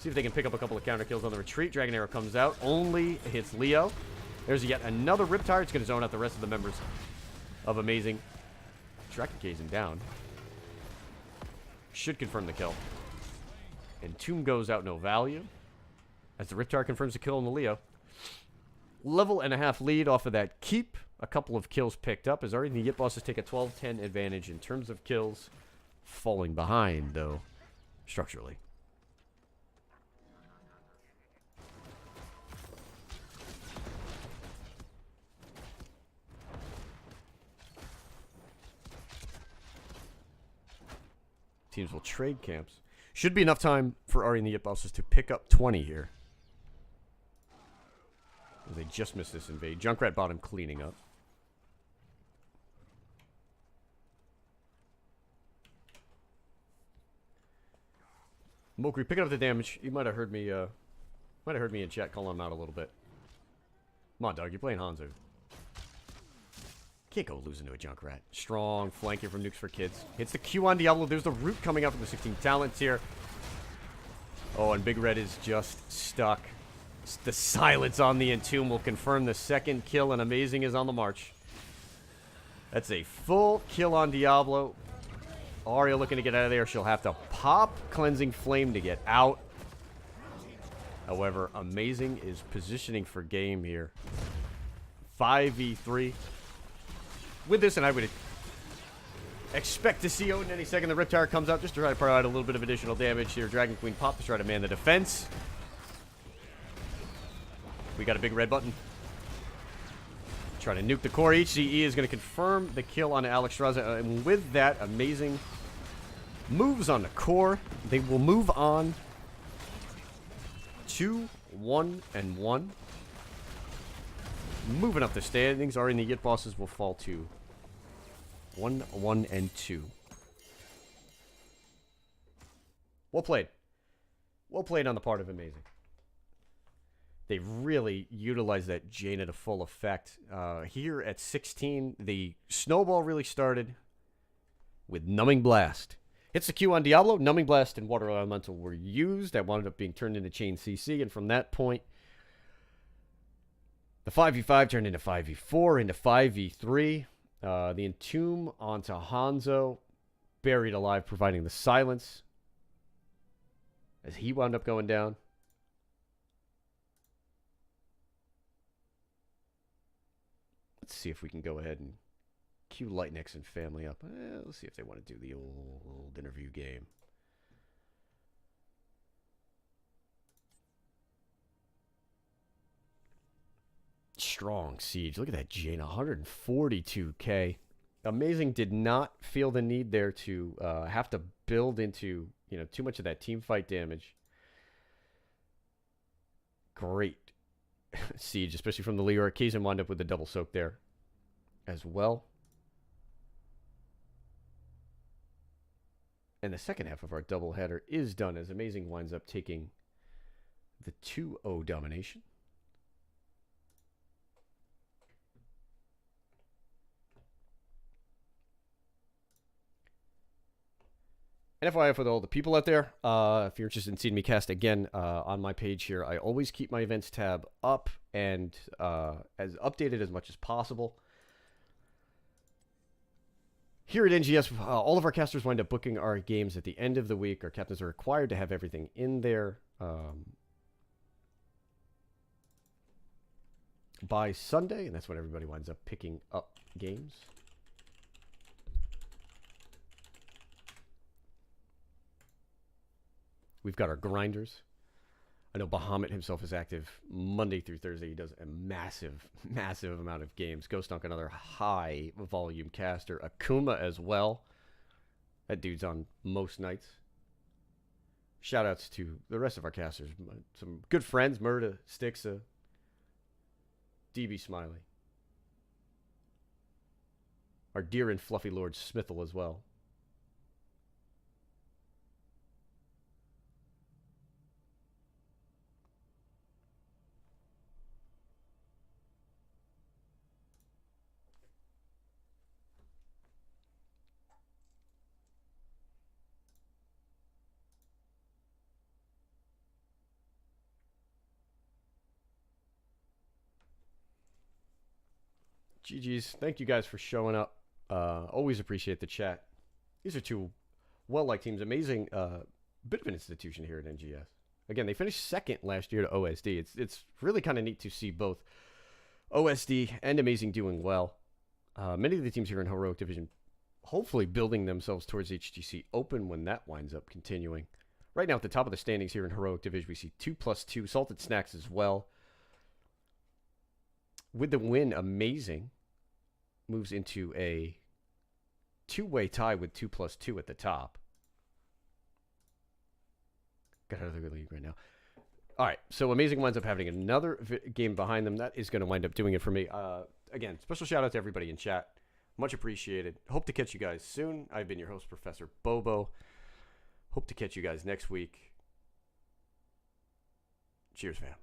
See if they can pick up a couple of counter kills on the retreat. Dragon Arrow comes out. Only hits Leo. There's yet another Riptire. It's going to zone out the rest of the members of Amazing. Dragon Kazan down. Should confirm the kill. And Tomb goes out, no value. As the Riptire confirms the kill on the Leo. Level and a half lead off of that keep. A couple of kills picked up as already the Yip Bosses take a 12-10 advantage in terms of kills. Falling behind, though, structurally. Teams will trade camps. Should be enough time for Aria and the Yip Bosses to pick up 20 here. They just missed this invade. Junkrat bottom cleaning up. Mokri picking up the damage. You might have heard me. In chat calling him out a little bit. Come on, dog. You're playing Hanzo. Can't go losing to a Junkrat. Strong flank here from Nukes for Kids. Hits the Q on Diablo. There's the root coming out from the 16 talents here. Oh, and Big Red is just stuck. The silence on the Entomb will confirm the second kill, and Amazing is on the march. That's a full kill on Diablo. Aria looking to get out of there. She'll have to pop Cleansing Flame to get out. However, Amazing is positioning for game here. 5v3. With this, and I would expect to see Odin any second. The Riptire comes out just to try to provide a little bit of additional damage here. Dragon Queen pop to try to man the defense. We got a big red button. Trying to nuke the core. HCE is going to confirm the kill on Alex Straza. And with that, Amazing moves on the core. They will move on 2-1-1. Moving up the standings. Aria and the Yit Bosses will fall to 1-1-2. Well played. Well played on the part of Amazing. They really utilized that Jaina to full effect. Here at 16, the snowball really started with Numbing Blast. Hits the Q on Diablo. Numbing Blast and Water Elemental were used. That wound up being turned into Chain CC. And from that point, the 5v5 turned into 5v4, into 5v3. The Entomb onto Hanzo. Buried alive, providing the silence. As he wound up going down. Let's see if we can go ahead and cue Lightnix and family up. Let's see if they want to do the old interview game. Strong Siege. Look at that Jaina. 142k. Amazing did not feel the need there to have to build into, too much of that team fight damage. Great Siege, especially from the Leora. Kazin wound up with the double soak there as well. And the second half of our doubleheader is done as Amazing winds up taking the 2-0 domination. And FYI for all the people out there, if you're interested in seeing me cast again on my page here, I always keep my events tab up and as updated as much as possible. Here at NGS, all of our casters wind up booking our games at the end of the week. Our captains are required to have everything in there by Sunday, and that's when everybody winds up picking up games. We've got our grinders. I know Bahamut himself is active Monday through Thursday. He does a massive, massive amount of games. Ghost Dunk, another high volume caster. Akuma as well. That dude's on most nights. Shout outs to the rest of our casters. Some good friends, Murda, Stixa, DB Smiley. Our dear and fluffy Lord Smithel as well. GG's. Thank you guys for showing up. Always appreciate the chat. These are two well-liked teams. Amazing. Bit of an institution here at NGS. Again, they finished second last year to OSD. It's really kind of neat to see both OSD and Amazing doing well. Many of the teams here in Heroic Division hopefully building themselves towards HGC Open when that winds up continuing. Right now at the top of the standings here in Heroic Division, we see 2+2. Salted Snacks as well. With the win, Amazing moves into a two-way tie with 2+2 at the top. Got another league right now. All right, so Amazing winds up having another game behind them. That is going to wind up doing it for me. Again, special shout out to everybody in chat. Much appreciated. Hope to catch you guys soon. I've been your host, Professor Bobo. Hope to catch you guys next week. Cheers, fam.